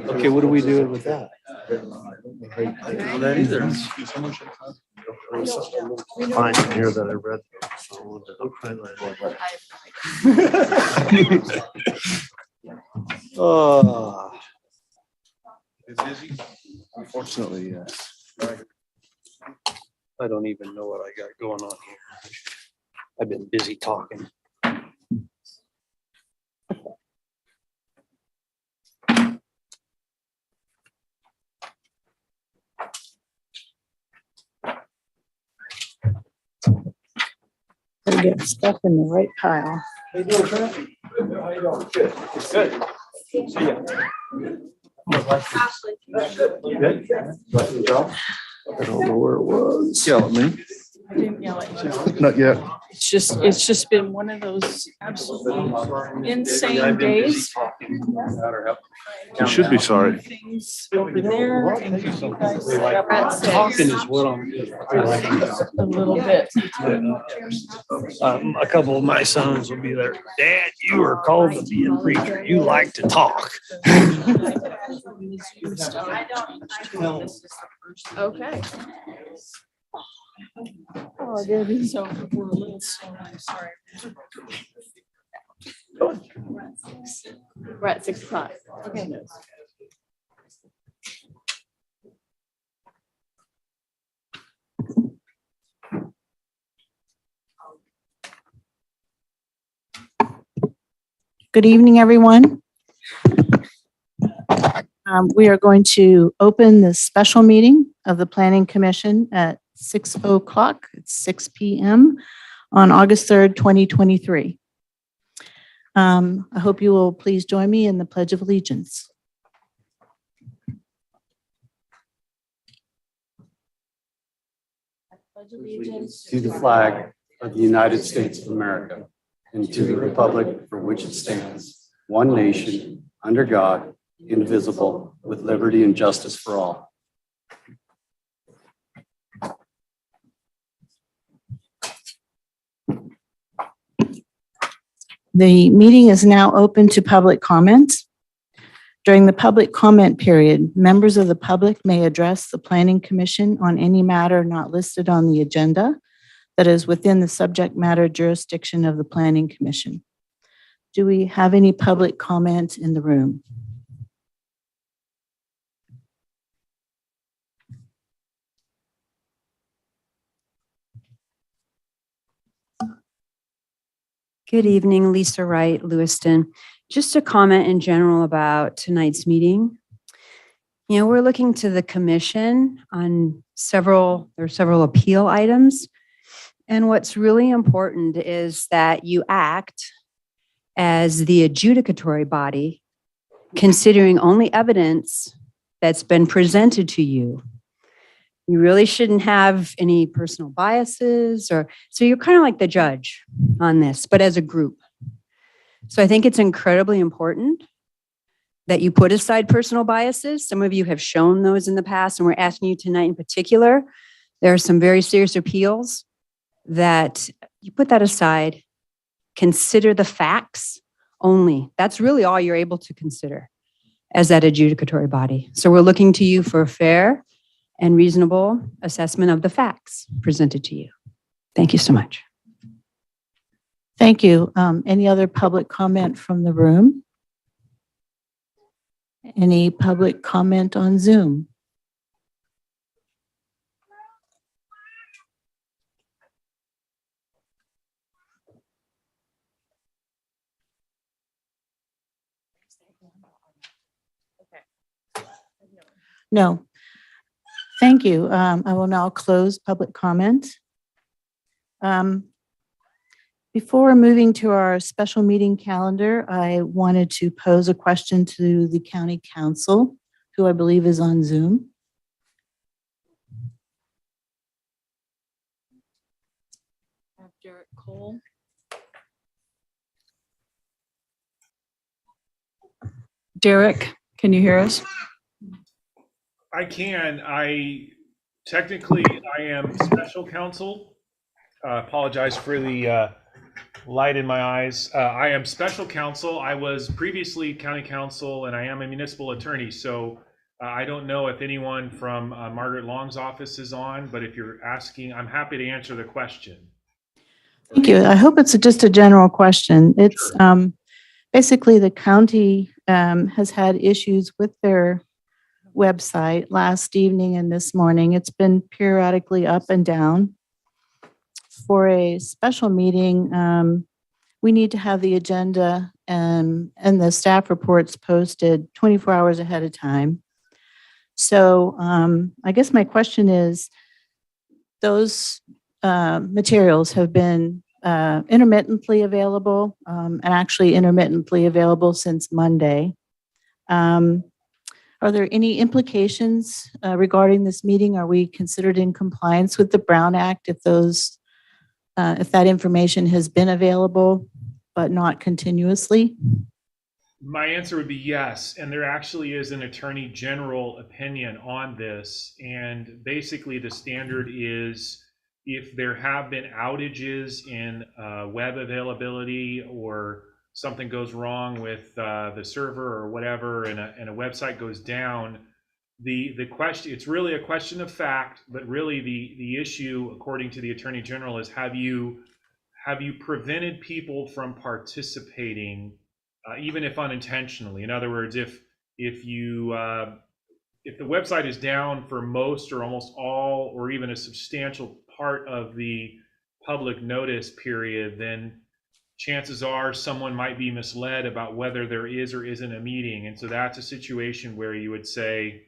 Okay, what are we doing with that? That either. Line in here that I read. Oh, unfortunately, yes. I don't even know what I got going on here. I've been busy talking. Gotta get stuff in the right pile. How you doing, Trinity? Good. How you doing? Good. Good. See ya. Good. Like the job? I don't know where it was. Yell at me. I didn't yell at you. Not yet. It's just been one of those absolutely insane days. You should be sorry. Things over there and you guys set up at Talking 6 is what I'm doing. a little bit. A couple of my sons will be there. Dad, you are called to be a preacher. You like to talk. Okay. Oh, Debbie, so we're a little slow, I'm sorry. We're at 6 o'clock. Okay. Good evening, everyone. We are going to open the special meeting of the Planning Commission at 6 o'clock. It's 6 p.m. on August 3rd, 2023. I hope you will please join me in the Pledge of Allegiance. I pledge allegiance to the flag of the United States of America and to the republic for which it stands, one nation, under God, indivisible, with liberty and justice for all. The meeting is now open to public comment. During the public comment period, members of the public may address the Planning Commission on any matter not listed on the agenda that is within the subject matter jurisdiction of the Planning Commission. Do we have any public comment in the room? Good evening, Lisa Wright, Lewiston. Just a comment in general about tonight's meeting. You know, we're looking to the commission on several appeal items. And what's really important is that you act as the adjudicatory body, considering only evidence that's been presented to you. You really shouldn't have any personal biases so you're kind of like the judge on this, but as a group. So I think it's incredibly important that you put aside personal biases. Some of you have shown those in the past, and we're asking you tonight in particular. There are some very serious appeals that you put that aside, consider the facts only. That's really all you're able to consider as that adjudicatory body. So we're looking to you for a fair and reasonable assessment of the facts presented to you. Thank you so much. Thank you. Any other public comment from the room? Any public comment on Zoom? No. Thank you. I will now close public comment. Before moving to our special meeting calendar, I wanted to pose a question to the county council, who I believe is on Zoom. Derek Cole. Derek, can you hear us? I can. Technically I am special counsel. Apologize for the light in my eyes. I am special counsel. I was previously county counsel, and I am a municipal attorney. So I don't know if anyone from Margaret Long's office is on, but if you're asking, I'm happy to answer the question. Thank you. I hope it's just a general question. It's basically the county has had issues with their website last evening and this morning. It's been periodically up and down. For a special meeting, we need to have the agenda and the staff reports posted 24 hours ahead of time. So I guess my question is, those materials have been intermittently available and actually intermittently available since Monday. Are there any implications regarding this meeting? Are we considered in compliance with the Brown Act if that information has been available but not continuously? My answer would be yes. And there actually is an attorney general opinion on this. And basically the standard is if there have been outages in web availability or something goes wrong with the server or whatever, and a website goes down, the question, it's really a question of fact, but really the issue, according to the attorney general, is have you prevented people from participating, even if unintentionally? In other words, if the website is down for most or almost all or even a substantial part of the public notice period, then chances are someone might be misled about whether there is or isn't a meeting. And so that's a situation where you would say,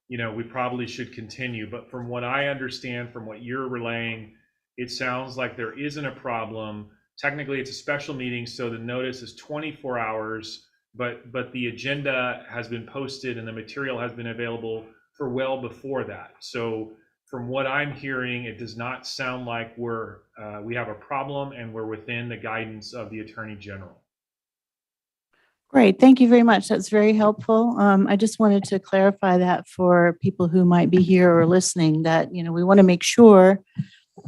we probably should continue. But from what I understand, from what you're relaying, it sounds like there isn't a problem. Technically, it's a special meeting, so the notice is 24 hours, but the agenda has been posted and the material has been available for well before that. So from what I'm hearing, it does not sound like we have a problem, and we're within the guidance of the Attorney General. Great, thank you very much. That's very helpful. I just wanted to clarify that for people who might be here or listening, that, we want to make sure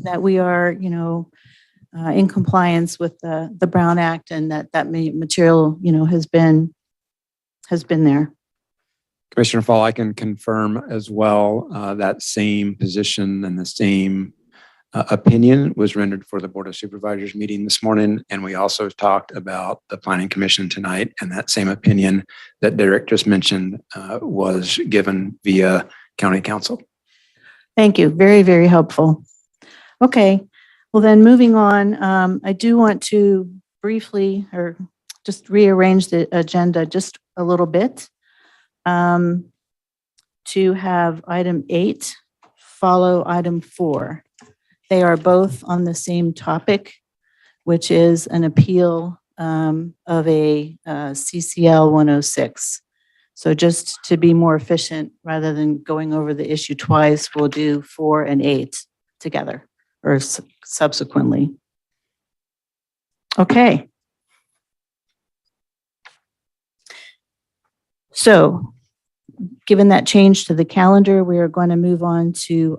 that we are, in compliance with the Brown Act, and that material, has been there. Commissioner Fall, I can confirm as well that same position and the same opinion was rendered for the Board of Supervisors meeting this morning. And we also talked about the Planning Commission tonight, and that same opinion that Derek just mentioned was given via County Council. Thank you. Very, very helpful. Okay. Well, then moving on, I do want to briefly or just rearrange the agenda just a little bit to have item 8 follow item 4. They are both on the same topic, which is an appeal of a CCL 106. So just to be more efficient, rather than going over the issue twice, we'll do 4 and 8 together or subsequently. Okay. So given that change to the calendar, we are going to move on to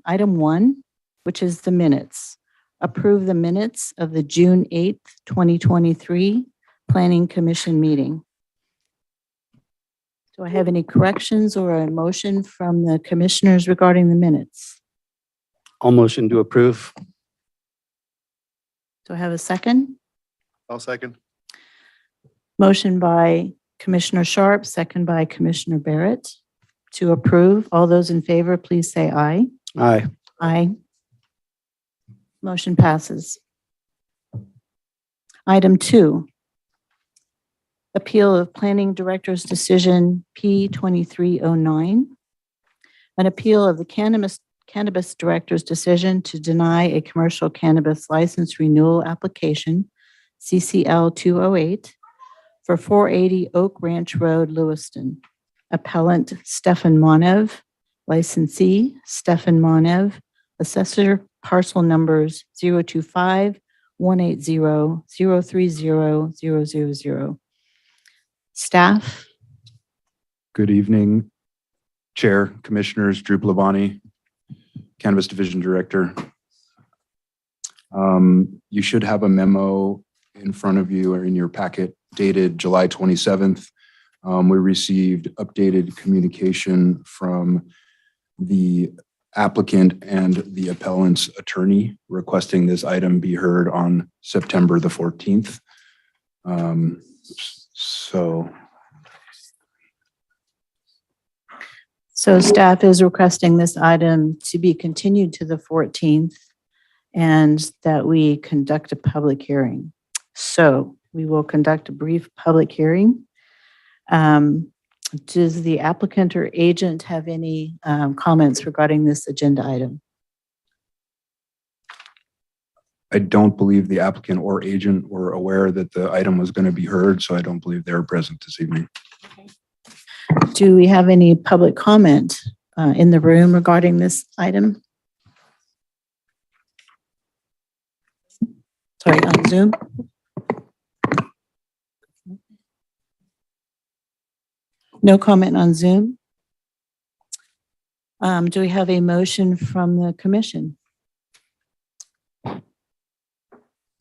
item 1, which is the minutes. Approve the minutes of the June 8th, 2023 Planning Commission meeting. Do I have any corrections or a motion from the commissioners regarding the minutes? I'll motion to approve. Do I have a second? I'll second. Motion by Commissioner Sharp, second by Commissioner Barrett to approve. All those in favor, please say aye. Aye. Aye. Motion passes. Item 2, appeal of Planning Director's Decision P2309. An appeal of the Cannabis Director's decision to deny a commercial cannabis license renewal application, CCL 208, for 480 Oak Ranch Road, Lewiston. Appellant Stefan Monev, licensee Stefan Monev, assessor parcel numbers 025-180-030-000. Staff. Good evening, Chair, Commissioners, Drew Labani, Cannabis Division Director. You should have a memo in front of you or in your packet dated July 27th. We received updated communication from the applicant and the appellant's attorney requesting this item be heard on September the 14th. So staff is requesting this item to be continued to the 14th and that we conduct a public hearing. So we will conduct a brief public hearing. Does the applicant or agent have any comments regarding this agenda item? I don't believe the applicant or agent were aware that the item was going to be heard, so I don't believe they were present this evening. Do we have any public comment in the room regarding this item? Sorry, on Zoom? No comment on Zoom? Do we have a motion from the commission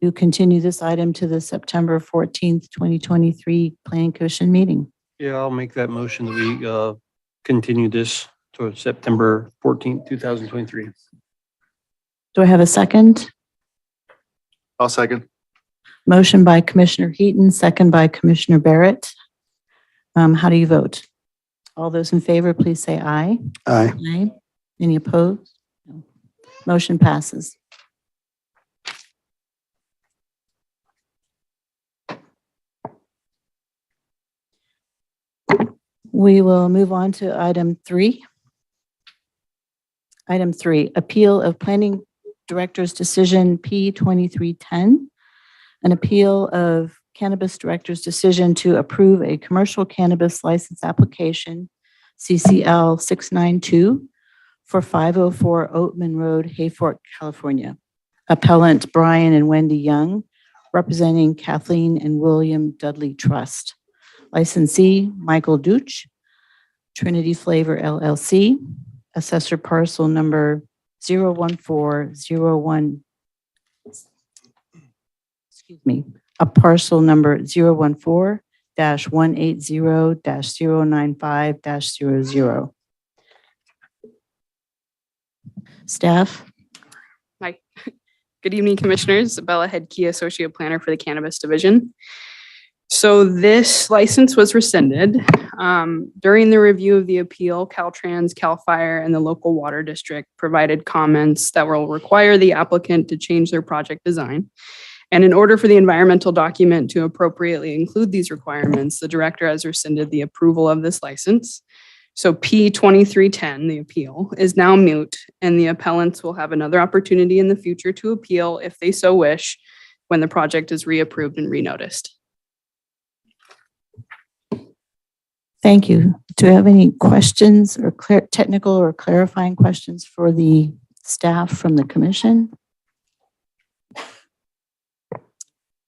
to continue this item to the September 14th, 2023 Planning Commission meeting? Yeah, I'll make that motion that we continue this to September 14th, 2023. Do I have a second? I'll second. Motion by Commissioner Heaton, second by Commissioner Barrett. How do you vote? All those in favor, please say aye. Aye. Aye. Any opposed? No. Motion passes. We will move on to item 3. Item 3, appeal of planning director's decision P2310, an appeal of cannabis director's decision to approve a commercial cannabis license application, CCL 692, for 504 Oatman Road, Hayfork, California. Appellant Brian and Wendy Young, representing Kathleen and William Dudley Trust. Licensee Michael Dooch, Trinity Flavor LLC. Assessor parcel number 01401, a parcel number 014-180-095-00. Staff? Hi. Good evening, Commissioners. Bella Head Key, Associate Planner for the Cannabis Division. So this license was rescinded. During the review of the appeal, Caltrans, Cal Fire, and the local water district provided comments that will require the applicant to change their project design. And in order for the environmental document to appropriately include these requirements, the director has rescinded the approval of this license. So P2310, the appeal, is now moot, and the appellants will have another opportunity in the future to appeal if they so wish when the project is reapproved and renoticed. Thank you. Do you have any questions or technical or clarifying questions for the staff from the commission?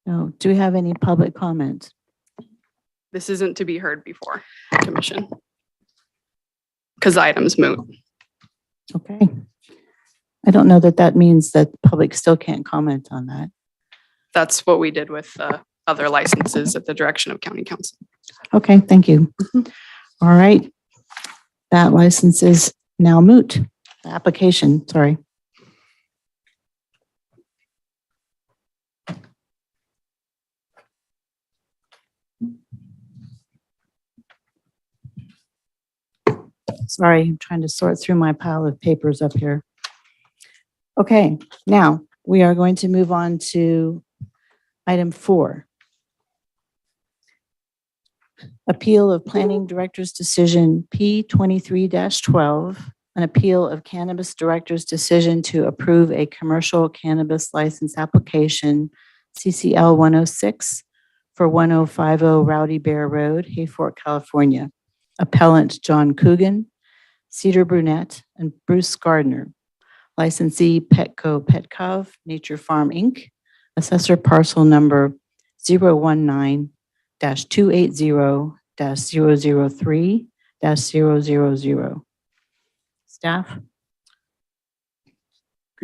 No. Do we have any public comment? This isn't to be heard before Commission because the item's moot. Okay. I don't know that that means that the public still can't comment on that. That's what we did with other licenses at the direction of County Council. Okay, thank you. All right. That license is now moot. The application, sorry. Sorry, I'm trying to sort through my pile of papers up here. Okay, now we are going to move on to item 4. Appeal of Planning Director's Decision P23-12, an appeal of Cannabis Director's decision to approve a commercial cannabis license application, CCL 106, for 1050 Rowdy Bear Road, Hayfork, California. Appellant John Coogan, Cedar Brunette, and Bruce Gardner. Licensee Petco Petkov, Nature Farm, Inc. Assessor parcel number 019-280-003-000. Staff?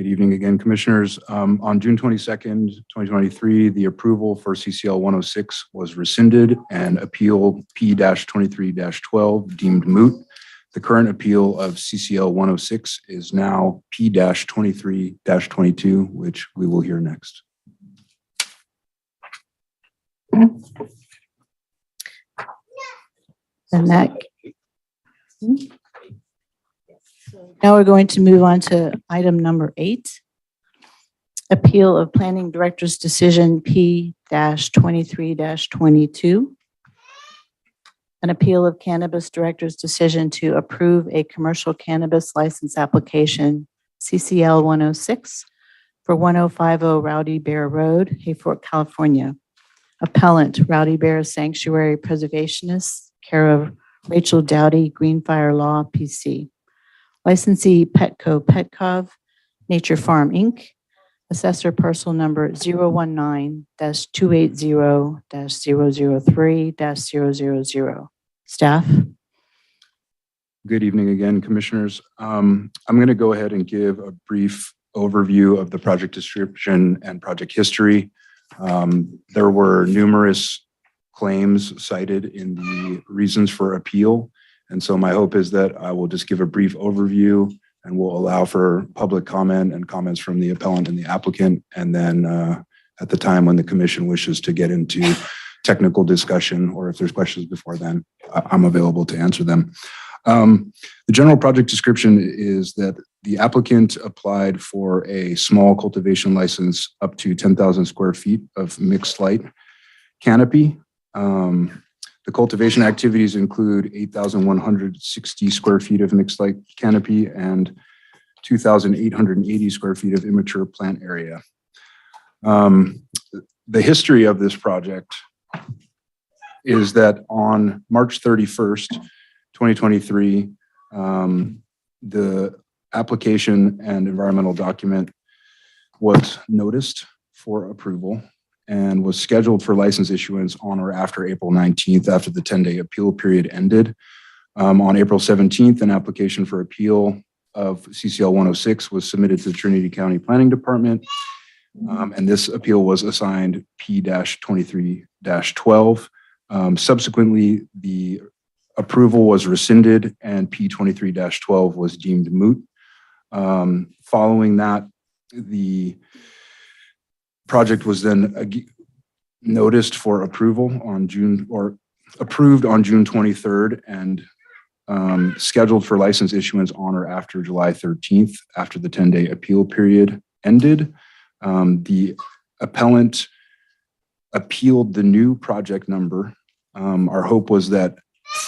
Good evening again, Commissioners. On June 22nd, 2023, the approval for CCL 106 was rescinded and appeal P-23-12 deemed moot. The current appeal of CCL 106 is now P-23-22, which we will hear next. And that. Now we're going to move on to item number 8. Appeal of Planning Director's Decision P-23-22. An appeal of Cannabis Director's decision to approve a commercial cannabis license application CCL 106 for 1050 Rowdy Bear Road, Hayfork, California. Appellant Rowdy Bear Sanctuary Preservationist, care of Rachel Dowdy, Greenfire Law, PC. Licensee Petco Petkov, Nature Farm, Inc. Assessor parcel number 019-280-003-000. Staff. Good evening again, Commissioners. I'm going to go ahead and give a brief overview of the project description and project history. There were numerous claims cited in the reasons for appeal. And so my hope is that I will just give a brief overview and we'll allow for public comment and comments from the appellant and the applicant. And then at the time when the commission wishes to get into technical discussion, or if there's questions before then, I'm available to answer them. The general project description is that the applicant applied for a small cultivation license up to 10,000 square feet of mixed light canopy. The cultivation activities include 8,160 square feet of mixed light canopy and 2,880 square feet of immature plant area. The history of this project is that on March 31st, 2023, the application and environmental document was noticed for approval and was scheduled for license issuance on or after April 19th, after the 10-day appeal period ended. On April 17th, an application for appeal of CCL 106 was submitted to the Trinity County Planning Department, and this appeal was assigned P-23-12. Subsequently, the approval was rescinded and P-23-12 was deemed moot. Following that, the project was then noticed for approval on approved on June 23rd and scheduled for license issuance on or after July 13th, after the 10-day appeal period ended. The appellant appealed the new project number. Our hope was that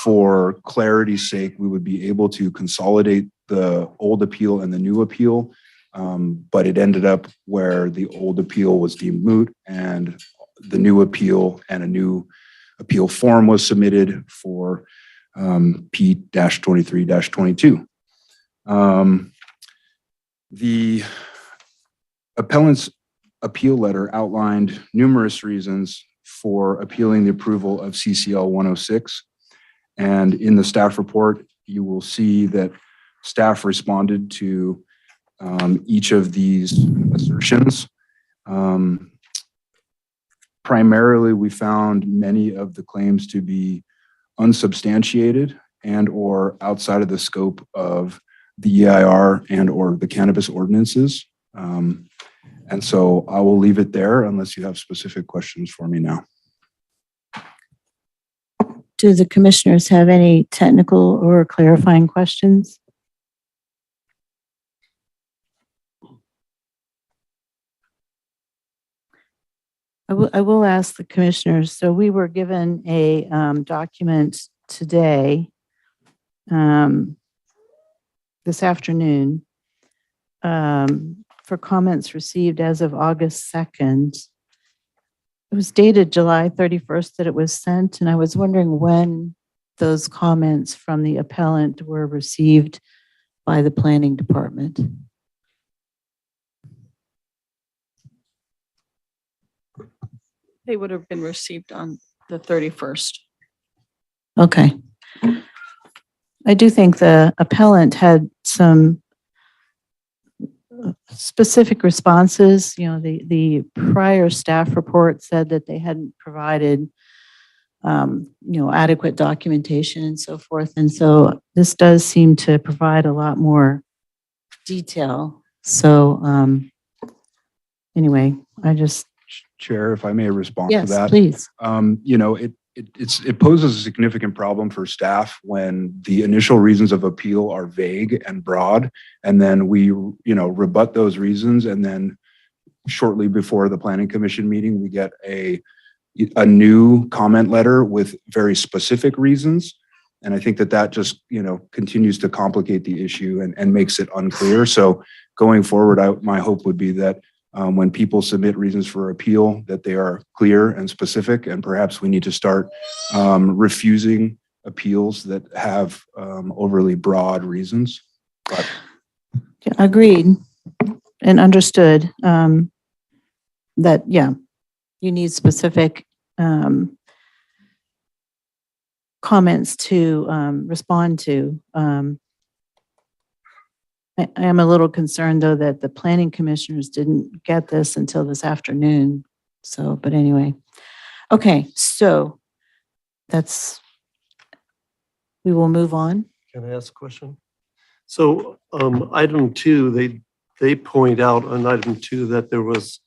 for clarity's sake, we would be able to consolidate the old appeal and the new appeal. But it ended up where the old appeal was deemed moot and the new appeal and a new appeal form was submitted for P-23-22. The appellant's appeal letter outlined numerous reasons for appealing the approval of CCL 106. And in the staff report, you will see that staff responded to each of these assertions. Primarily, we found many of the claims to be unsubstantiated and or outside of the scope of the EIR and or the cannabis ordinances. And so I will leave it there unless you have specific questions for me now. Do the commissioners have any technical or clarifying questions? I will ask the commissioners. So we were given a document today, this afternoon, for comments received as of August 2nd. It was dated July 31st that it was sent, and I was wondering when those comments from the appellant were received by the planning department. They would have been received on the 31st. Okay. I do think the appellant had some specific responses. You know, the prior staff report said that they hadn't provided, adequate documentation and so forth. And so this does seem to provide a lot more detail. So, anyway, I just, Chair, if I may respond to yes, that. please. It poses a significant problem for staff when the initial reasons of appeal are vague and broad, and then we, rebut those reasons, and then shortly before the planning commission meeting, we get a new comment letter with very specific reasons. And I think that just, continues to complicate the issue and makes it unclear. So going forward, my hope would be that when people submit reasons for appeal, that they are clear and specific, and perhaps we need to start refusing appeals that have overly broad reasons. But Yeah, agreed and understood that, you need specific comments to respond to. I am a little concerned, though, that the planning commissioners didn't get this until this afternoon. So, but anyway. Okay, so we will move on. Can I ask a question? So item 2, they point out on item 2 that there was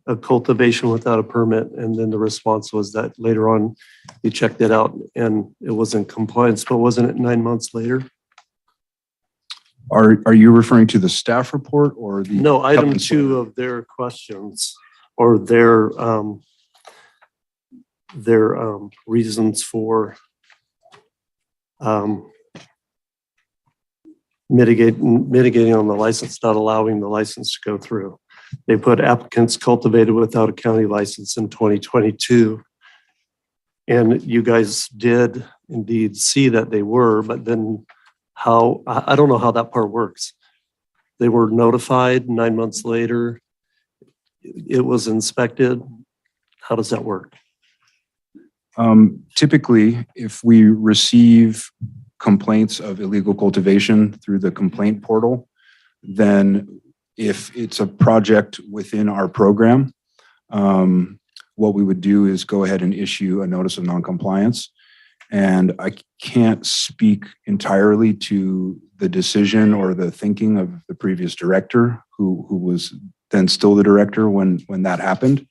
a cultivation without a permit, and then the response was that later on you checked it out and it was in compliance, but wasn't it 9 months later? are you referring to the staff report or the? No, item 2 of their questions or their reasons for mitigating on the license, not allowing the license to go through. They put applicants cultivated without a county license in 2022. And you guys did indeed see that they were, but then I don't know how that part works. They were notified 9 months later. It was inspected. How does that work? Typically, if we receive complaints of illegal cultivation through the complaint portal, then if it's a project within our program, what we would do is go ahead and issue a notice of noncompliance. And I can't speak entirely to the decision or the thinking of the previous director, who was then still the director when that happened.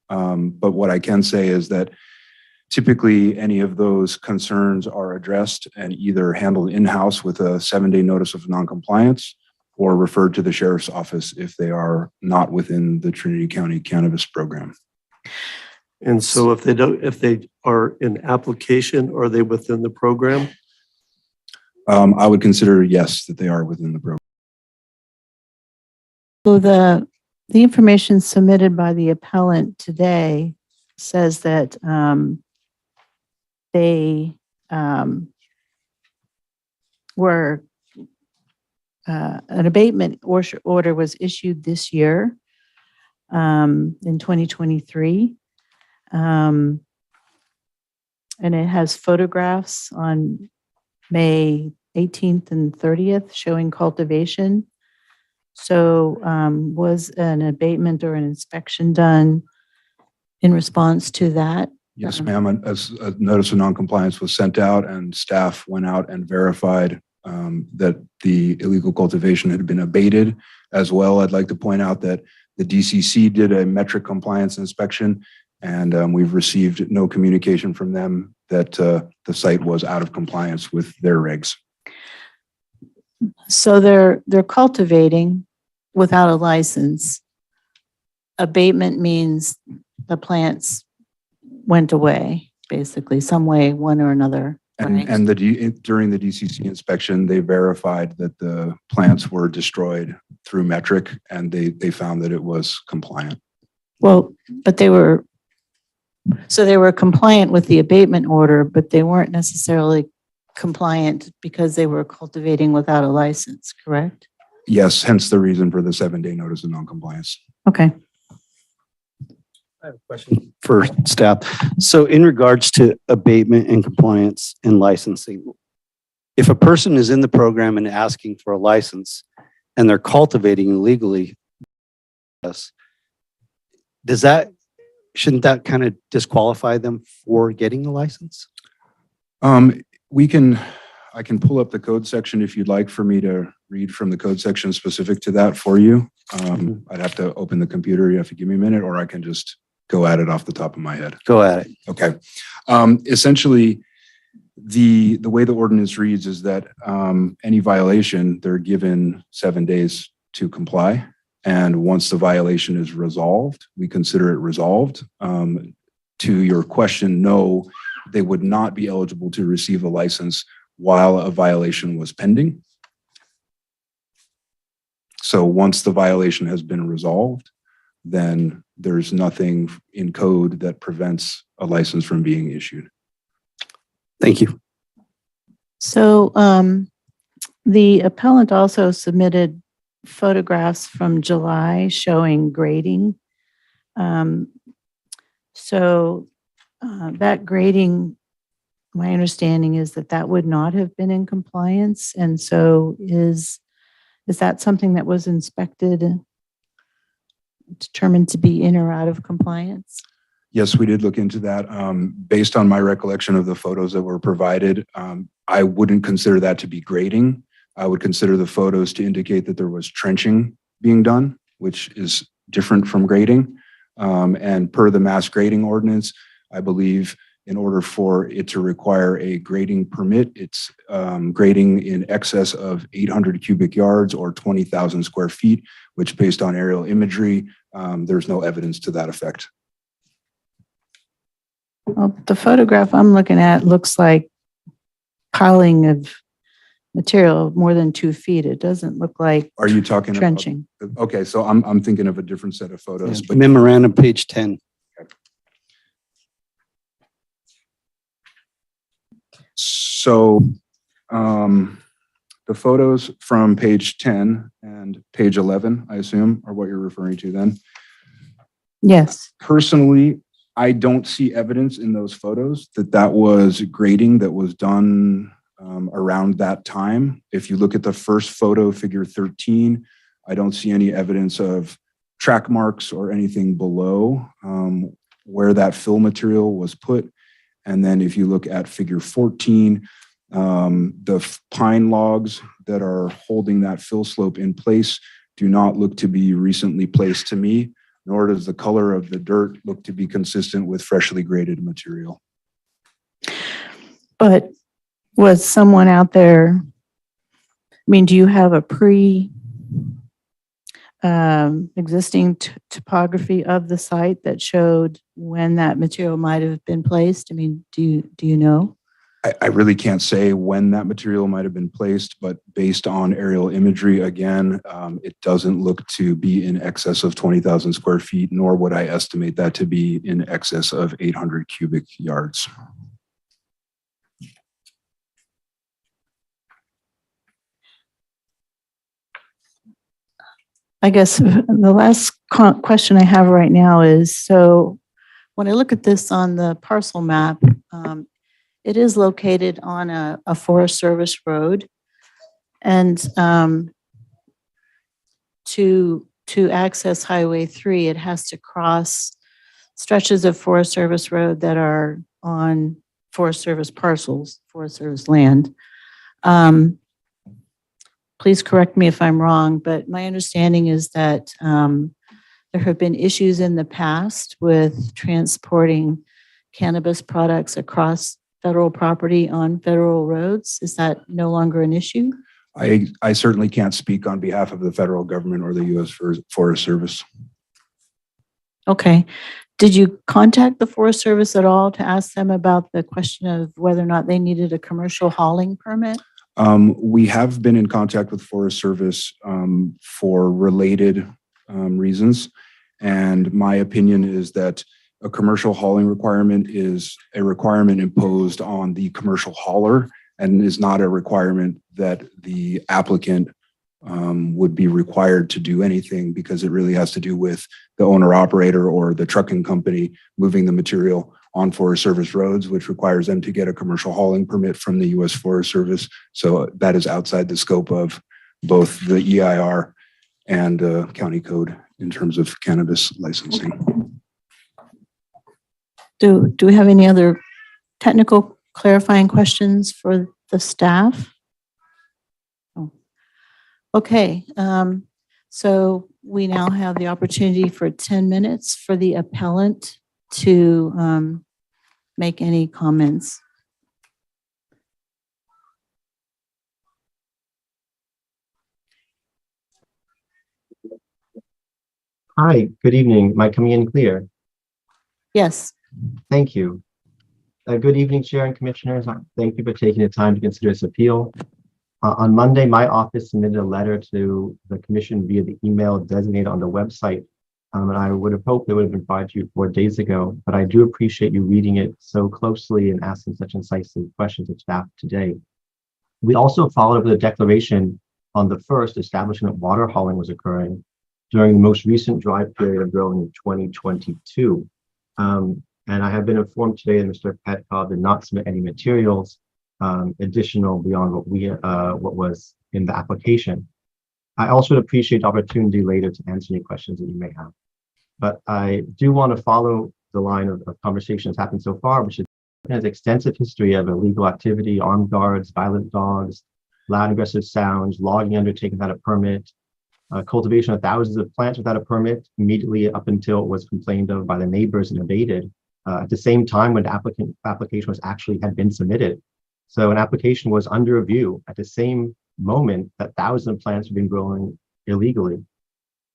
But what I can say is that typically any of those concerns are addressed and either handled in-house with a 7-day notice of noncompliance or referred to the sheriff's office if they are not within the Trinity County cannabis program. And so if they are in application, are they within the program? I would consider yes, that they are within the program. So the information submitted by the appellant today says that they were an abatement order was issued this year in 2023. And it has photographs on May 18th and 30th showing cultivation. So was an abatement or an inspection done in response to that? Yes, ma'am. As a notice of noncompliance was sent out and staff went out and verified that the illegal cultivation had been abated. As well, I'd like to point out that the DCC did a metric compliance inspection, and we've received no communication from them that the site was out of compliance with their regs. So they're cultivating without a license. Abatement means the plants went away, basically, some way, one or another. Right? And during the DCC inspection, they verified that the plants were destroyed through metric, and they found that it was compliant. Well, but they were compliant with the abatement order, but they weren't necessarily compliant because they were cultivating without a license, correct? Yes, hence the reason for the 7-day notice of noncompliance. Okay. I have a question for staff. So in regards to abatement and compliance and licensing, if a person is in the program and asking for a license, and they're cultivating illegally, shouldn't that kind of disqualify them for getting a license? I can pull up the code section if you'd like for me to read from the code section specific to that for you. I'd have to open the computer. You have to give me a minute, or I can just go at it off the top of my head. Go at it. Okay. Essentially, the way the ordinance reads is that any violation, they're given 7 days to comply. And once the violation is resolved, we consider it resolved. To your question, no, they would not be eligible to receive a license while a violation was pending. So once the violation has been resolved, then there's nothing in code that prevents a license from being issued. Thank you. So the appellant also submitted photographs from July showing grading. That grading, my understanding is that that would not have been in compliance. And so is that something that was inspected and determined to be in or out of compliance? Yes, we did look into that. Based on my recollection of the photos that were provided, I wouldn't consider that to be grading. I would consider the photos to indicate that there was trenching being done, which is different from grading. And per the mass grading ordinance, I believe in order for it to require a grading permit, it's grading in excess of 800 cubic yards or 20,000 square feet, which based on aerial imagery, there's no evidence to that effect. Well, the photograph I'm looking at looks like piling of material of more than 2 feet. It doesn't look like Are you talking trenching. about? Okay, so I'm thinking of a different set of photos. But Memorandum, page 10. So the photos from page 10 and page 11, I assume, are what you're referring to then. Yes. Personally, I don't see evidence in those photos that that was grading that was done around that time. If you look at the first photo, figure 13, I don't see any evidence of track marks or anything below where that fill material was put. And then if you look at figure 14, the pine logs that are holding that fill slope in place do not look to be recently placed to me, nor does the color of the dirt look to be consistent with freshly graded material. But was someone out there, I mean, do you have a existing topography of the site that showed when that material might have been placed? I mean, do you know? I really can't say when that material might have been placed, but based on aerial imagery, again, it doesn't look to be in excess of 20,000 square feet, nor would I estimate that to be in excess of 800 cubic yards. I guess the last question I have right now is, so when I look at this on the parcel map, it is located on a Forest Service road. And to access Highway 3, it has to cross stretches of Forest Service road that are on Forest Service parcels, Forest Service land. Please correct me if I'm wrong, but my understanding is that there have been issues in the past with transporting cannabis products across federal property on federal roads. Is that no longer an issue? I certainly can't speak on behalf of the federal government or the U.S. Forest Service. Okay. Did you contact the Forest Service at all to ask them about the question of whether or not they needed a commercial hauling permit? We have been in contact with Forest Service for related reasons. And my opinion is that a commercial hauling requirement is a requirement imposed on the commercial hauler and is not a requirement that the applicant would be required to do anything, because it really has to do with the owner operator or the trucking company moving the material on Forest Service roads, which requires them to get a commercial hauling permit from the U.S. Forest Service. So that is outside the scope of both the EIR and county code in terms of cannabis licensing. Do we have any other technical clarifying questions for the staff? Oh. Okay, so we now have the opportunity for 10 minutes for the appellant to make any comments. Hi, good evening. Am I coming in clear? Yes. Thank you. Good evening, Chair and Commissioners. Thank you for taking the time to consider this appeal. On Monday, my office submitted a letter to the Commission via the email designated on the website. And I would have hoped it would have been provided to you 4 days ago, but I do appreciate you reading it so closely and asking such incisive questions of staff today. We also followed up with a declaration on the 1st establishing that water hauling was occurring during the most recent dry period of growing in 2022. And I have been informed today that Mr. Petkov did not submit any materials additional beyond what was in the application. I also would appreciate the opportunity later to answer any questions that you may have. But I do want to follow the line of conversation that's happened so far, which has extensive history of illegal activity, armed guards, violent dogs, loud aggressive sounds, logging undertaken without a permit, cultivation of thousands of plants without a permit immediately up until it was complained of by the neighbors and abated at the same time when the application was actually had been submitted. So an application was under review at the same moment that thousands of plants were being grown illegally.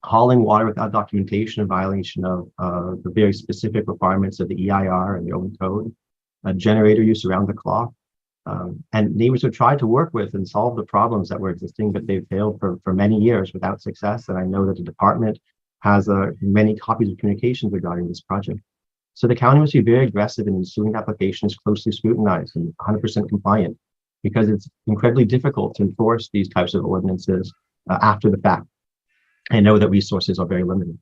Hauling water without documentation in violation of the very specific requirements of the EIR and the own code, generator use around the clock. And neighbors have tried to work with and solve the problems that were existing, but they've failed for many years without success. And I know that the department has many copies of communications regarding this project. So the county must be very aggressive in ensuing applications closely scrutinized and 100% compliant, because it's incredibly difficult to enforce these types of ordinances after the fact. I know that resources are very limited.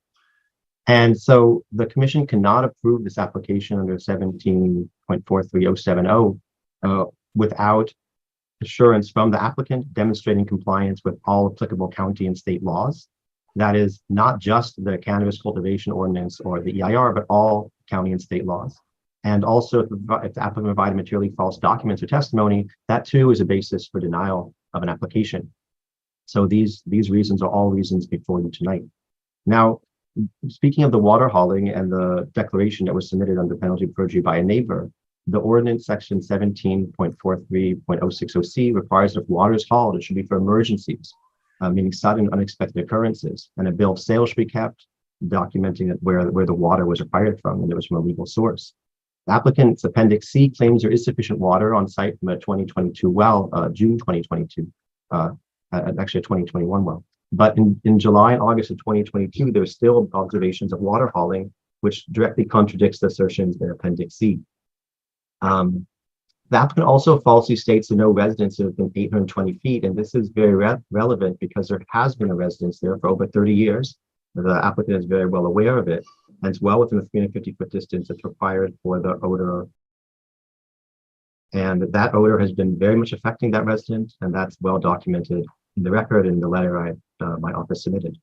And so the commission cannot approve this application under 17.43070 without assurance from the applicant demonstrating compliance with all applicable county and state laws. That is not just the cannabis cultivation ordinance or the EIR, but all county and state laws. And also if the applicant provided materially false documents or testimony, that too is a basis for denial of an application. So these reasons are all reasons before you tonight. Now, speaking of the water hauling and the declaration that was submitted under penalty of perjury by a neighbor, the ordinance section 17.43.060C requires that if water is hauled, it should be for emergencies, meaning sudden unexpected occurrences, and a bill of sale should be kept documenting that where the water was acquired from and it was from a legal source. The applicant's Appendix C claims there is sufficient water on site from a 2022 well, June 2022, actually a 2021 well. But in July and August of 2022, there's still observations of water hauling, which directly contradicts the assertions in Appendix C. The applicant also falsely states that no residents have been 820 feet, and this is very relevant because there has been a residence there for over 30 years. The applicant is very well aware of it, and it's well within the 350-foot distance that's required for the odor. And that odor has been very much affecting that resident, and that's well documented in the record in the letter my office submitted.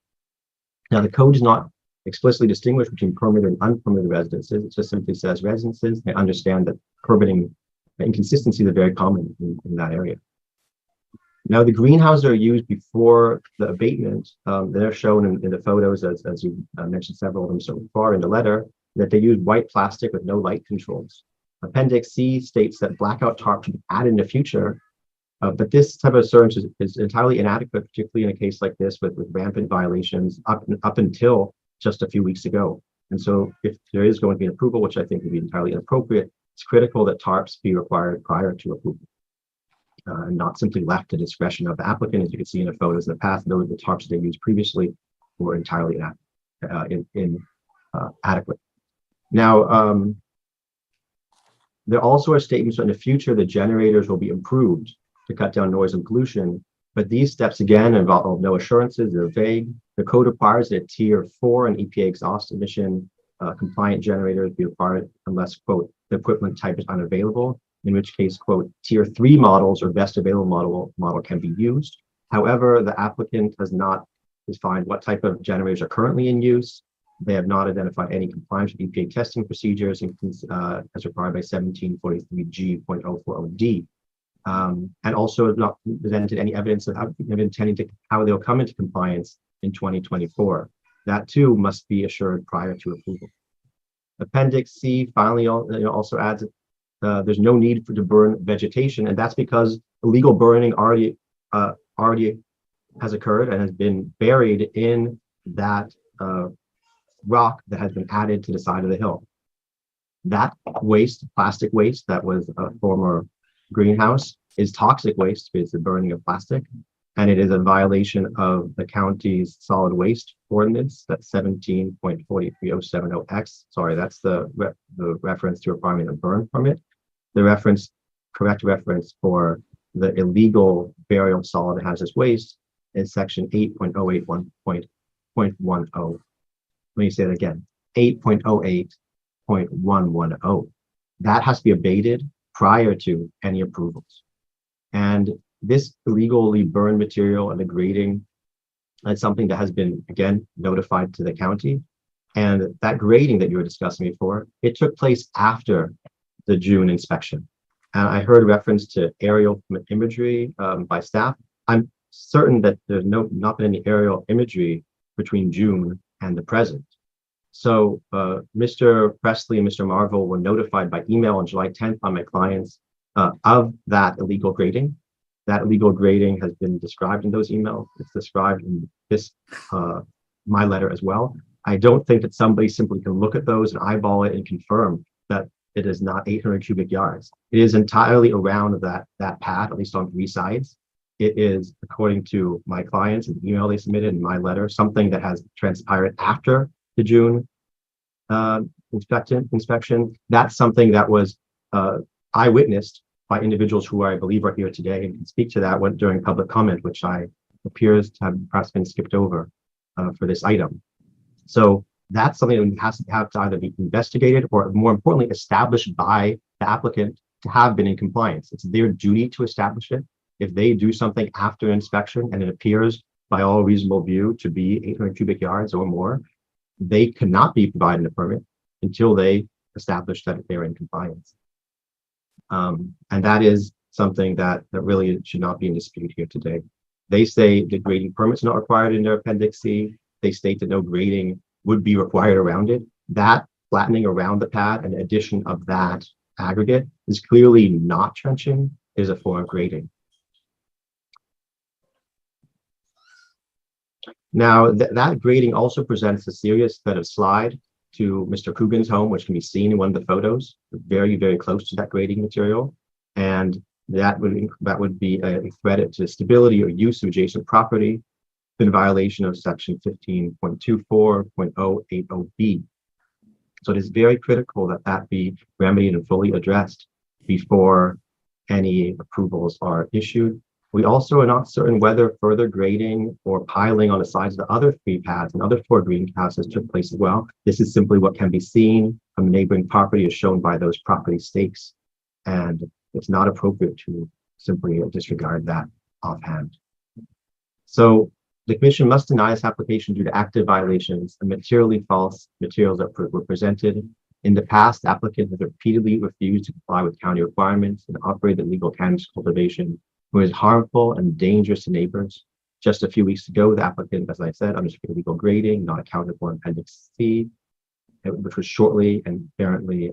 Now, the code does not explicitly distinguish between permitted and unpermitted residences. It just simply says residences. They understand that permitting inconsistencies are very common in that area. Now, the greenhouses are used before the abatement. They're shown in the photos, as you mentioned several of them so far in the letter, that they use white plastic with no light controls. Appendix C states that blackout tarp should be added in the future, but this type of assurance is entirely inadequate, particularly in a case like this with rampant violations up until just a few weeks ago. And so if there is going to be an approval, which I think would be entirely inappropriate, it's critical that tarps be required prior to approval. And not simply left to discretion of the applicant. As you can see in the photos in the past, those the tarps they used previously were entirely inadequate. Now, there also are statements that in the future the generators will be improved to cut down noise and pollution, but these steps again involve no assurances. They're vague. The code requires that Tier 4 and EPA exhaust emission compliant generators be required unless, quote, the equipment type is unavailable, in which case, quote, Tier 3 models or best available model can be used. However, the applicant has not defined what type of generators are currently in use. They have not identified any compliance with EPA testing procedures as required by 1743G.040D. And also have not presented any evidence of how they'll come into compliance in 2024. That too must be assured prior to approval. Appendix C finally also adds there's no need to burn vegetation, and that's because illegal burning already has occurred and has been buried in that rock that has been added to the side of the hill. That waste, plastic waste that was a former greenhouse, is toxic waste because it's the burning of plastic, and it is a violation of the county's solid waste ordinance. That's 17.43070X. Sorry, that's the reference to requirement of burn permit. The correct reference for the illegal burial of solid hazardous waste is section 8.081.10. Let me say that again, 8.08.110. That has to be abated prior to any approvals. And this illegally burned material and the grading is something that has been, again, notified to the county. And that grading that you were discussing before, it took place after the June inspection. And I heard reference to aerial imagery by staff. I'm certain that there's not been any aerial imagery between June and the present. So Mr. Presley and Mr. Marvel were notified by email on July 10th by my clients of that illegal grading. That illegal grading has been described in those emails. It's described in this my letter as well. I don't think that somebody simply can look at those and eyeball it and confirm that it is not 800 cubic yards. It is entirely around that pad, at least on 3 sides. It is, according to my clients and the email they submitted in my letter, something that has transpired after the June inspection. That's something that was I witnessed by individuals who I believe are here today and can speak to that during public comment, which appears to have perhaps been skipped over for this item. So that's something that has to have to either be investigated or, more importantly, established by the applicant to have been in compliance. It's their duty to establish it. If they do something after inspection and it appears by all reasonable view to be 800 cubic yards or more, they cannot be provided a permit until they establish that they're in compliance. And that is something that really should not be in dispute here today. They say the grading permit's not required in their Appendix C. They state that no grading would be required around it. That flattening around the pad and addition of that aggregate is clearly not trenching, is a form of grading. Now, that grading also presents a serious bit of slide to Mr. Coogan's home, which can be seen in one of the photos, very, very close to that grading material. And that would be a threat to stability or use of adjacent property in violation of section 15.24.080B. So it is very critical that that be remedied and fully addressed before any approvals are issued. We also are not certain whether further grading or piling on the sides of the other 3 pads and other 4 greenhouses took place as well. This is simply what can be seen from the neighboring property as shown by those property stakes. And it's not appropriate to simply disregard that offhand. So the commission must deny this application due to active violations and materially false materials that were presented. In the past, applicants have repeatedly refused to comply with county requirements and operate illegal cannabis cultivation, which is harmful and dangerous to neighbors. Just a few weeks ago, the applicant, as I said, undertook illegal grading, not accounted for in Appendix C, which was shortly and apparently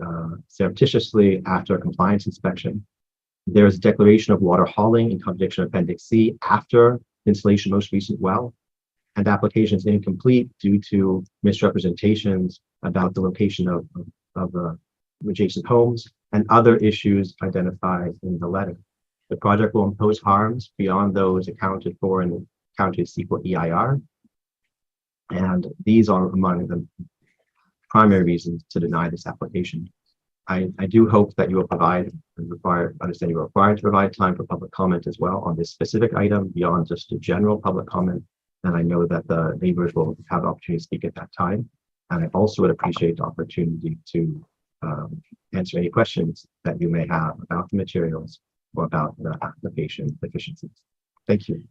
surreptitiously after a compliance inspection. There is a declaration of water hauling in contradiction of Appendix C after the installation of most recent well, and the application is incomplete due to misrepresentations about the location of adjacent homes and other issues identified in the letter. The project will impose harms beyond those accounted for in the county's CEQA EIR, and these are among the primary reasons to deny this application. I do hope that you will provide and understand you are required to provide time for public comment as well on this specific item beyond just a general public comment. And I know that the neighbors will have the opportunity to speak at that time. And I also would appreciate the opportunity to answer any questions that you may have about the materials or about the application deficiencies. Thank you.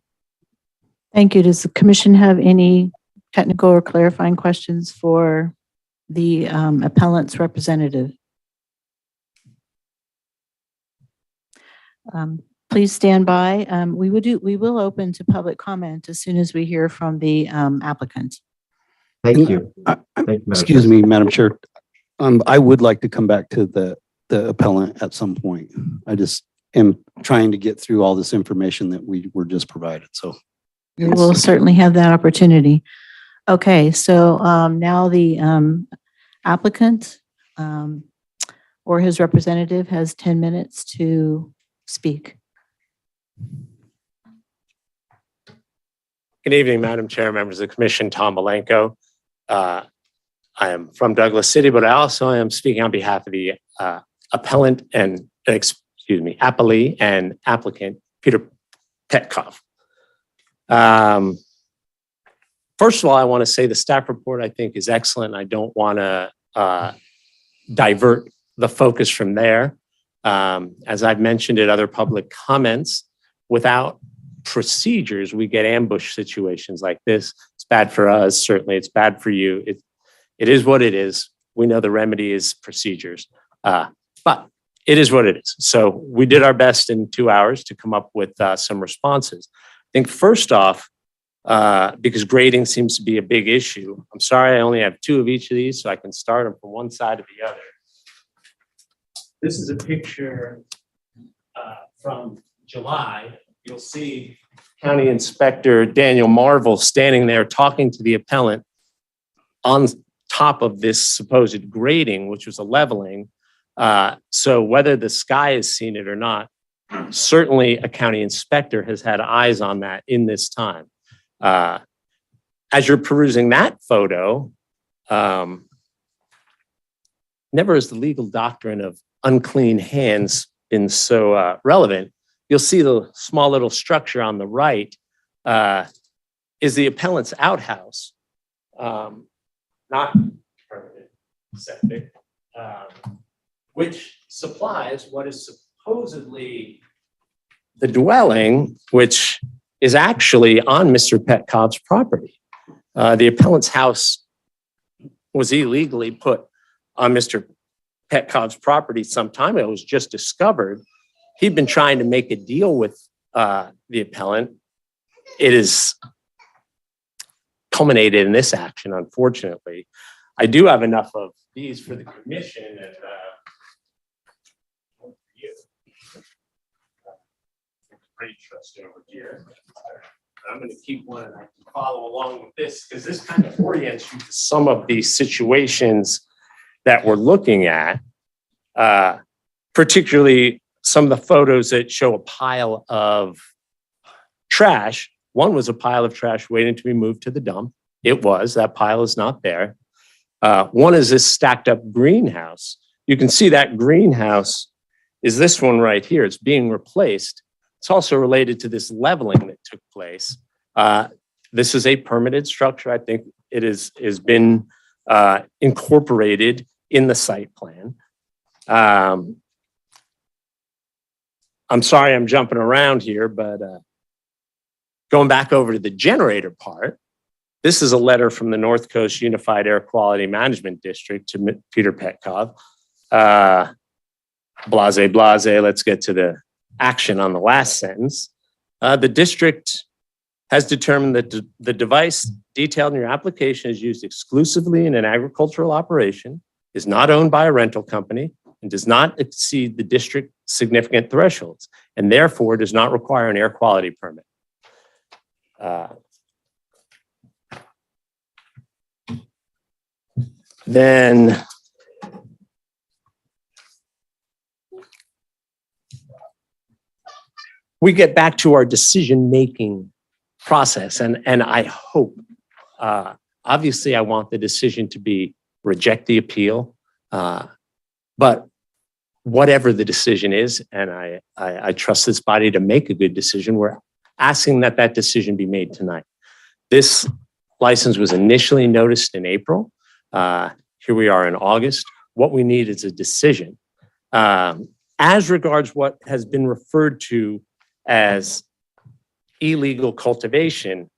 Thank you. Does the commission have any technical or clarifying questions for the appellant's representative? Please stand by. We will open to public comment as soon as we hear from the applicant. Thank you. Thank you, Madam Excuse Chair. me, Madam Chair. I would like to come back to the appellant at some point. I just am trying to get through all this information that we were just provided, so. We will certainly have that opportunity. Okay, so now the applicant or his representative has 10 minutes to speak. Good evening, Madam Chair, members of the Commission, Tom Malenko. I am from Douglas City, but I also am speaking on behalf of the appellant and, appellee and applicant, Peter Petkov. First of all, I want to say the staff report I think is excellent. I don't want to divert the focus from there. As I've mentioned at other public comments, without procedures, we get ambush situations like this. It's bad for us. Certainly it's bad for you. It is what it is. We know the remedy is procedures, but it is what it is. So we did our best in 2 hours to come up with some responses. I think first off, because grading seems to be a big issue, I'm sorry I only have 2 of each of these, so I can start them from one side to the other. This is a picture from July. You'll see County Inspector Daniel Marvel standing there talking to the appellant on top of this supposed grading, which was a leveling. So whether the sky has seen it or not, certainly a county inspector has had eyes on that in this time. As you're perusing that photo, never has the legal doctrine of unclean hands been so relevant. You'll see the small little structure on the right is the appellant's outhouse, not permanent septic, which supplies what is supposedly the dwelling, which is actually on Mr. Petkov's property. The appellant's house was illegally put on Mr. Petkov's property some time ago. It was just discovered. He'd been trying to make a deal with the appellant. It is culminated in this action, unfortunately. I do have enough of these for the commission and great trust over here. I'm going to keep one and I can follow along with this because this kind of orients you to some of these situations that we're looking at, particularly some of the photos that show a pile of trash. One was a pile of trash waiting to be moved to the dump. It was. That pile is not there. One is this stacked up greenhouse. You can see that greenhouse is this one right here. It's being replaced. It's also related to this leveling that took place. This is a permitted structure. I think it has been incorporated in the site plan. I'm sorry I'm jumping around here, but going back over to the generator part, this is a letter from the North Coast Unified Air Quality Management District to Peter Petkov. Blase, blase, let's get to the action on the last sentence. The district has determined that the device detailed in your application is used exclusively in an agricultural operation, is not owned by a rental company, and does not exceed the district significant thresholds, and therefore does not require an air quality permit. Then we get back to our decision-making process, and I hope, obviously I want the decision to be reject the appeal, but whatever the decision is, and I trust this body to make a good decision, we're asking that that decision be made tonight. This license was initially noticed in April. Here we are in August. What we need is a decision. As regards what has been referred to as illegal cultivation,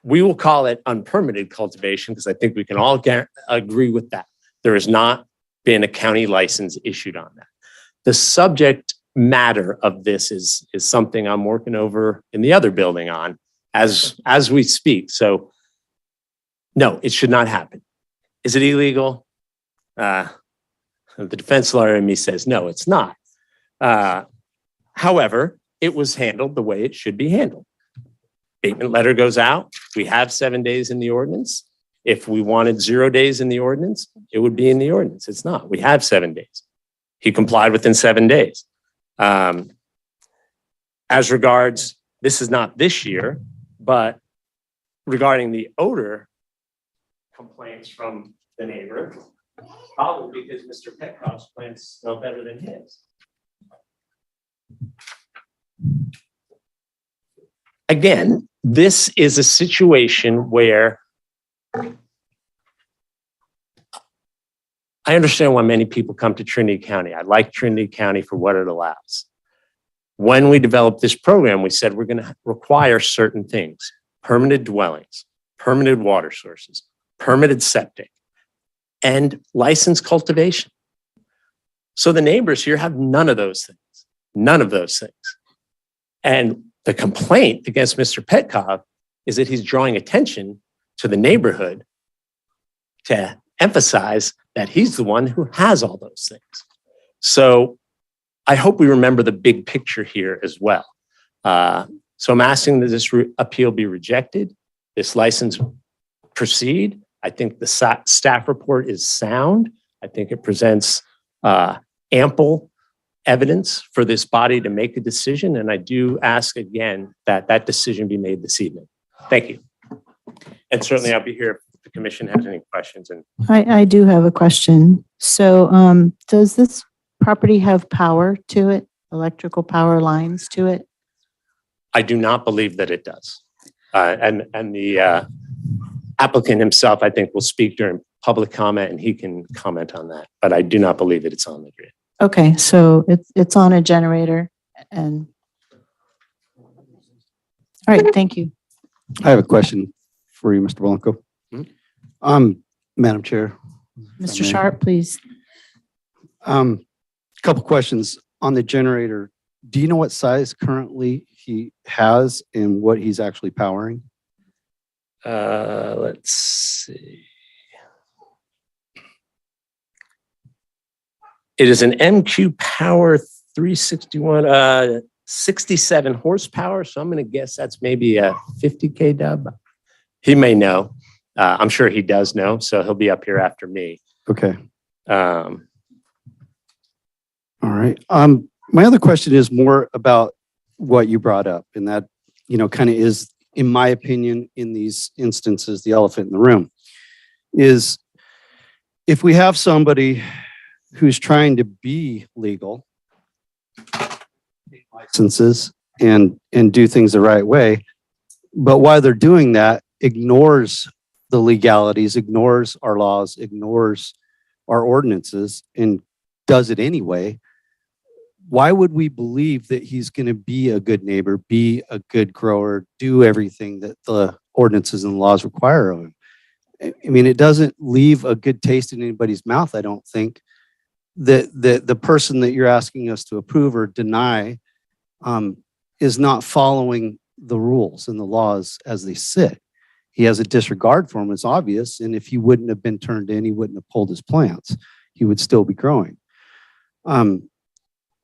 we will call it unpermitted cultivation because I think we can all agree with that. There has not been a county license issued on that. The subject matter of this is something I'm working over in the other building on as we speak. So no, it should not happen. Is it illegal? The defense lawyer in me says, no, it's not. However, it was handled the way it should be handled. Statement letter goes out. We have 7 days in the ordinance. If we wanted 0 days in the ordinance, it would be in the ordinance. It's not. We have 7 days. He complied within 7 days. As regards, this is not this year, but regarding the odor complaints from the neighbor, probably because Mr. Petkoff's plants smell better than his. Again, this is a situation where I understand why many people come to Trinity County. I like Trinity County for what it allows. When we developed this program, we said we're going to require certain things: permanent dwellings, permitted water sources, permitted septic, and licensed cultivation. So the neighbors here have none of those things, none of those things. And the complaint against Mr. Petkoff is that he's drawing attention to the neighborhood to emphasize that he's the one who has all those things. So I hope we remember the big picture here as well. So I'm asking that this appeal be rejected, this license proceed. I think the staff report is sound. I think it presents ample evidence for this body to make a decision. And I do ask again that that decision be made this evening. Thank you. And certainly I'll be here if the commission has any questions. And I do have a question. So does this property have power to it, electrical power lines to it? I do not believe that it does. And the applicant himself, I think, will speak during public comment and he can comment on that. But I do not believe that it's on the grid. Okay, so it's on a generator and, all right, thank you. I have a question for you, Mr. Blanco. Madam Chair. Mr. Sharp, please. Couple questions on the generator. Do you know what size currently he has and what he's actually powering? Let's see. It is an MQ Power 361, 67 horsepower. So I'm going to guess that's maybe a 50 kW. He may know. I'm sure he does know. So he'll be up here after me. Okay. All right. My other question is more about what you brought up, and that, kind of is, in my opinion, in these instances, the elephant in the room is if we have somebody who's trying to be legal, licenses and do things the right way, but while they're doing that, ignores the legalities, ignores our laws, ignores our ordinances, and does it anyway. Why would we believe that he's going to be a good neighbor, be a good grower, do everything that the ordinances and laws require of him? I mean, it doesn't leave a good taste in anybody's mouth, I don't think, that the person that you're asking us to approve or deny is not following the rules and the laws as they sit. He has a disregard for them, it's obvious. And if he wouldn't have been turned in, he wouldn't have pulled his plants. He would still be growing.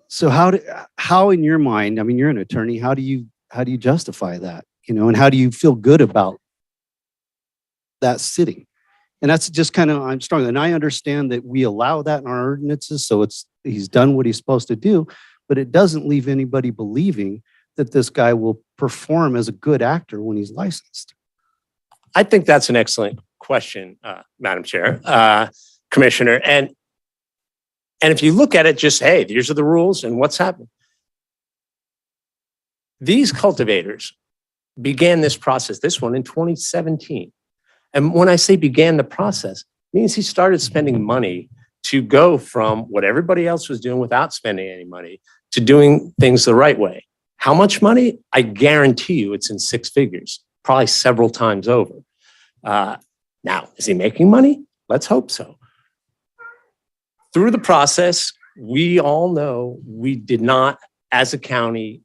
So how in your mind, I mean, you're an attorney, how do you justify that? And how do you feel good about that sitting? And that's just kind of, I'm strong. And I understand that we allow that in our ordinances. So he's done what he's supposed to do, but it doesn't leave anybody believing that this guy will perform as a good actor when he's licensed. I think that's an excellent question, Madam Chair, Commissioner. And if you look at it, just, hey, these are the rules and what's happened. These cultivators began this process, this one in 2017. And when I say began the process, it means he started spending money to go from what everybody else was doing without spending any money to doing things the right way. How much money? I guarantee you it's in six figures. probably several times over. Now, is he making money? Let's hope so. Through the process, we all know we did not, as a county,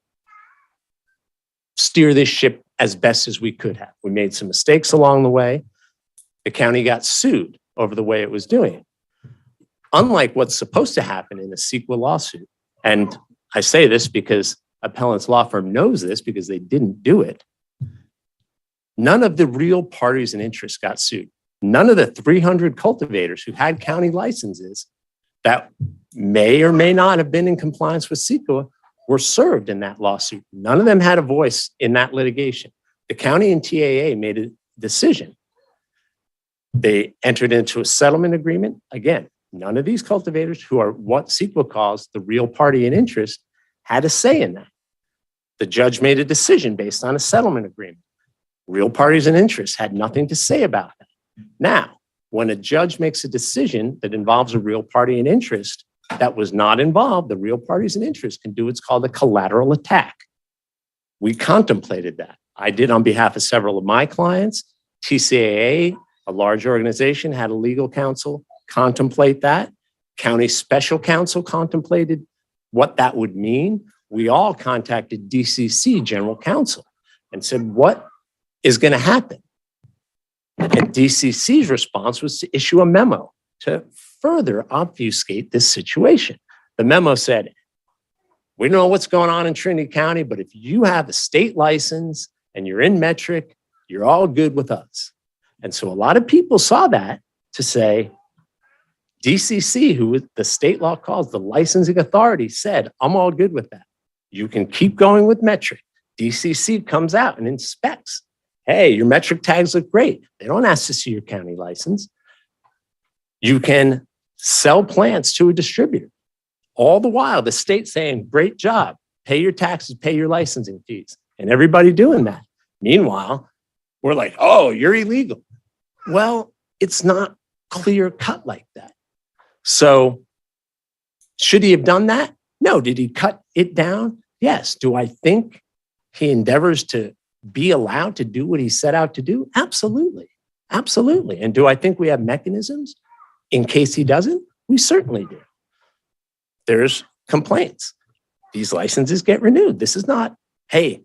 steer this ship as best as we could have. We made some mistakes along the way. The county got sued over the way it was doing it. Unlike what's supposed to happen in a CEQA lawsuit, and I say this because appellant's law firm knows this because they didn't do it. None of the real parties in interest got sued. None of the 300 cultivators who had county licenses that may or may not have been in compliance with CEQA were served in that lawsuit. None of them had a voice in that litigation. The county and TAA made a decision. They entered into a settlement agreement. Again, none of these cultivators who are what CEQA calls the real party in interest had a say in that. The judge made a decision based on a settlement agreement. Real parties in interest had nothing to say about that. Now, when a judge makes a decision that involves a real party in interest that was not involved, the real parties in interest can do what's called a collateral attack. We contemplated that. I did on behalf of several of my clients. TCAA, a large organization, had a legal counsel contemplate that. County special counsel contemplated what that would mean. We all contacted DCC general counsel and said, what is going to happen? And DCC's response was to issue a memo to further obfuscate this situation. The memo said, we know what's going on in Trinity County, but if you have a state license and you're in metric, you're all good with us. And so a lot of people saw that to say, DCC, who the state law calls the licensing authority, said, I'm all good with that. You can keep going with metric. DCC comes out and inspects. Hey, your metric tags look great. They don't ask to see your county license. You can sell plants to a distributor. All the while, the state's saying, great job, pay your taxes, pay your licensing fees, and everybody doing that. Meanwhile, we're like, oh, you're illegal. Well, it's not clear cut like that. So should he have done that? No. Did he cut it down? Yes. Do I think he endeavors to be allowed to do what he set out to do? Absolutely. Absolutely. And do I think we have mechanisms in case he doesn't? We certainly do. There's complaints. These licenses get renewed. This is not, hey,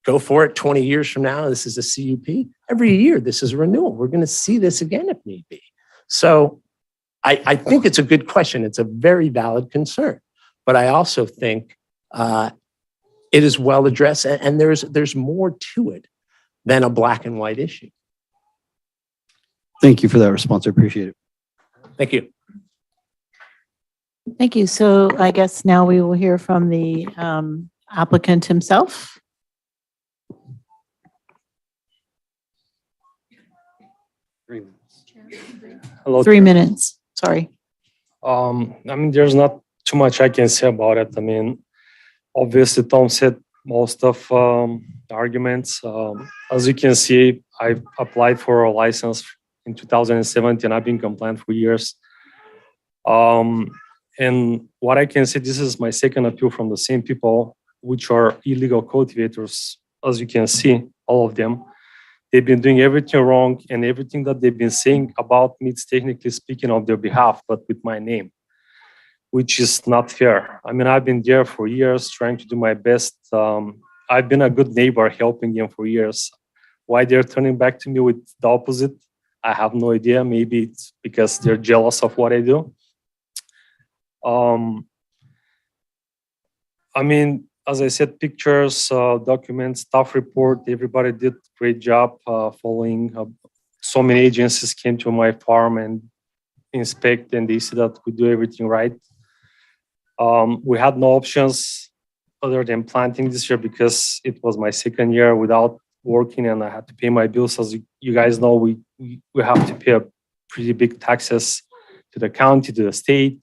go for it 20 years from now. This is a CUP. Every year, this is a renewal. We're going to see this again if need be. So I think it's a good question. It's a very valid concern. But I also think it is well addressed, and there's more to it than a black and white issue. Thank you for that response. I appreciate it. Thank you. Thank you. So I guess now we will hear from the applicant himself. Hello. 3 minutes. Sorry. I mean, there's not too much I can say about it. I mean, obviously, Tom said most of the arguments. As you can see, I applied for a license in 2017. I've been compliant for years. And what I can say, this is my second appeal from the same people, which are illegal cultivators. As you can see, all of them. They've been doing everything wrong, and everything that they've been saying about me is technically speaking on their behalf, but with my name, which is not fair. I mean, I've been there for years trying to do my best. I've been a good neighbor helping them for years. Why they're turning back to me with the opposite, I have no idea. Maybe it's because they're jealous of what I do. I mean, as I said, pictures, documents, staff report, everybody did a great job following. So many agencies came to my farm and inspect, and they see that we do everything right. We had no options other than planting this year because it was my second year without working and I had to pay my bills. As you guys know, we have to pay a pretty big taxes to the county, to the state.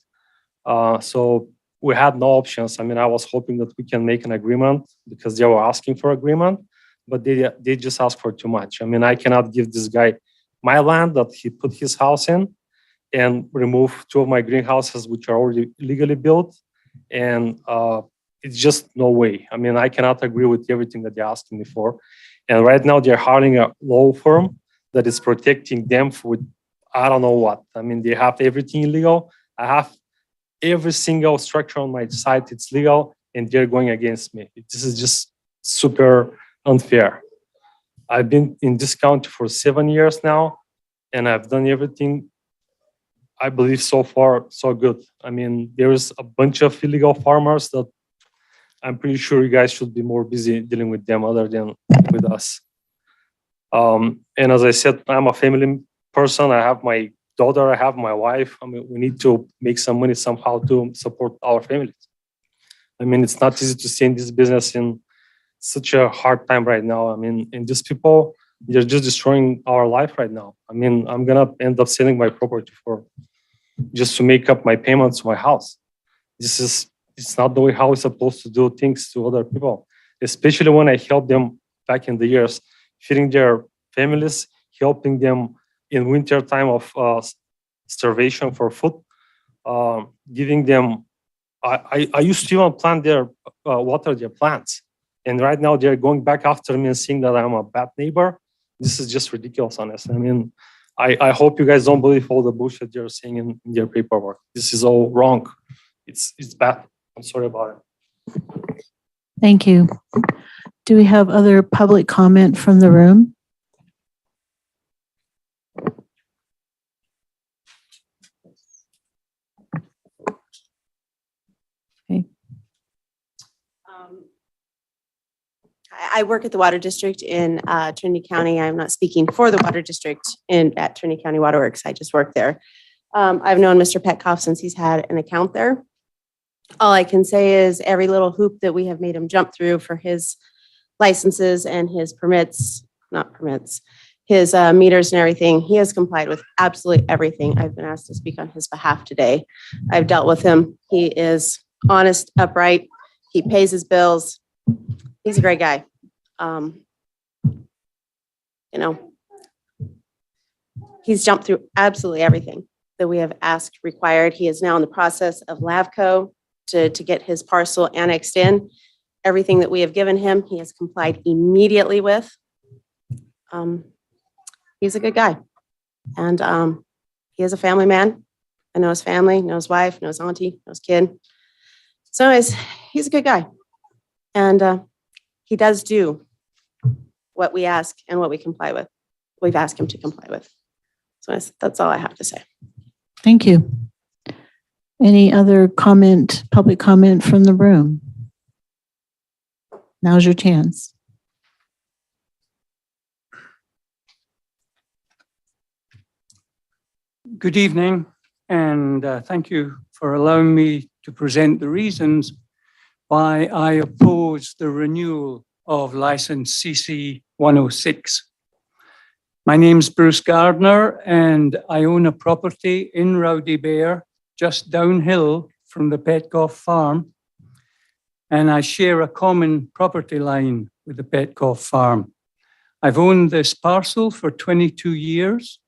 So we had no options. I mean, I was hoping that we can make an agreement because they were asking for agreement, but they just asked for too much. I mean, I cannot give this guy my land that he put his house in and remove 2 of my greenhouses, which are already legally built. And it's just no way. I mean, I cannot agree with everything that they're asking me for. And right now they're hiring a law firm that is protecting them for, I don't know what. I mean, they have everything illegal. I have every single structure on my site, it's legal, and they're going against me. This is just super unfair. I've been in this county for 7 years now, and I've done everything, I believe, so far, so good. I mean, there's a bunch of illegal farmers that I'm pretty sure you guys should be more busy dealing with them other than with us. And as I said, I'm a family person. I have my daughter, I have my wife. I mean, we need to make some money somehow to support our families. I mean, it's not easy to stay in this business in such a hard time right now. I mean, and these people, they're just destroying our life right now. I mean, I'm gonna end up selling my property for just to make up my payments to my house. It's not the way how we're supposed to do things to other people, especially when I help them back in the years, feeding their families, helping them in winter time of starvation for food, giving them, I used to even plant their, water their plants. And right now they're going back after me and saying that I'm a bad neighbor. This is just ridiculous, honestly. I mean, I hope you guys don't believe all the bullshit they're saying in their paperwork. This is all wrong. It's bad. I'm sorry about it. Thank you. Do we have other public comment from the room? Okay. I work at the Water District in Trinity County. I'm not speaking for the Water District at Trinity County Water Works. I just work there. I've known Mr. Petkoff since he's had an account there. All I can say is every little hoop that we have made him jump through for his licenses and his permits, not permits, his meters and everything, he has complied with absolutely everything. I've been asked to speak on his behalf today. I've dealt with him. He is honest, upright. He pays his bills. He's a great guy. You know, he's jumped through absolutely everything that we have asked, required. He is now in the process of LAVCO to get his parcel annexed in. Everything that we have given him, he has complied immediately with. He's a good guy. And he is a family man. I know his family, know his wife, knows auntie, knows kid. So anyways, he's a good guy. And he does do what we ask and what we comply with. We've asked him to comply with. So that's all I have to say. Thank you. Any other comment, public comment from the room? Now's your chance. Good evening, and thank you for allowing me to present the reasons why I oppose the renewal of license CC 106. My name's Bruce Gardner, and I own a property in Rowdy Bear, just downhill from the Petkoff farm, and I share a common property line with the Petkoff farm. I've owned this parcel for 22 years,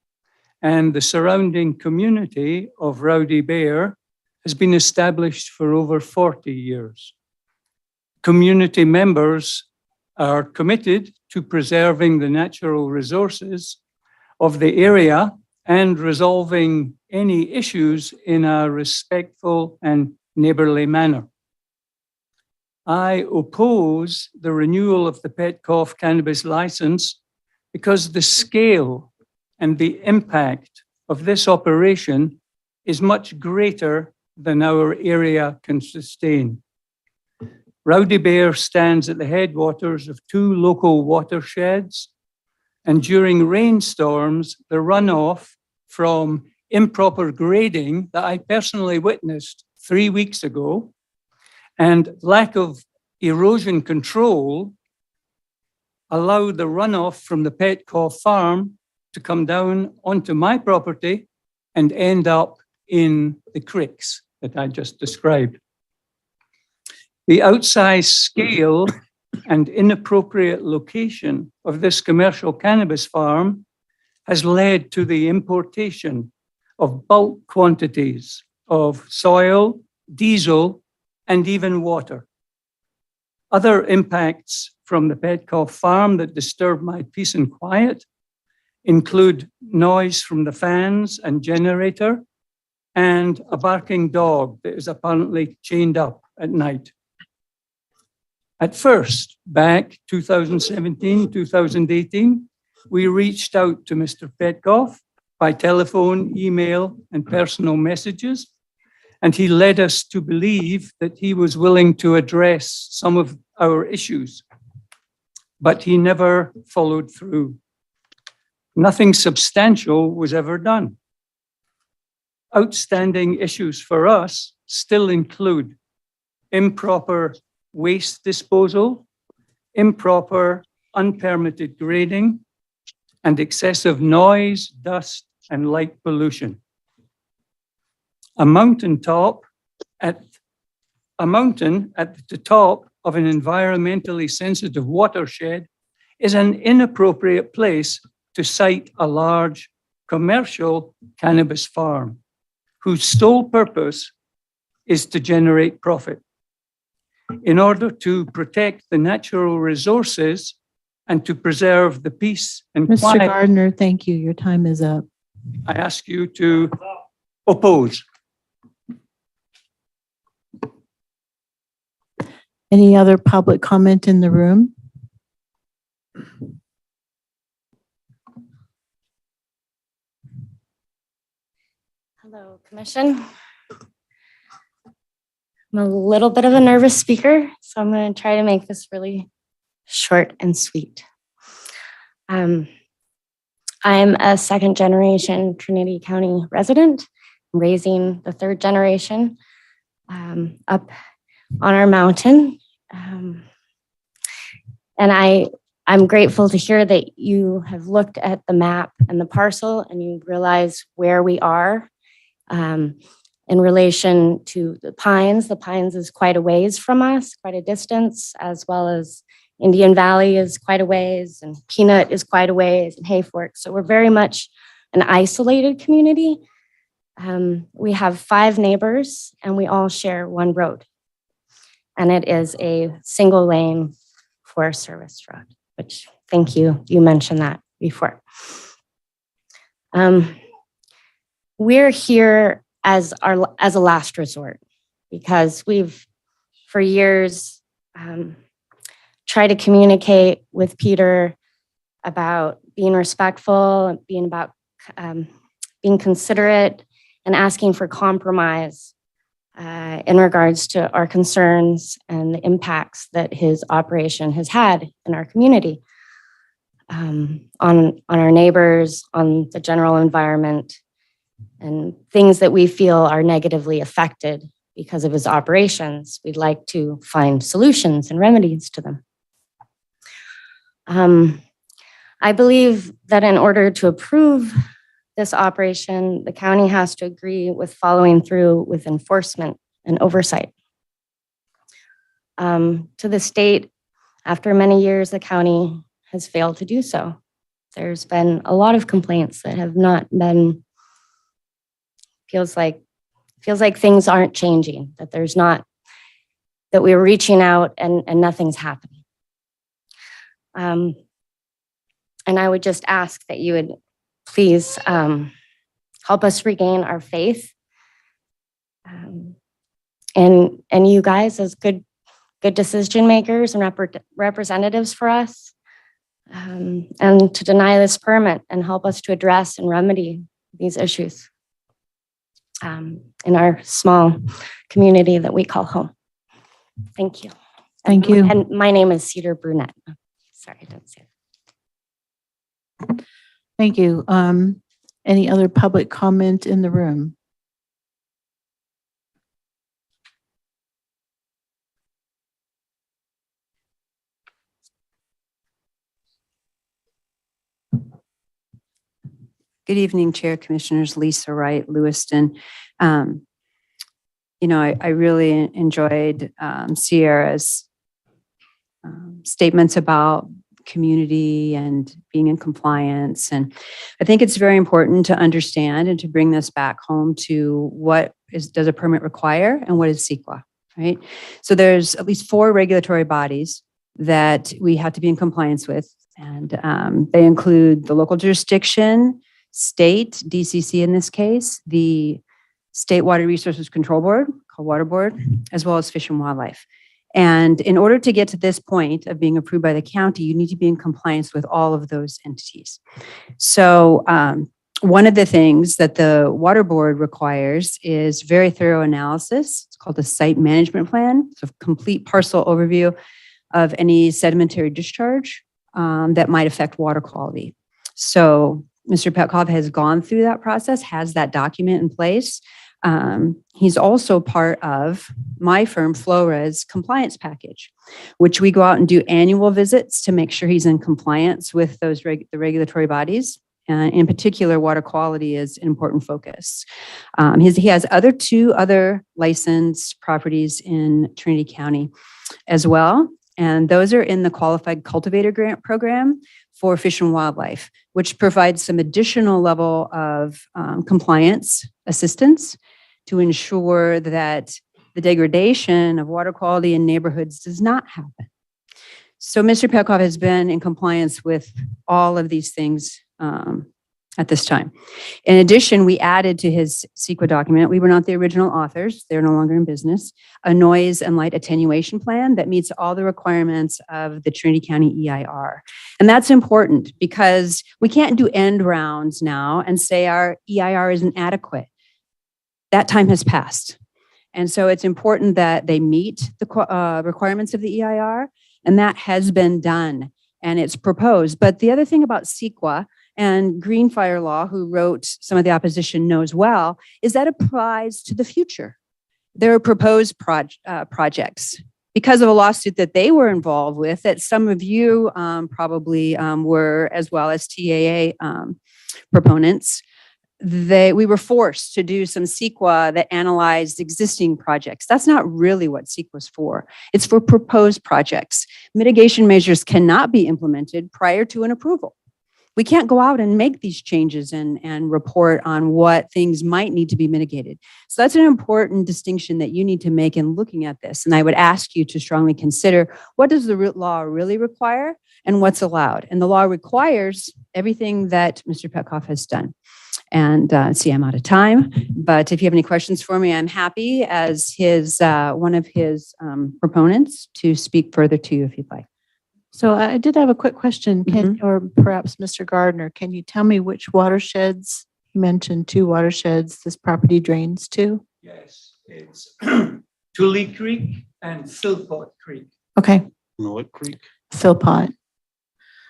and the surrounding community of Rowdy Bear has been established for over 40 years. Community members are committed to preserving the natural resources of the area and resolving any issues in a respectful and neighbourly manner. I oppose the renewal of the Petkoff cannabis license because the scale and the impact of this operation is much greater than our area can sustain. Rowdy Bear stands at the headwaters of two local watersheds, and during rainstorms, the runoff from improper grading that I personally witnessed 3 weeks ago and lack of erosion control allowed the runoff from the Petkoff farm to come down onto my property and end up in the creeks that I just described. The outsized scale and inappropriate location of this commercial cannabis farm has led to the importation of bulk quantities of soil, diesel, and even water. Other impacts from the Petkoff farm that disturb my peace and quiet include noise from the fans and generator and a barking dog that is apparently chained up at night. At first, back 2017, 2018, we reached out to Mr. Petkoff by telephone, email, and personal messages, and he led us to believe that he was willing to address some of our issues, but he never followed through. Nothing substantial was ever done. Outstanding issues for us still include improper waste disposal, improper unpermitted grading, and excessive noise, dust, and light pollution. A mountain at the top of an environmentally sensitive watershed is an inappropriate place to site a large commercial cannabis farm whose sole purpose is to generate profit. In order to protect the natural resources and to preserve the peace and Mr. quiet, Gardner, thank you. Your time is up. I ask you to oppose. Any other public comment in the room? Hello, Commission. I'm a little bit of a nervous speaker, so I'm going to try to make this really short and sweet. I'm a second generation Trinity County resident, raising the third generation up on our mountain. And I'm grateful to hear that you have looked at the map and the parcel and you realize where we are in relation to the Pines. The Pines is quite a ways from us, quite a distance, as well as Indian Valley is quite a ways, and Peanut is quite a ways, and Hayfork. So we're very much an isolated community. We have 5 neighbors, and we all share one road. And it is a single lane Forest Service road, which, thank you, you mentioned that before. We're here as a last resort because we've, for years, tried to communicate with Peter about being respectful, being considerate, and asking for compromise in regards to our concerns and the impacts that his operation has had in our community, on our neighbors, on the general environment, and things that we feel are negatively affected because of his operations. We'd like to find solutions and remedies to them. I believe that in order to approve this operation, the county has to agree with following through with enforcement and oversight. To the state, after many years, the county has failed to do so. There's been a lot of complaints that have not been, feels like things aren't changing, that there's not, that we're reaching out and nothing's happening. And I would just ask that you would please help us regain our faith. And you guys as good decision makers and representatives for us, and to deny this permit and help us to address and remedy these issues in our small community that we call home. Thank you. Thank you. And my name is Cedar Brunette. Sorry, I didn't say that. Thank you. Any other public comment in the room? Good evening, Chair, Commissioners. Lisa Wright, Lewiston. I really enjoyed Sierra's statements about community and being in compliance. And I think it's very important to understand and to bring this back home to does a permit require and what is CEQA, right? So there's at least 4 regulatory bodies that we have to be in compliance with. And they include the local jurisdiction, state, DCC in this case, the State Water Resources Control Board, called Water Board, as well as Fish and Wildlife. And in order to get to this point of being approved by the county, you need to be in compliance with all of those entities. So one of the things that the Water Board requires is very thorough analysis. It's called a site management plan. It's a complete parcel overview of any sedimentary discharge that might affect water quality. So Mr. Petkov has gone through that process, has that document in place. He's also part of my firm, Flores compliance package, which we go out and do annual visits to make sure he's in compliance with those the regulatory bodies. In particular, water quality is an important focus. He has two other licensed properties in Trinity County as well. And those are in the Qualified Cultivator Grant Program for Fish and Wildlife, which provides some additional level of compliance assistance to ensure that the degradation of water quality in neighborhoods does not happen. So Mr. Petkov has been in compliance with all of these things at this time. In addition, we added to his CEQA document, we were not the original authors, they're no longer in business, a noise and light attenuation plan that meets all the requirements of the Trinity County EIR. And that's important because we can't do end rounds now and say our EIR isn't adequate. That time has passed. And so it's important that they meet the requirements of the EIR, and that has been done and it's proposed. But the other thing about CEQA, and Greenfire Law, who wrote some of the opposition, knows well, is that applies to the future. There are proposed projects because of a lawsuit that they were involved with, that some of you probably were, as well as TAA proponents. We were forced to do some CEQA that analyzed existing projects. That's not really what CEQA is for. It's for proposed projects. Mitigation measures cannot be implemented prior to an approval. We can't go out and make these changes and report on what things might need to be mitigated. So that's an important distinction that you need to make in looking at this. And I would ask you to strongly consider, what does the law really require and what's allowed? And the law requires everything that Mr. Petkov has done. And see, I'm out of time, but if you have any questions for me, I'm happy as one of his proponents to speak further to you if you'd like. So I did have a quick question, or perhaps Mr. Gardner, can you tell me which watersheds, you mentioned 2 watersheds this property drains to? Yes, it's Tully Creek and Philpott Creek. Okay. What creek? Philpott.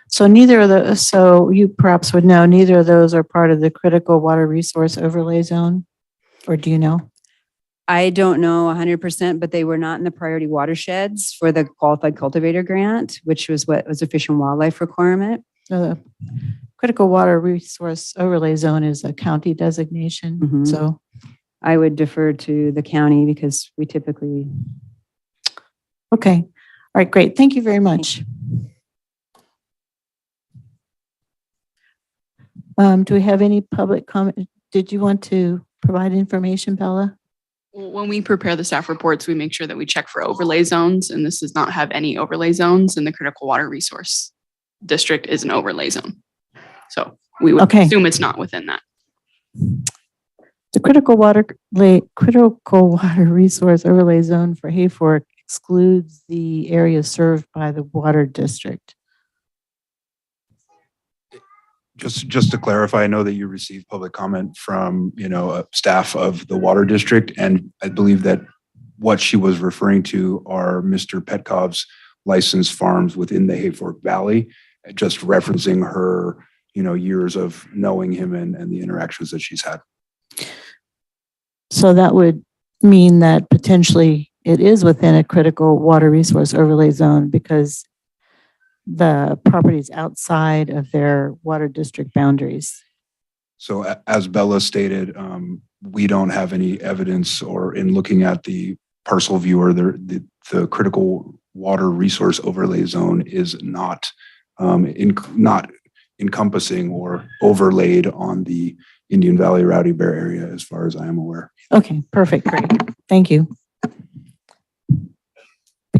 So neither of those, so you perhaps would know, neither of those are part of the critical water resource overlay zone, or do you know? I don't know 100%, but they were not in the priority watersheds for the Qualified Cultivator Grant, which was what was a Fish and Wildlife requirement. So the critical water resource overlay zone is a county designation. So I would defer to the county because we typically. Okay. All right, great. Thank you very much. Do we have any public comment? Did you want to provide information, Bella? When we prepare the staff reports, we make sure that we check for overlay zones, and this does not have any overlay zones, and the critical water resource district is an overlay zone. So we would assume it's not within that. The critical water resource overlay zone for Hayfork excludes the area served by the water district. Just to clarify, I know that you received public comment from, staff of the water district, and I believe that what she was referring to are Mr. Petkov's licensed farms within the Hayfork Valley, just referencing her, years of knowing him and the interactions that she's had. So that would mean that potentially it is within a critical water resource overlay zone because the properties outside of their water district boundaries. So as Bella stated, we don't have any evidence, or in looking at the parcel viewer, the critical water resource overlay zone is not not encompassing or overlaid on the Indian Valley Rowdy Bear area, as far as I am aware. Okay, perfect, great. Thank you.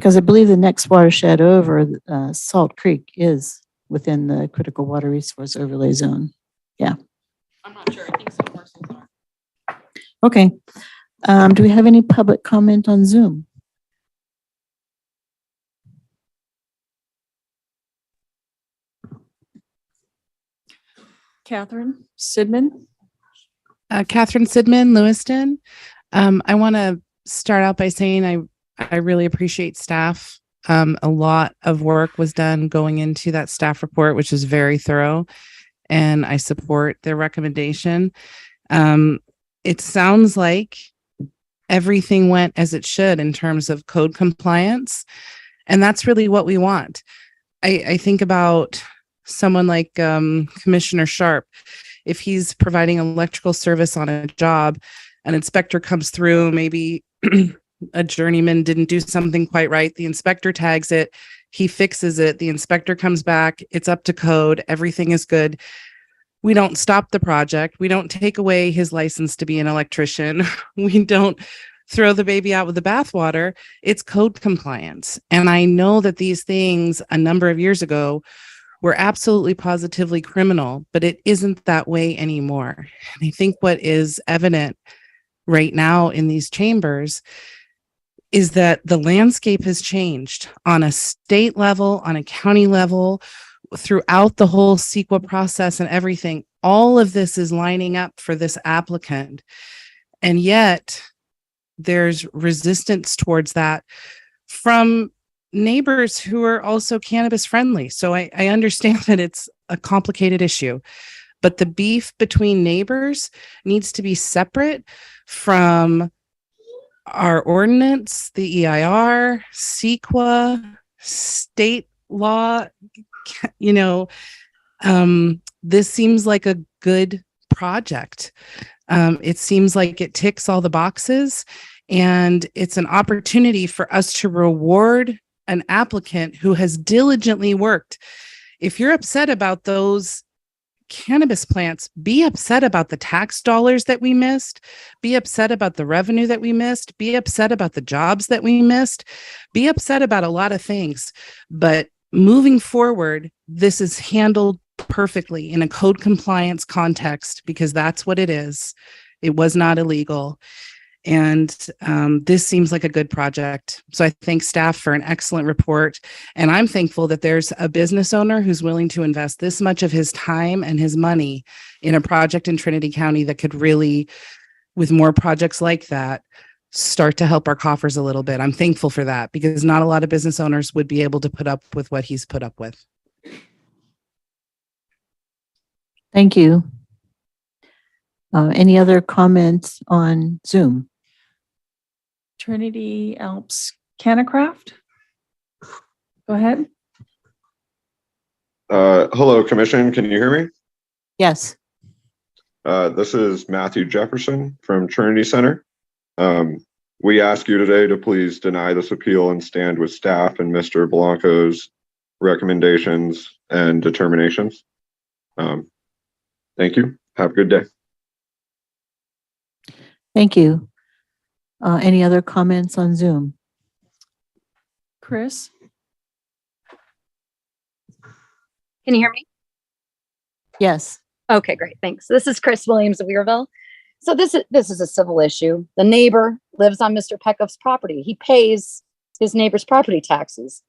Because I believe the next watershed over, Salt Creek, is within the critical water resource overlay zone. Yeah. I'm not sure. I think some parcels are. Okay. Do we have any public comment on Zoom? Catherine Sidman. Catherine Sidman, Lewiston. I want to start out by saying I really appreciate staff. A lot of work was done going into that staff report, which is very thorough, and I support their recommendation. It sounds like everything went as it should in terms of code compliance, and that's really what we want. I think about someone like Commissioner Sharp. If he's providing electrical service on a job, an inspector comes through, maybe a journeyman didn't do something quite right. The inspector tags it, he fixes it, the inspector comes back, it's up to code, everything is good. We don't stop the project. We don't take away his license to be an electrician. We don't throw the baby out with the bathwater. It's code compliance. And I know that these things a number of years ago were absolutely positively criminal, but it isn't that way anymore. And I think what is evident right now in these chambers is that the landscape has changed on a state level, on a county level, throughout the whole CEQA process and everything. All of this is lining up for this applicant. And yet there's resistance towards that from neighbors who are also cannabis friendly. So I understand that it's a complicated issue, but the beef between neighbors needs to be separate from our ordinance, the EIR, CEQA, state law. This seems like a good project. It seems like it ticks all the boxes, and it's an opportunity for us to reward an applicant who has diligently worked. If you're upset about those cannabis plants, be upset about the tax dollars that we missed, be upset about the revenue that we missed, be upset about the jobs that we missed, be upset about a lot of things. But moving forward, this is handled perfectly in a code compliance context, because that's what it is. It was not illegal. And this seems like a good project. So I thank staff for an excellent report. And I'm thankful that there's a business owner who's willing to invest this much of his time and his money in a project in Trinity County that could really, with more projects like that, start to help our coffers a little bit. I'm thankful for that, because not a lot of business owners would be able to put up with what he's put up with. Thank you. Any other comments on Zoom? Trinity Alps Canacraft. Go ahead. Hello, Commission. Can you hear me? Yes. This is Matthew Jefferson from Trinity Center. We ask you today to please deny this appeal and stand with staff and Mr. Blanco's recommendations and determinations. Thank you. Have a good day. Thank you. Any other comments on Zoom? Chris. Can you hear me? Yes. Okay, great. Thanks. This is Chris Williams of Weirville. So this is a civil issue. The neighbor lives on Mr. Peckoff's property. He pays his neighbor's property taxes.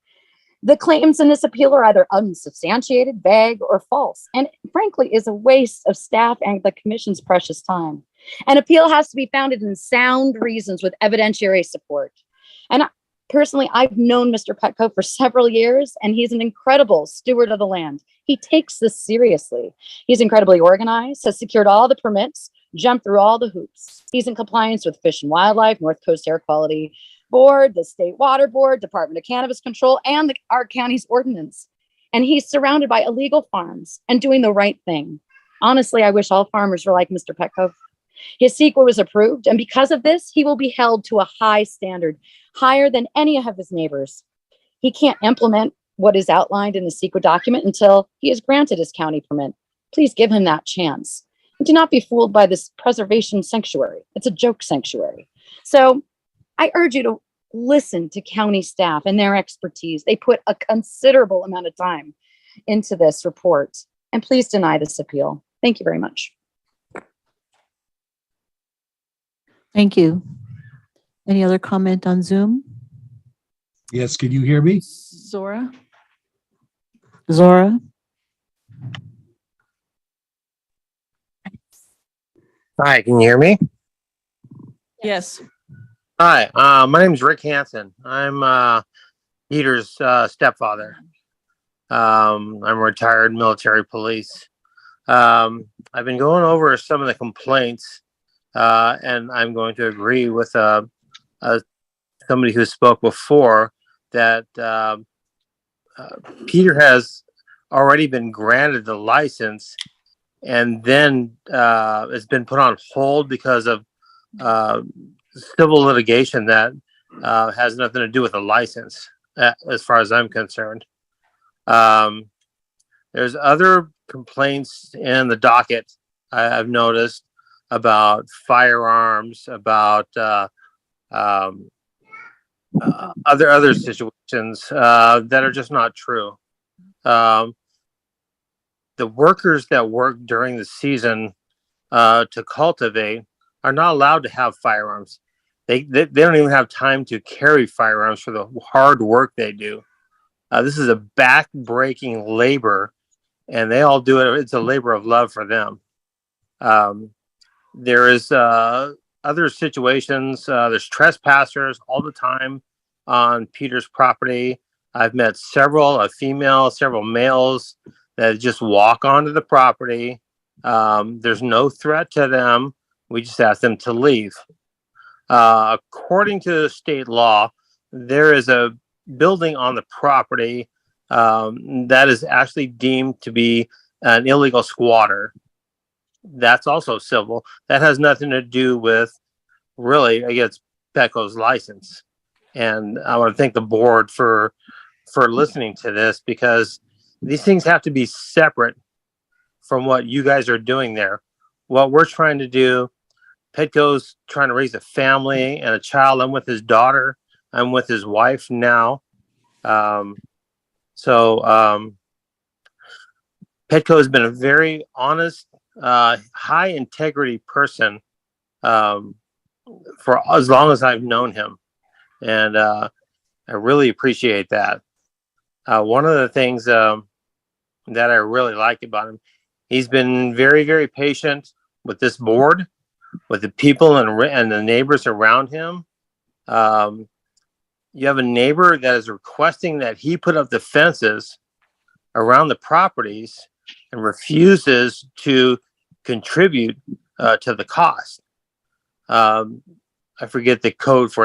The claims in this appeal are either unsubstantiated, vague, or false, and frankly is a waste of staff and the commission's precious time. An appeal has to be founded in sound reasons with evidentiary support. And personally, I've known Mr. Petco for several years, and he's an incredible steward of the land. He takes this seriously. He's incredibly organized, has secured all the permits, jumped through all the hoops. He's in compliance with Fish and Wildlife, North Coast Air Quality Board, the State Water Board, Department of Cannabis Control, and our county's ordinance. And he's surrounded by illegal farms and doing the right thing. Honestly, I wish all farmers were like Mr. Petco. His CEQA was approved, and because of this, he will be held to a high standard, higher than any of his neighbors. He can't implement what is outlined in the CEQA document until he is granted his county permit. Please give him that chance. And do not be fooled by this preservation sanctuary. It's a joke sanctuary. So I urge you to listen to county staff and their expertise. They put a considerable amount of time into this report. And please deny this appeal. Thank you very much. Thank you. Any other comment on Zoom? Yes, can you hear me? Zora? Zora? Hi, can you hear me? Yes. Hi, my name is Rick Hansen. I'm Peter's stepfather. I'm retired military police. I've been going over some of the complaints, and I'm going to agree with somebody who spoke before that Peter has already been granted the license, and then it's been put on hold because of civil litigation that has nothing to do with the license, as far as I'm concerned. There's other complaints in the docket I've noticed about firearms, about other situations that are just not true. The workers that work during the season to cultivate are not allowed to have firearms. They don't even have time to carry firearms for the hard work they do. This is a back-breaking labor, and they all do it. It's a labor of love for them. There is other situations. There's trespassers all the time on Peter's property. I've met several females, several males that just walk onto the property. There's no threat to them. We just ask them to leave. According to state law, there is a building on the property that is actually deemed to be an illegal squatter. That's also civil. That has nothing to do with, really, I guess, Petco's license. And I want to thank the board for listening to this, because these things have to be separate from what you guys are doing there. What we're trying to do, Petco's trying to raise a family and a child. I'm with his daughter. I'm with his wife now. Petco has been a very honest, high integrity person for as long as I've known him. And I really appreciate that. One of the things that I really like about him, he's been very, very patient with this board, with the people and the neighbors around him. You have a neighbor that is requesting that he put up the fences around the properties and refuses to contribute to the cost. I forget the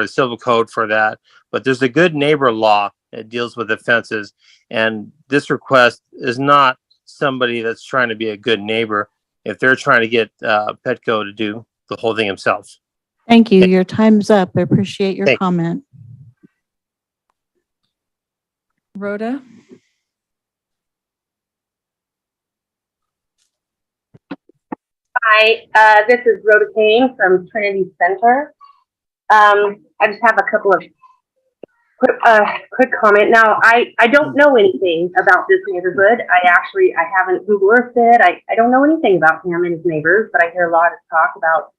civil code for that, but there's a good neighbor law that deals with the fences. And this request is not somebody that's trying to be a good neighbor if they're trying to get Petco to do the whole thing himself. Thank you. Your time's up. I appreciate your comment. Rhoda? Hi, this is Rhoda Kane from Trinity Center. I just have a couple of quick comment. Now, I don't know anything about this neighborhood. I haven't Google Earthed it. I don't know anything about him and his neighbors, but I hear a lot of talk about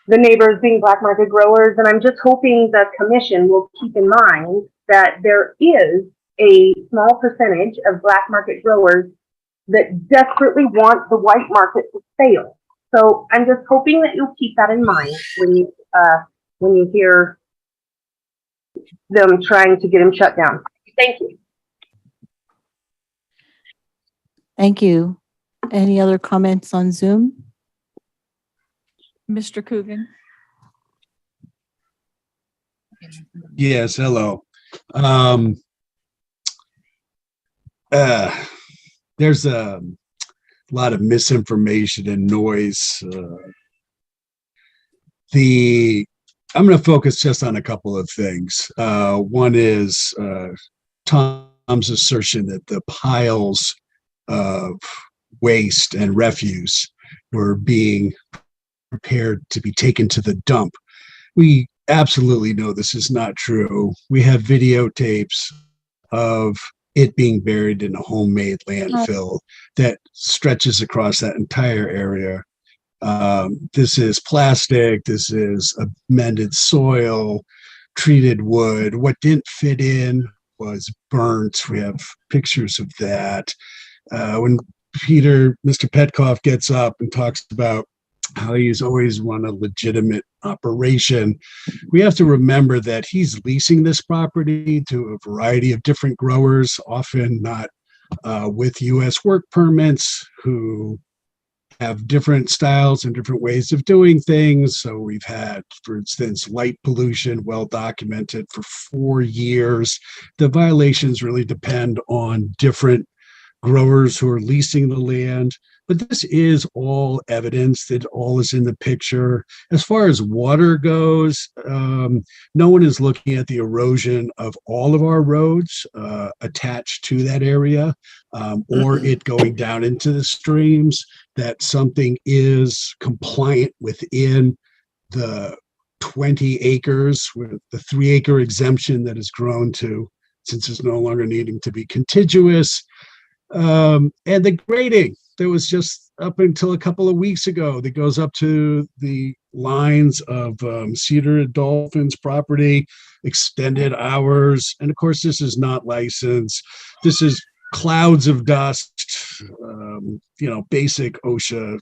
the neighbors being black market growers, and I'm just hoping the commission will keep in mind that there is a small percentage of black market growers that desperately want the white market to fail. So I'm just hoping that you'll keep that in mind when you hear them trying to get him shut down. Thank you. Thank you. Any other comments on Zoom? Mr. Coogan? Yes, hello. There's a lot of misinformation and noise. I'm going to focus just on a couple of things. One is Tom's assertion that the piles of waste and refuse were being prepared to be taken to the dump. We absolutely know this is not true. We have videotapes of it being buried in a homemade landfill that stretches across that entire area. This is plastic, this is amended soil, treated wood. What didn't fit in was burnt. We have pictures of that. When Mr. Petkoff gets up and talks about how he's always run a legitimate operation, we have to remember that he's leasing this property to a variety of different growers, often not with U.S. work permits, who have different styles and different ways of doing things. So we've had, for instance, light pollution well documented for 4 years. The violations really depend on different growers who are leasing the land. But this is all evidence that all is in the picture. As far as water goes, no one is looking at the erosion of all of our roads attached to that area, or it going down into the streams. That something is compliant within the 20 acres with the 3-acre exemption that has grown to, since it's no longer needing to be contiguous. And the grading that was just up until a couple of weeks ago that goes up to the lines of Cedar Dolphins property, extended hours. And of course, this is not licensed. This is clouds of dust, basic OSHA,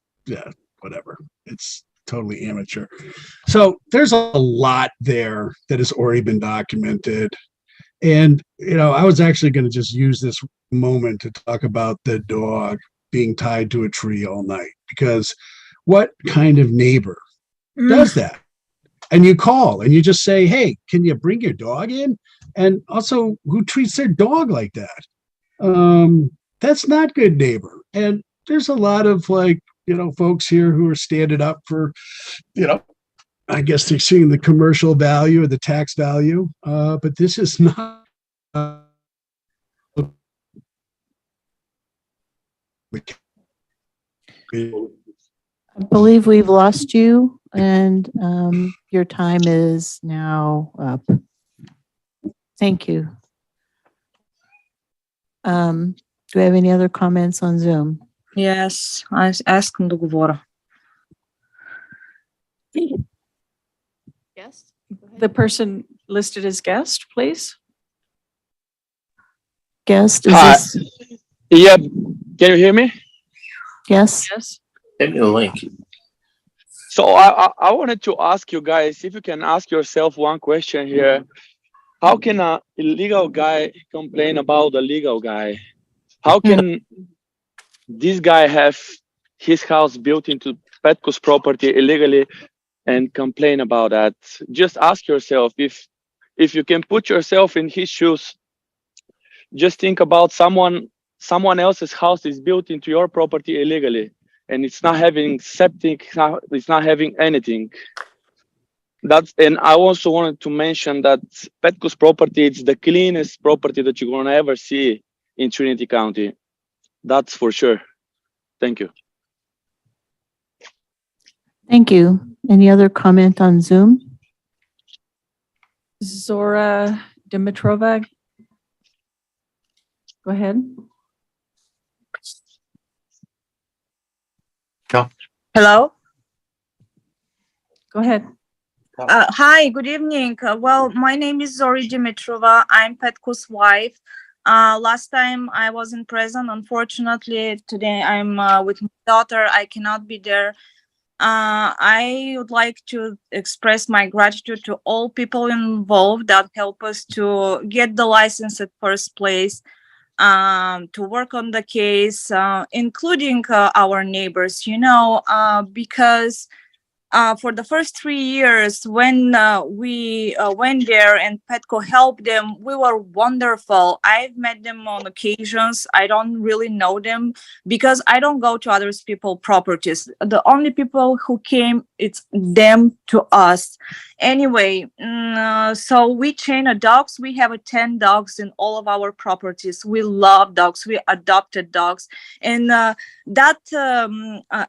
whatever. It's totally amateur. So there's a lot there that has already been documented. And, I was actually going to just use this moment to talk about the dog being tied to a tree all night, because what kind of neighbor does that? And you call and you just say, hey, can you bring your dog in? And also, who treats their dog like that? That's not good neighbor. And there's a lot of folks here who are standing up for, I guess they're seeing the commercial value or the tax value. But this is not. I believe we've lost you, and your time is now up. Thank you. Do we have any other comments on Zoom? Yes, I askam да говоря. Yes. The person listed as guest, please. Guest, is Hi. this? Yeah, can you hear me? Yes. Yes. Send me the link. So I wanted to ask you guys if you can ask yourself one question here. How can a illegal guy complain about a legal guy? How can this guy have his house built into Petco's property illegally and complain about that? Just ask yourself if you can put yourself in his shoes. Just think about someone else's house is built into your property illegally, and it's not having septic, it's not having anything. And I also wanted to mention that Petco's property, it's the cleanest property that you're gonna ever see in Trinity County. That's for sure. Thank you. Thank you. Any other comment on Zoom? Zora Dimitrova. Go ahead. Hello. Go ahead. Hi, good evening. Well, my name is Zori Dimitrova. I'm Petko's wife. Last time I wasn't present. Unfortunately, today I'm with my daughter. I cannot be there. I would like to express my gratitude to all people involved that help us to get the license at first place, to work on the case, including our neighbors, because for the first 3 years when we went there and Petco helped them, we were wonderful. I've met them on occasions. I don't really know them because I don't go to other people's properties. The only people who came, it's them to us. Anyway, so we train dogs. We have 10 dogs in all of our properties. We love dogs. We adopted dogs. And that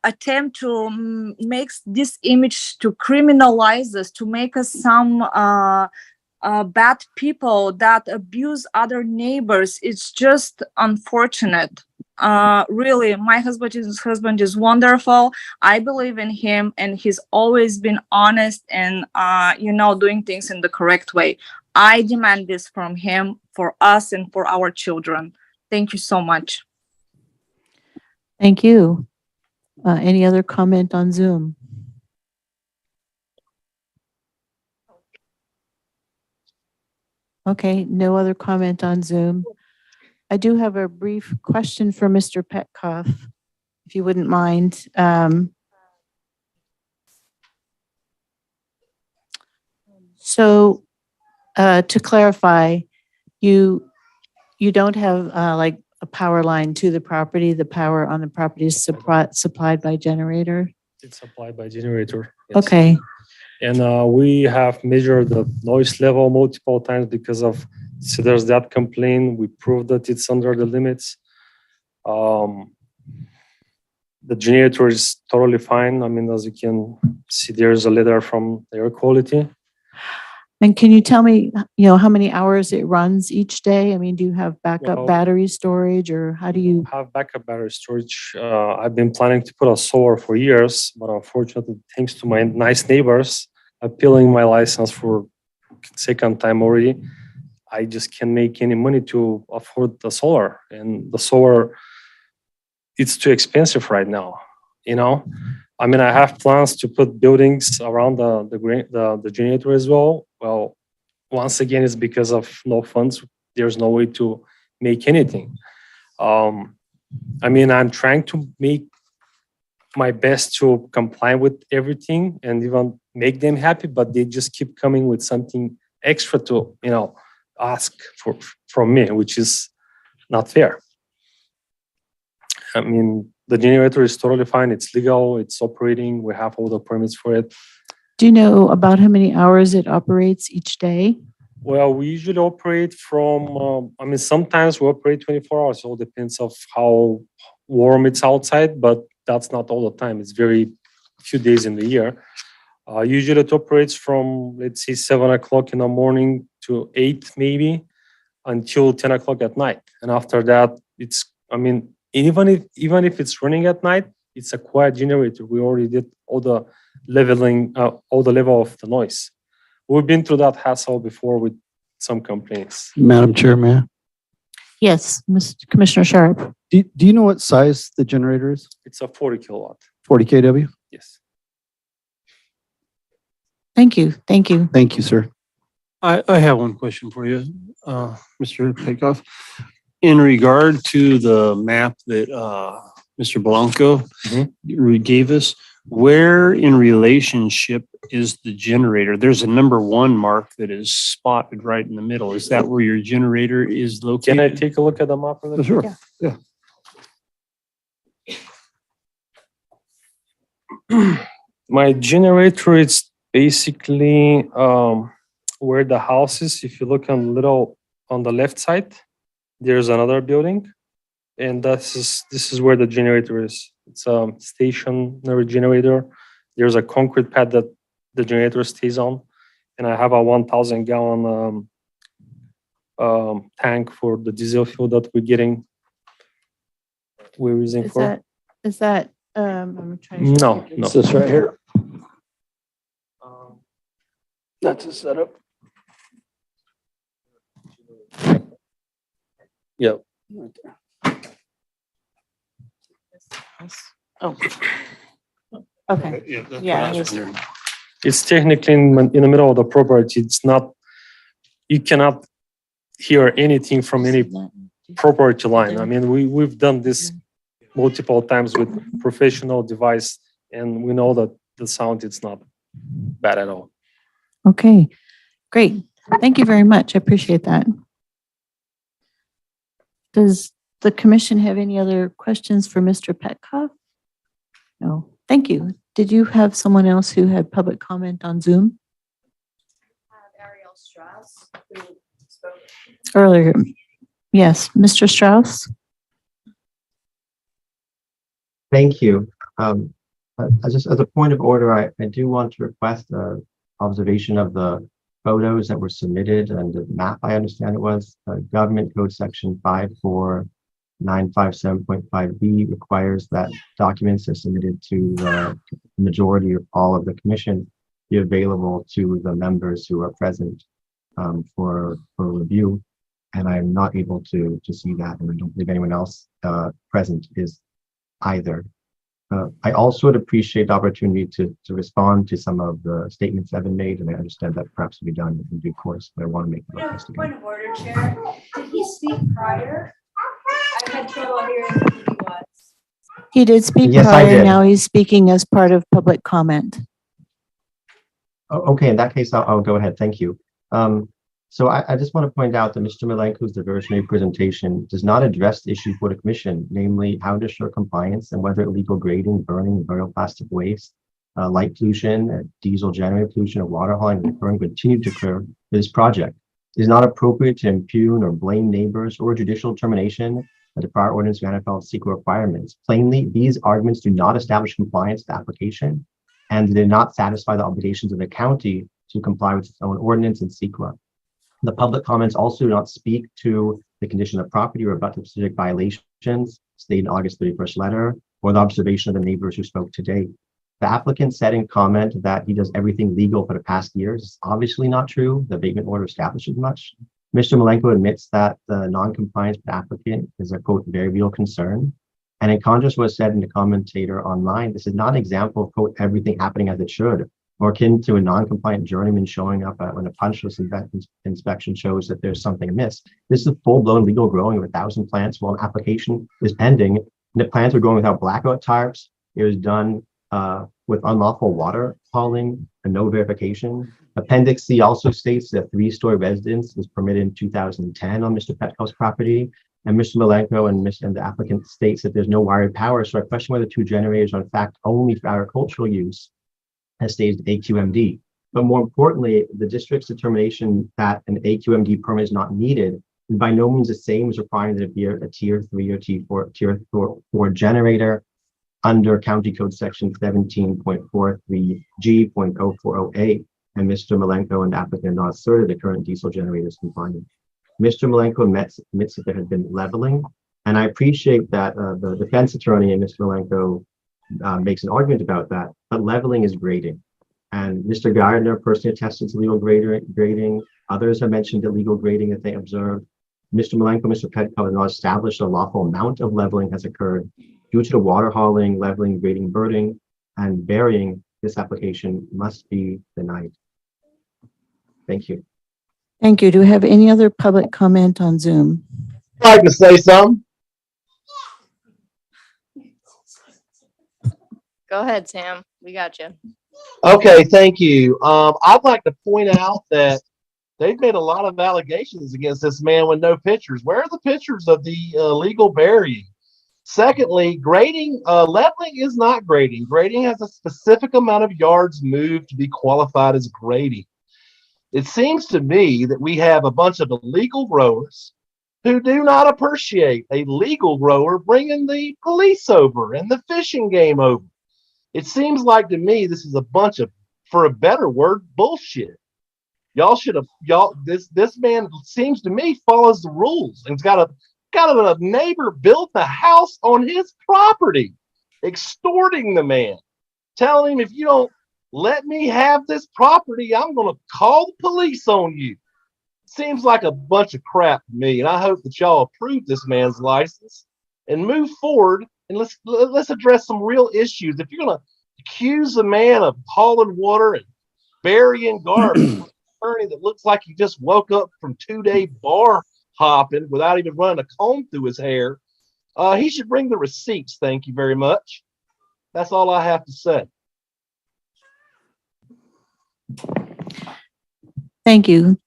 attempt to make this image to criminalize us, to make us some bad people that abuse other neighbors. It's just unfortunate. Really, my husband is wonderful. I believe in him, and he's always been honest and doing things in the correct way. I demand this from him, for us, and for our children. Thank you so much. Thank you. Any other comment on Zoom? Okay, no other comment on Zoom. I do have a brief question for Mr. Petkoff, if you wouldn't mind. So to clarify, you don't have like a power line to the property. The power on the property is supplied by generator. It's supplied by generator. Yes. Okay. And we have measured the noise level multiple times because of, so there's that complaint. We proved that it's under the limits. The generator is totally fine. I mean, as you can see, there's a letter from air quality. And can you tell me, how many hours it runs each day? I mean, do you have backup Well, battery storage, or how do you? Have backup battery storage. I've been planning to put a solar for years, but unfortunately, thanks to my nice neighbors appealing my license for second time already, I just can't make any money to afford the solar. And the solar, it's too expensive right now. I mean, I have plans to put buildings around the generator as well. Well, once again, it's because of no funds. There's no way to make anything. I mean, I'm trying to make my best to comply with everything and even make them happy, but they just keep coming with something extra to, ask from me, which is not fair. I mean, the generator is totally fine. It's legal. It's operating. We have all the permits for it. Do you know about how many hours it operates each day? Well, we usually operate from, sometimes we operate 24 hours. It all depends of how warm it's outside, but that's not all the time. It's very few days in the year. Usually it operates from, let's say, 7 o'clock in the morning to 8 maybe until 10 o'clock at night. And after that, even if it's running at night, it's a quiet generator. We already did all the leveling, all the level of the noise. We've been through that hassle before with some complaints. Madam Chair, may I? Yes, Mr. Commissioner Sharp. Do you know what size the generator is? It's a 40 kilowatt. 40 kW? Yes. Thank you. Thank you. Thank you, sir. I have one question for you, Mr. Petkoff. In regard to the map that Mr. Blanco gave us, where in relationship is the generator? There's a number 1 mark that is spotted right in the middle. Is that where your generator is located? Can I take a look at the map? Sure. Yeah. My generator is basically where the house is. If you look on the left side, there's another building, and this is where the generator is. It's a stationary generator. There's a concrete pad that the generator stays on, and I have a 1,000 gallon tank for the diesel fuel that we're using for. Is that I'm trying to No. It's this right here. That's a setup. Yep. Right there. Oh. Okay. Yeah. That's Yeah, what I it was was- wondering. It's technically in the middle of the property. It's not, you cannot hear anything from any property line. I mean, we've done this multiple times with professional device, and we know that the sound is not bad at all. Okay, great. Thank you very much. I appreciate that. Does the commission have any other questions for Mr. Petkoff? No, thank you. Did you have someone else who had public comment on Zoom? Ariel Strauss, who spoke. Earlier. Yes, Mr. Strauss? Thank you. Just as a point of order, I do want to request observation of the photos that were submitted and the map. I understand it was Government Code Section 54957.5B requires that documents are submitted to the majority of all of the commission be available to the members who are present for review. And I'm not able to see that, and I don't believe anyone else present is either. I also would appreciate the opportunity to respond to some of the statements that have been made, and I understand that perhaps will be done in due course, but I want to make the request again. Point of order, Chair. Did he speak prior? I've had trouble hearing who he was. He did speak Yes, I prior. did. Now he's speaking as part of public comment. Oh, okay, in that case, I'll go ahead. Thank you. So I just want to point out that Mr. Milenko's diversionary presentation does not address the issue for the commission, namely how to ensure compliance and whether illegal grading, burning, burial plastic waste, light pollution, diesel generator pollution, or water hauling and burning continue to occur for this project. It is not appropriate to impugn or blame neighbors or judicial determination that the prior ordinance manifold secret requirements. Plainly, these arguments do not establish compliance to the application and did not satisfy the obligations of the county to comply with its own ordinance and CEQA. The public comments also do not speak to the condition of property or about the specific violations stated in August 31st letter or the observation of the neighbors who spoke today. The applicant said in comment that he does everything legal for the past years. It's obviously not true. The abatement order establishes much. Mr. Milenko admits that the non-compliance with the applicant is a quote, very real concern. And in contrast to what was said in the commentator online, this is not an example of quote, everything happening as it should, or akin to a non-compliant journeyman showing up when a punch list inspection shows that there's something amiss. This is full-blown legal growing of 1,000 plants while an application is pending. And the plants are growing without blackout tarps. It was done with unlawful water hauling and no verification. Appendix C also states that 3-story residence was permitted in 2010 on Mr. Petkoff's property. And Mr. Milenko and the applicant states that there's no wired power. So I question whether 2 generators are in fact only for agricultural use, as stated AQMD. But more importantly, the district's determination that an AQMD permit is not needed is by no means the same as requiring that it be a tier 3 or tier 4 generator under County Code Section 17.43G.040A. And Mr. Milenko and the applicant not asserted the current diesel generator is compliant. Mr. Milenko admits that there had been leveling, and I appreciate that the defense attorney and Mr. Milenko makes an argument about that, but leveling is grading. And Mr. Gardner personally attested to legal grading. Others have mentioned illegal grading that they observed. Mr. Milenko, Mr. Petkoff have not established a lawful amount of leveling has occurred. Due to the water hauling, leveling, grading, burning, and burying, this application must be denied. Thank you. Thank you. Do we have any other public comment on Zoom? I'd like to say something. Go ahead, Sam. We got you. Okay, thank you. I'd like to point out that they've made a lot of allegations against this man with no pictures. Where are the pictures of the illegal burying? Secondly, grading, leveling is not grading. Grading has a specific amount of yards moved to be qualified as grading. It seems to me that we have a bunch of illegal growers who do not appreciate a legal grower bringing the police over and the fishing game over. It seems like to me this is a bunch of, for a better word, bullshit. Y'all should have, this man seems to me follows the rules and's got a neighbor built a house on his property, extorting the man, telling him, if you don't let me have this property, I'm going to call the police on you. Seems like a bunch of crap to me, and I hope that y'all approve this man's license and move forward, and let's address some real issues. If you're going to accuse a man of hauling water and burying garbage, attorney that looks like he just woke up from 2-day bar hopping without even running a comb through his hair, he should bring the receipts. Thank you very much. That's all I have to say. Thank you.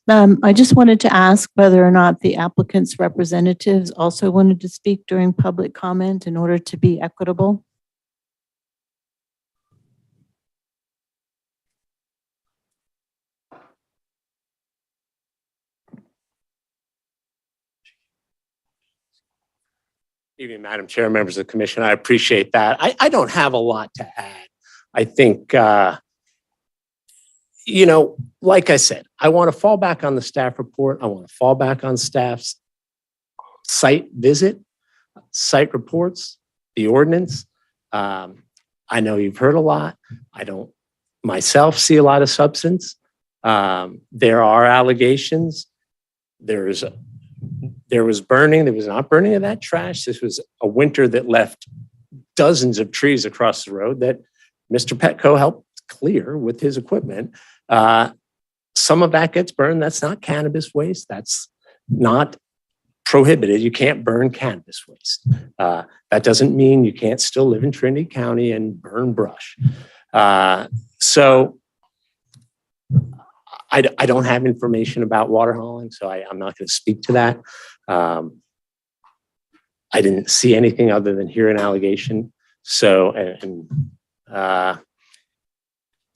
I just wanted to ask whether or not the applicant's representatives also wanted to speak during public comment in order to be equitable. Evening, Madam Chair, members of the commission. I appreciate that. I don't have a lot to add. I think, you know, like I said, I want to fall back on the staff report. I want to fall back on staff's site visit, site reports, the ordinance. I know you've heard a lot. I don't myself see a lot of substance. There are allegations. There was burning. There was not burning of that trash. This was a winter that left dozens of trees across the road that Mr. Petco helped clear with his equipment. Some of that gets burned. That's not cannabis waste. That's not prohibited. You can't burn cannabis waste. That doesn't mean you can't still live in Trinity County and burn brush. So I don't have information about water hauling, so I'm not going to speak to that. I didn't see anything other than hear an allegation. So,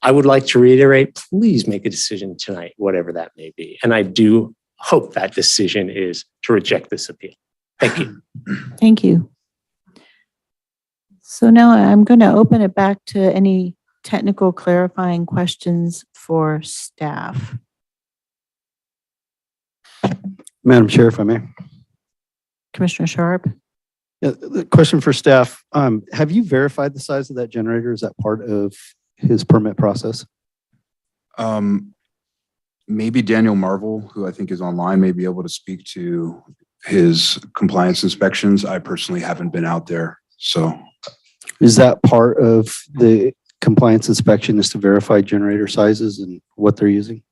I would like to reiterate, please make a decision tonight, whatever that may be. And I do hope that decision is to reject this appeal. Thank you. Thank you. So now I'm going to open it back to any technical clarifying questions for staff. Madam Chair, if I may. Commissioner Sharp? Yeah, the question for staff, have you verified the size of that generator? Is that part of his permit process? Maybe Daniel Marvel, who I think is online, may be able to speak to his compliance inspections. I personally haven't been out there, so. Is that part of the compliance inspection, is to verify generator sizes and what they're using?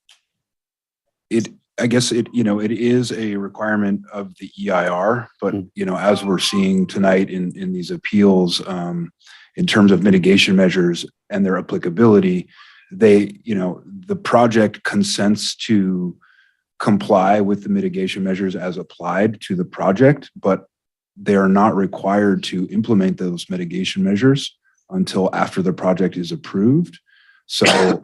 I guess it is a requirement of the EIR, but as we're seeing tonight in these appeals, in terms of mitigation measures and their applicability, the project consents to comply with the mitigation measures as applied to the project, but they are not required to implement those mitigation measures until after the project is approved. So,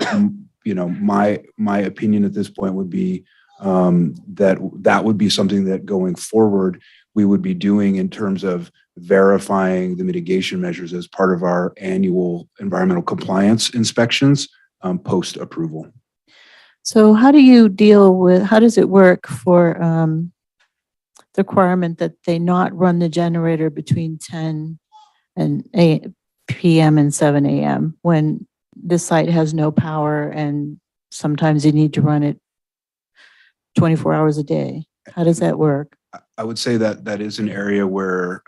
my opinion at this point would be that would be something that going forward we would be doing in terms of verifying the mitigation measures as part of our annual environmental compliance inspections post approval. So how does it work for the requirement that they not run the generator between 10 and 8 p.m. and 7 a.m. when the site has no power and sometimes you need to run it 24 hours a day? How does that work? I would say that is an area where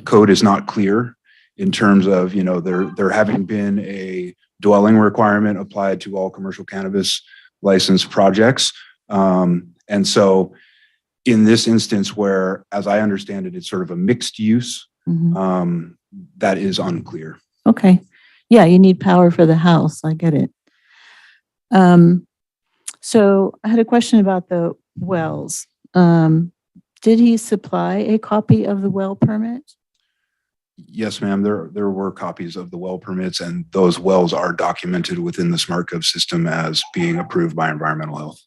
code is not clear in terms of, there having been a dwelling requirement applied to all commercial cannabis licensed projects. And so in this instance where, as I understand it, it's sort of a mixed use, that is unclear. Okay. Yeah, you need power for the house. I get it. So I had a question about the wells. Did he supply a copy of the well permit? Yes, ma'am. There were copies of the well permits, and those wells are documented within the SmartGov system as being approved by environmental health.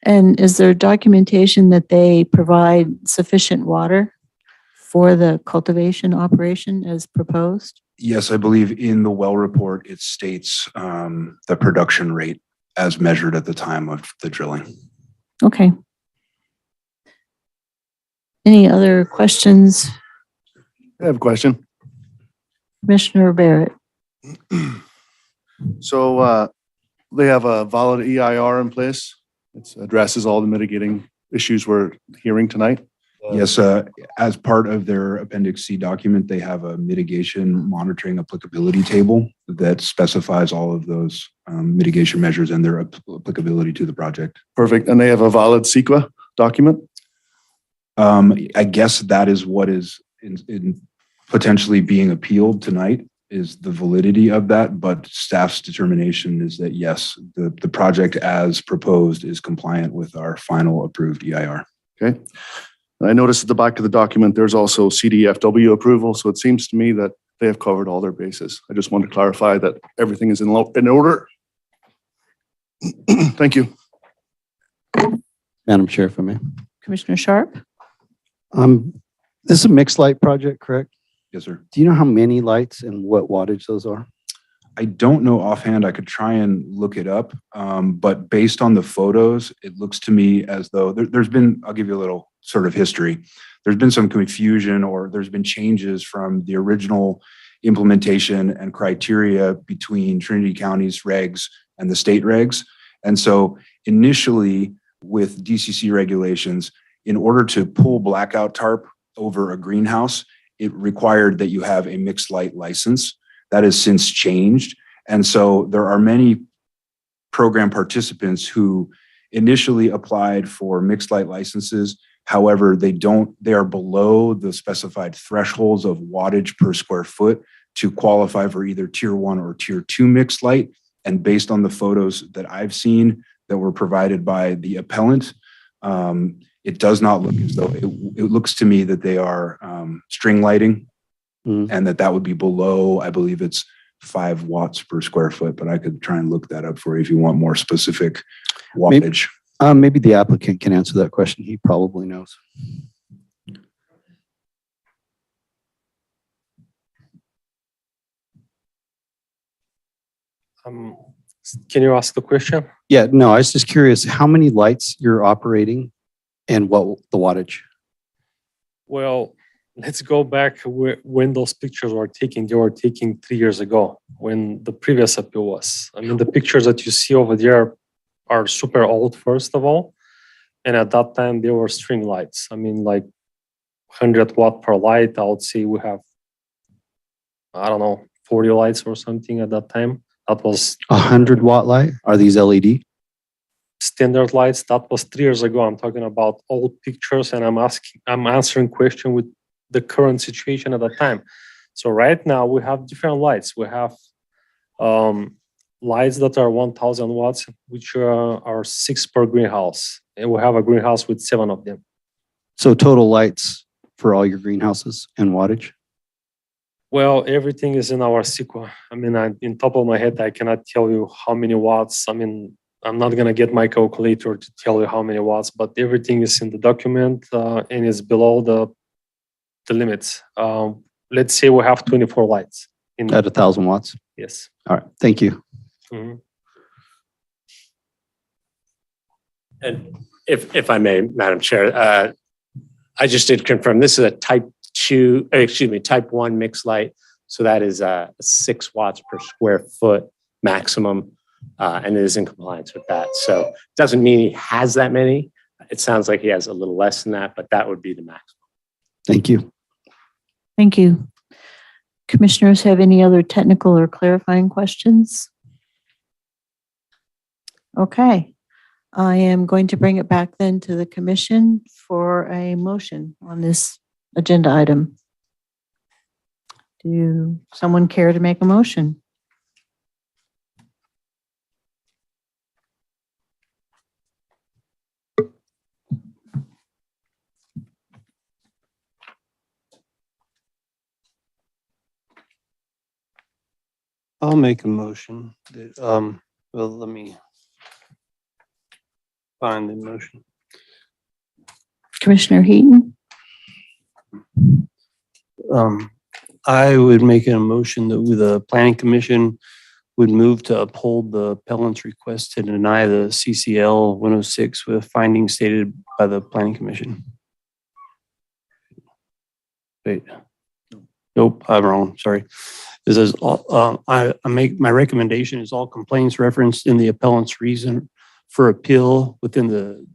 And is there documentation that they provide sufficient water for the cultivation operation as proposed? Yes, I believe in the well report, it states the production rate as measured at the time of the drilling. Okay. Any other questions? I have a question. Commissioner Barrett. So they have a valid EIR in place. It addresses all the mitigating issues we're hearing tonight. Yes, as part of their Appendix C document, they have a mitigation monitoring applicability table that specifies all of those mitigation measures and their applicability to the project. Perfect. And they have a valid CEQA document? I guess that is what is in potentially being appealed tonight, is the validity of that, but staff's determination is that yes, the project as proposed is compliant with our final approved EIR. Okay. I noticed at the back of the document, there's also CDFW approval. So it seems to me that they have covered all their bases. I just want to clarify that everything is in order. Thank you. Madam Chair, if I may. Commissioner Sharp. This is a mixed light project, correct? Yes, sir. Do you know how many lights and what wattage those are? I don't know offhand. I could try and look it up. But based on the photos, it looks to me as though there's been, I'll give you a little sort of history. There's been some confusion, or there's been changes from the original implementation and criteria between Trinity County's regs and the state regs. And so initially with DCC regulations, in order to pull blackout tarp over a greenhouse, it required that you have a mixed light license. That has since changed. And so there are many program participants who initially applied for mixed light licenses. However, they are below the specified thresholds of wattage per square foot to qualify for either tier 1 or tier 2 mixed light. And based on the photos that I've seen that were provided by the appellant, it does not look as though it looks to me that they are string lighting. And that would be below, I believe it's 5 watts per square foot, but I could try and look that up for you if you want more specific wattage. Maybe the applicant can answer that question. He probably knows. Can you ask the question? Yeah, no, I was just curious how many lights you're operating and what the wattage. Well, let's go back when those pictures were taken. They were taken 3 years ago when the previous appeal was. I mean, the pictures that you see over there are super old, first of all. And at that time, they were string lights. I mean, like 100 watt per light. I would say we have, I don't know, 40 lights or something at that time. That was 100 watt light. Are these LED? Standard lights. That was 3 years ago. I'm talking about old pictures, and I'm answering question with the current situation at the time. So right now we have different lights. We have lights that are 1000 watts, which are 6 per greenhouse. And we have a greenhouse with 7 of them. So total lights for all your greenhouses and wattage? Well, everything is in our SQL. I mean, in top of my head, I cannot tell you how many watts. I mean, I'm not going to get my calculator to tell you how many watts, but everything is in the document and is below the limits. Let's say we have 24 lights. At 1000 watts? Yes. All right, thank you. Mm-hmm. And if I may, Madam Chair, I just did confirm this is a type 1 mixed light. So that is 6 watts per square foot maximum. And it is in compliance with that. So it doesn't mean he has that many. It sounds like he has a little less than that, but that would be the maximum. Thank you. Thank you. Commissioners have any other technical or clarifying questions? Okay. I am going to bring it back then to the commission for a motion on this agenda item. Do someone care to make a motion? I'll make a motion that, well, let me find the motion. Commissioner Heaton? I would make a motion that the planning commission would move to uphold the appellant's request to deny the CCL 106 with findings stated by the planning commission. Wait. Nope, I'm wrong. Sorry. This is I make my recommendation is all complaints referenced in the appellant's reason for appeal within the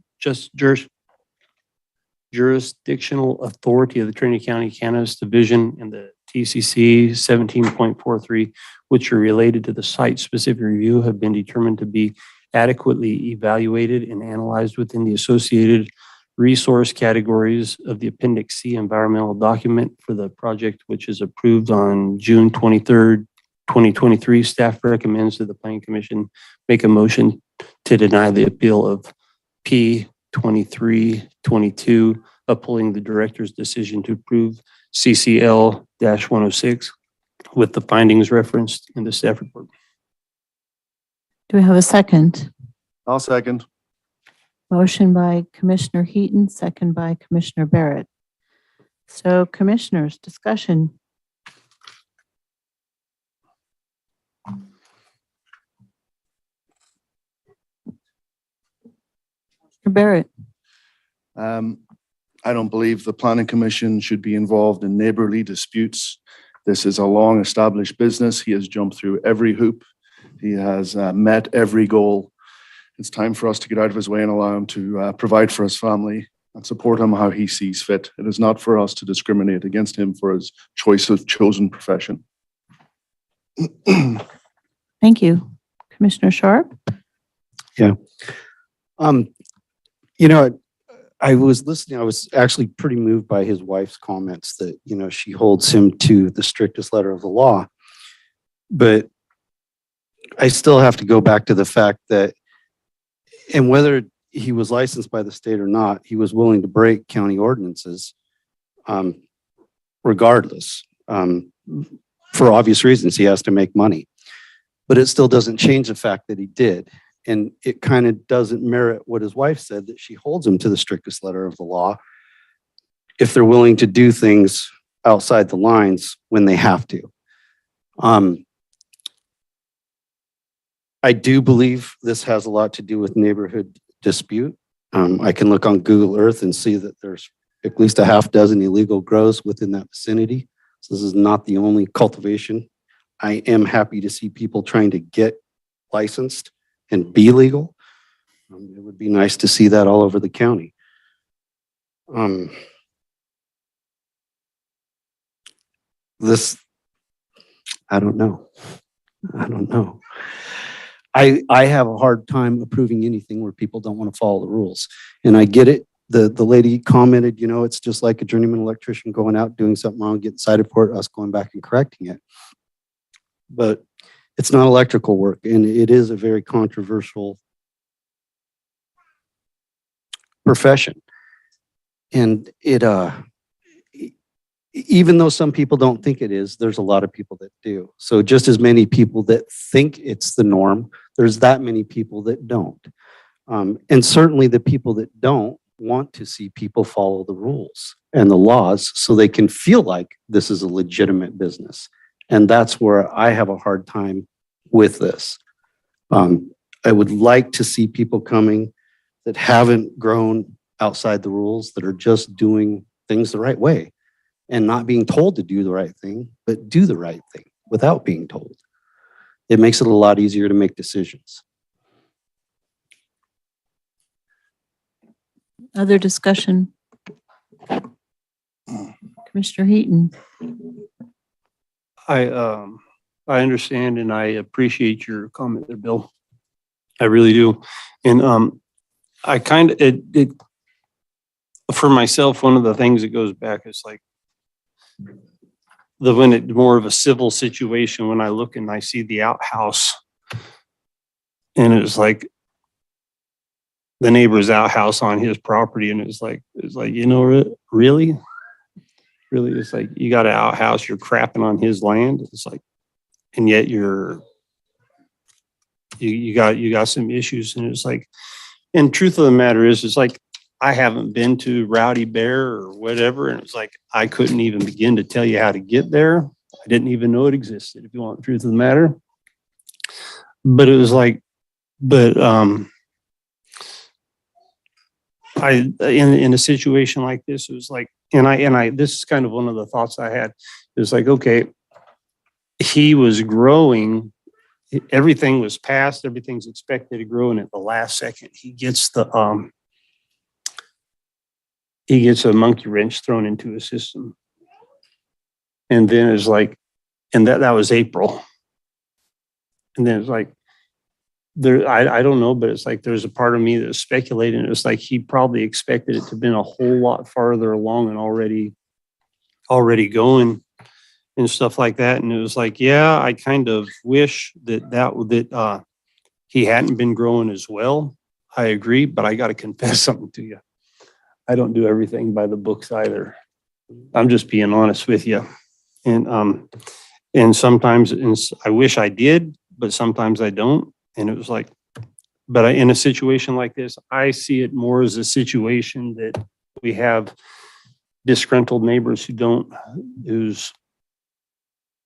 jurisdictional authority of the Trinity County Cannabis Division and the TCC 17.43, which are related to the site-specific review, have been determined to be adequately evaluated and analyzed within the associated resource categories of the Appendix C environmental document for the project, which is approved on June 23rd, 2023. Staff recommends that the Planning Commission make a motion to deny the appeal of P 2322, upholding the director's decision to approve CCL-106 with the findings referenced in the staff report. Do we have a second? I'll second. Motion by Commissioner Heaton, second by Commissioner Barrett. So commissioners, discussion. Mr. Barrett. I don't believe the planning commission should be involved in neighborly disputes. This is a long-established business. He has jumped through every hoop. He has met every goal. It's time for us to get out of his way and allow him to provide for his family and support him how he sees fit. It is not for us to discriminate against him for his choice of chosen profession. Thank you. Commissioner Sharp? Yeah. You know, I was listening, I was actually pretty moved by his wife's comments that, you know, she holds him to the strictest letter of the law. But I still have to go back to the fact that, and whether he was licensed by the state or not, he was willing to break county ordinances regardless. For obvious reasons, he has to make money. But it still doesn't change the fact that he did. And it kind of doesn't merit what his wife said, that she holds him to the strictest letter of the law if they're willing to do things outside the lines when they have to. I do believe this has a lot to do with neighborhood dispute. I can look on Google Earth and see that there's at least a half dozen illegal grows within that vicinity. So this is not the only cultivation. I am happy to see people trying to get licensed and be legal. It would be nice to see that all over the county. I don't know. I have a hard time approving anything where people don't want to follow the rules. And I get it. The lady commented, you know, it's just like a journeyman electrician going out, doing something wrong, getting cited for it, us going back and correcting it. But it's not electrical work, and it is a very controversial profession. And it, even though some people don't think it is, there's a lot of people that do. So just as many people that think it's the norm, there's that many people that don't. And certainly the people that don't want to see people follow the rules and the laws so they can feel like this is a legitimate business. And that's where I have a hard time with this. I would like to see people coming that haven't grown outside the rules, that are just doing things the right way and not being told to do the right thing, but do the right thing without being told. It makes it a lot easier to make decisions. Other discussion? Commissioner Heaton? I understand and I appreciate your comment there, Bill. I really do. And I kind of, it for myself, one of the things that goes back is like when it's more of a civil situation, when I look and I see the outhouse and it's like the neighbor's outhouse on his property, and it's like, you know, really, it's like you got an outhouse, you're crapping on his land. It's like, and yet you got some issues, and it's like, and truth of the matter is, it's like I haven't been to Rowdy Bear or whatever, and it's like I couldn't even begin to tell you how to get there. I didn't even know it existed, if you want the truth of the matter. But it was like, in a situation like this, it was like, and I this is kind of one of the thoughts I had. It was like, okay, he was growing, everything was passed, everything's expected to grow, and at the last second he gets a monkey wrench thrown into his system. And then it's like, and that was April. And then it's like, I don't know, but it's like there's a part of me that's speculating. It was like he probably expected it to have been a whole lot farther along and already going and stuff like that. And it was like, yeah, I kind of wish that he hadn't been growing as well. I agree, but I got to confess something to you. I don't do everything by the books either. I'm just being honest with you. And sometimes I wish I did, but sometimes I don't. And it was like, but in a situation like this, I see it more as a situation that we have disgruntled neighbors who's,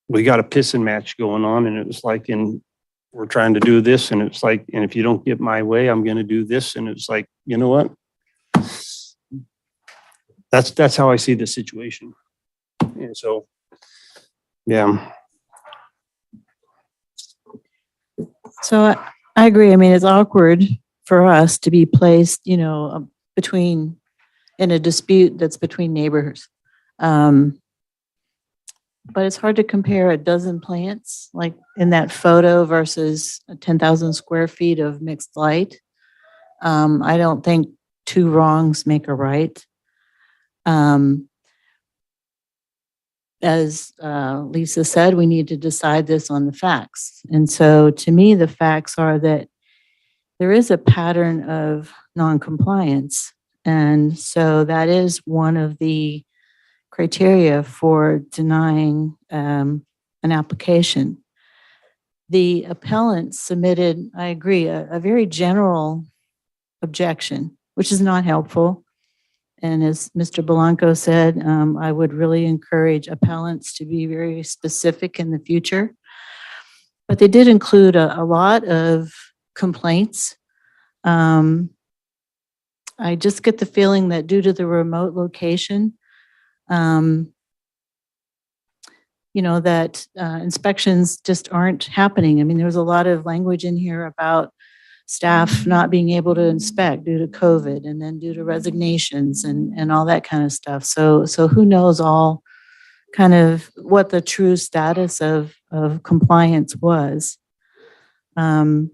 we got a pissing match going on, and it was like, and we're trying to do this, and it's like, and if you don't get my way, I'm gonna do this, and it's like, you know what? That's how I see the situation. And so, yeah. So I agree. I mean, it's awkward for us to be placed, between, in a dispute that's between neighbors. But it's hard to compare a dozen plants like in that photo versus 10,000 square feet of mixed light. I don't think two wrongs make a right. As Lisa said, we need to decide this on the facts. And so to me, the facts are that there is a pattern of noncompliance. And so that is one of the criteria for denying an application. The appellant submitted, I agree, a very general objection, which is not helpful. And as Mr. Blanco said, I would really encourage appellants to be very specific in the future. But they did include a lot of complaints. I just get the feeling that due to the remote location, that inspections just aren't happening. I mean, there was a lot of language in here about staff not being able to inspect due to COVID and then due to resignations and all that kind of stuff. So who knows all kind of what the true status of compliance was. The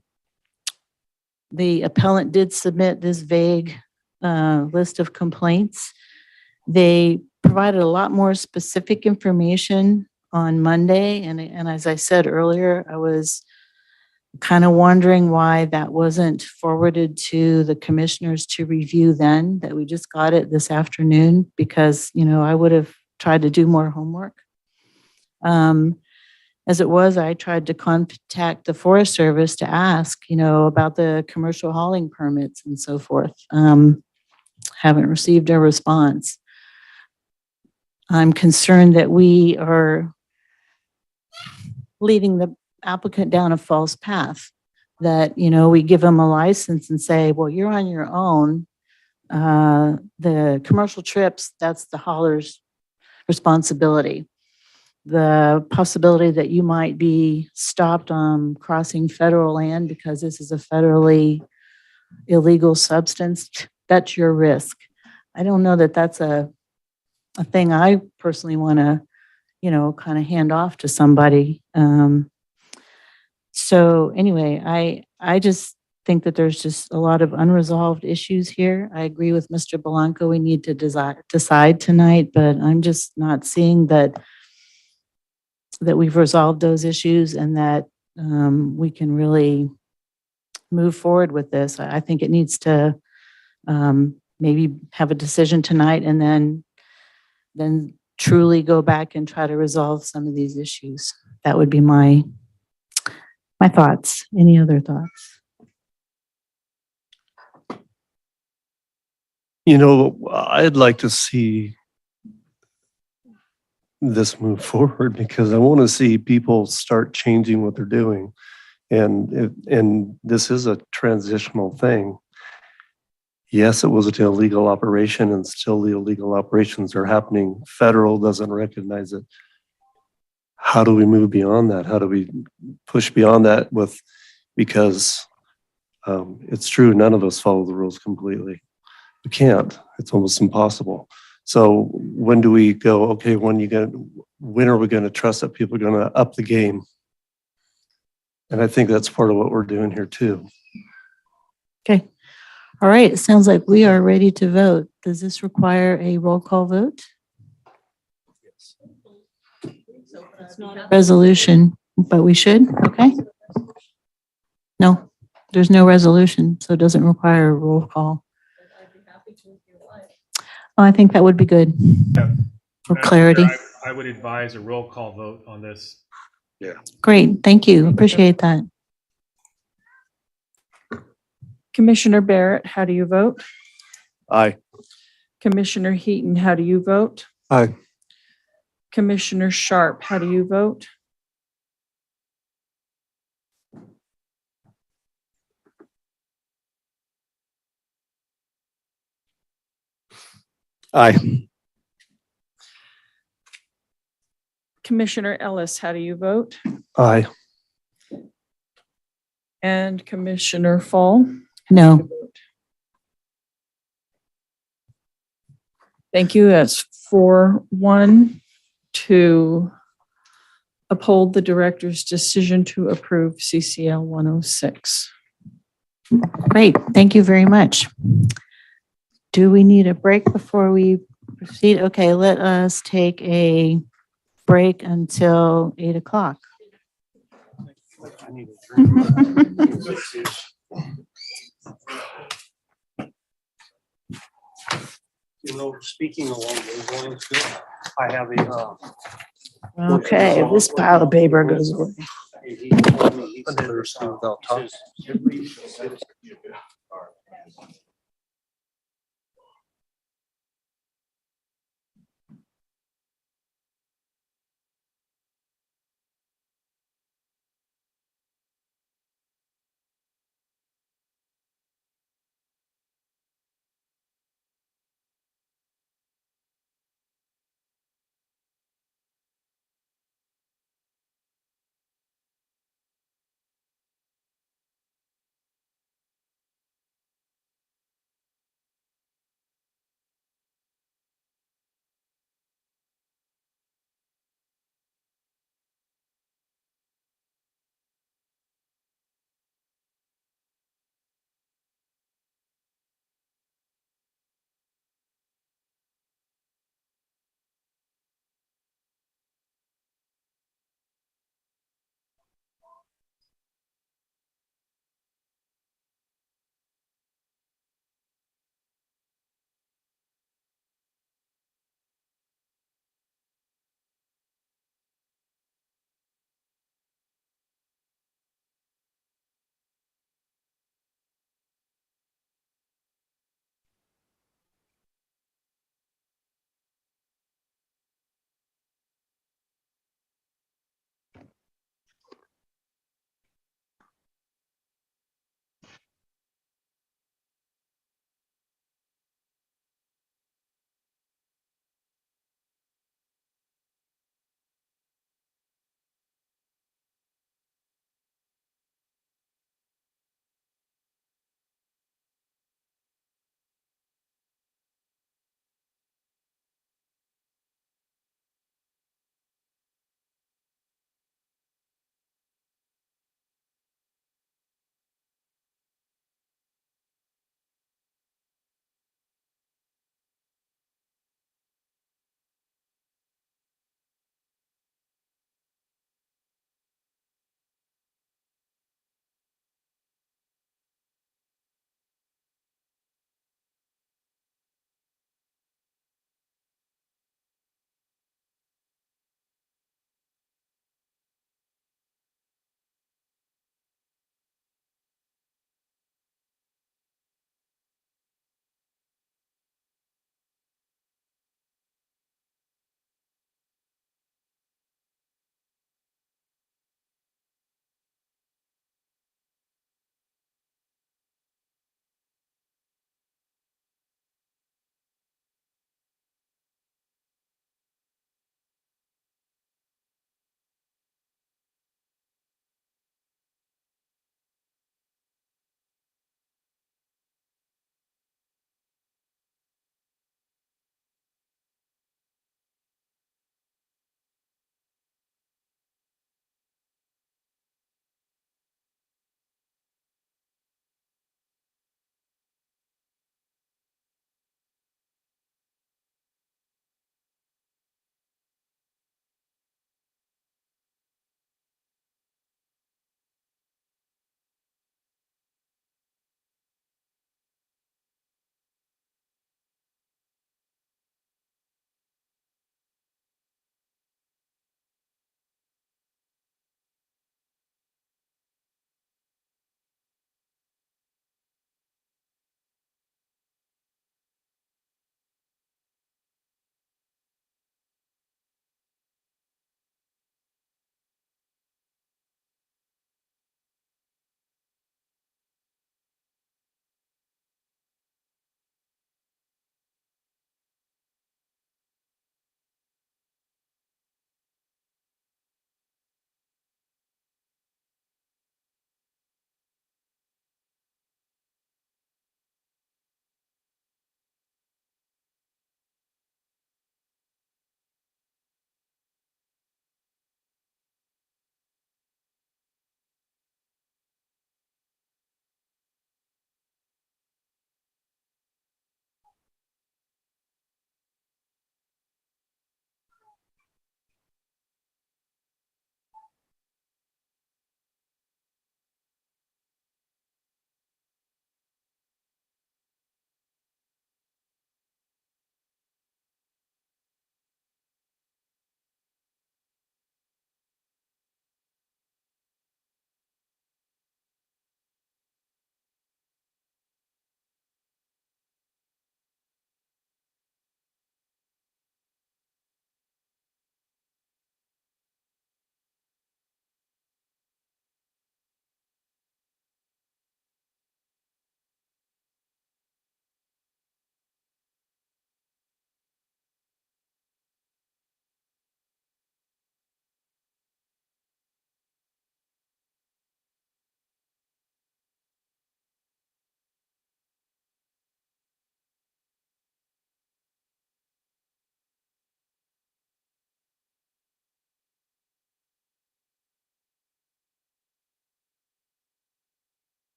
appellant did submit this vague list of complaints. They provided a lot more specific information on Monday. And as I said earlier, I was kind of wondering why that wasn't forwarded to the commissioners to review then, that we just got it this afternoon, because, I would have tried to do more homework. As it was, I tried to contact the Forest Service to ask, about the commercial hauling permits and so forth. Haven't received a response. I'm concerned that we are leading the applicant down a false path, that, we give them a license and say, well, you're on your own. The commercial trips, that's the hauler's responsibility. The possibility that you might be stopped on crossing federal land because this is a federally illegal substance, that's your risk. I don't know that that's a thing I personally want to, kind of hand off to somebody. So anyway, I just think that there's just a lot of unresolved issues here. I agree with Mr. Blanco. We need to decide tonight, but I'm just not seeing that we've resolved those issues and that we can really move forward with this. I think it needs to maybe have a decision tonight and then truly go back and try to resolve some of these issues. That would be my thoughts. Any other thoughts? I'd like to see this move forward because I want to see people start changing what they're doing. And this is a transitional thing. Yes, it was an illegal operation and still the illegal operations are happening. Federal doesn't recognize it. How do we move beyond that? How do we push beyond that because it's true, none of us follow the rules completely. We can't, it's almost impossible. So when do we go, okay, when are we going to trust that people are going to up the game? And I think that's part of what we're doing here too. Okay. All right. It sounds like we are ready to vote. Does this require a roll call vote? Yes. It's not a resolution, but we should. Okay. No, there's no resolution, so it doesn't require a roll call. Oh, I think that would be good for clarity. I would advise a roll call vote on this. Yeah. Great. Thank you. Appreciate that. Commissioner Barrett, how do you vote? Aye. Commissioner Heaton, how do you vote? Aye. Commissioner Sharp, how do you vote? Aye. Commissioner Ellis, how do you vote? Aye. And Commissioner Fall? No. Thank you. That's 4-1 to uphold the director's decision to approve CCL 106. Great, thank you very much. Do we need a break before we proceed? Okay, let us take a break until 8 o'clock. You know, speaking along those lines, I have a, Okay, this pile of paper goes away. he told me, he says,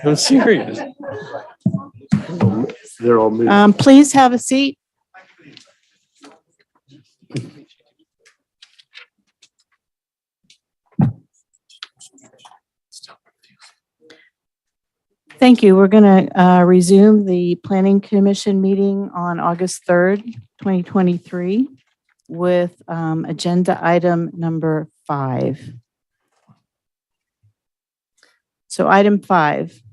I'm serious. They're all moving. Please have a seat. Thank you. We're going to resume the Planning Commission meeting on August 3rd, 2023 with agenda item number 5. So item 5,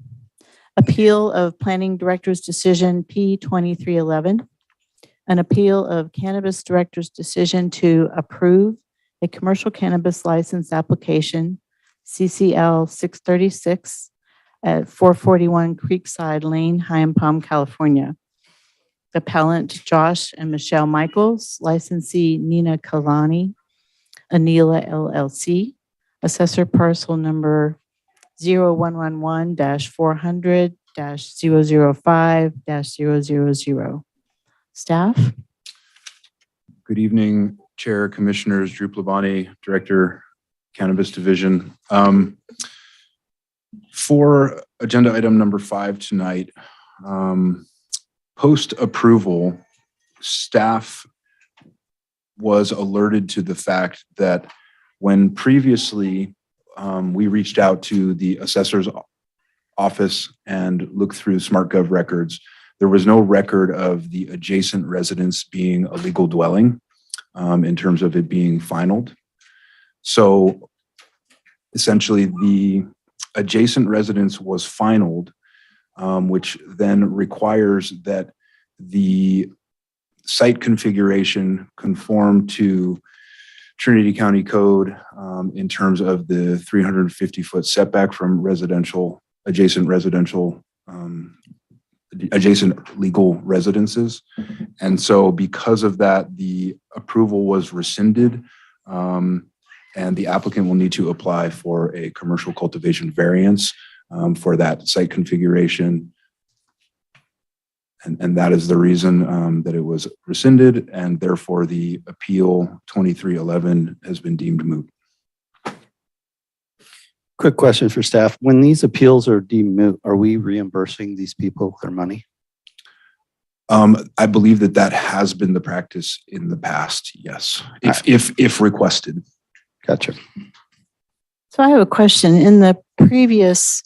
appeal of Planning Director's decision P2311, an appeal of Cannabis Director's decision to approve a commercial cannabis license application CCL 636 at 441 Creekside Lane, Hyam Palm, California. Appellant Josh and Michelle Michaels, licensee Nina Kalani, Anila LLC, assessor parcel number 0111-400-005-000. Staff? Good evening, Chair, Commissioners, Drew Plabani, Director, Cannabis Division. For agenda item number 5 tonight, post-approval, staff was alerted to the fact that when previously we reached out to the assessor's office and looked through SmartGov records, there was no record of the adjacent residence being a legal dwelling in terms of it being finalized. So essentially the adjacent residence was finalized, which then requires that the site configuration conform to Trinity County Code in terms of the 350-foot setback from adjacent legal residences. And so because of that, the approval was rescinded, and the applicant will need to apply for a commercial cultivation variance for that site configuration. And that is the reason that it was rescinded, and therefore the appeal 2311 has been deemed moot. Quick question for staff. When these appeals are deemed moot, are we reimbursing these people their money? I believe that has been the practice in the past, yes, if requested. Gotcha. So I have a question. In the previous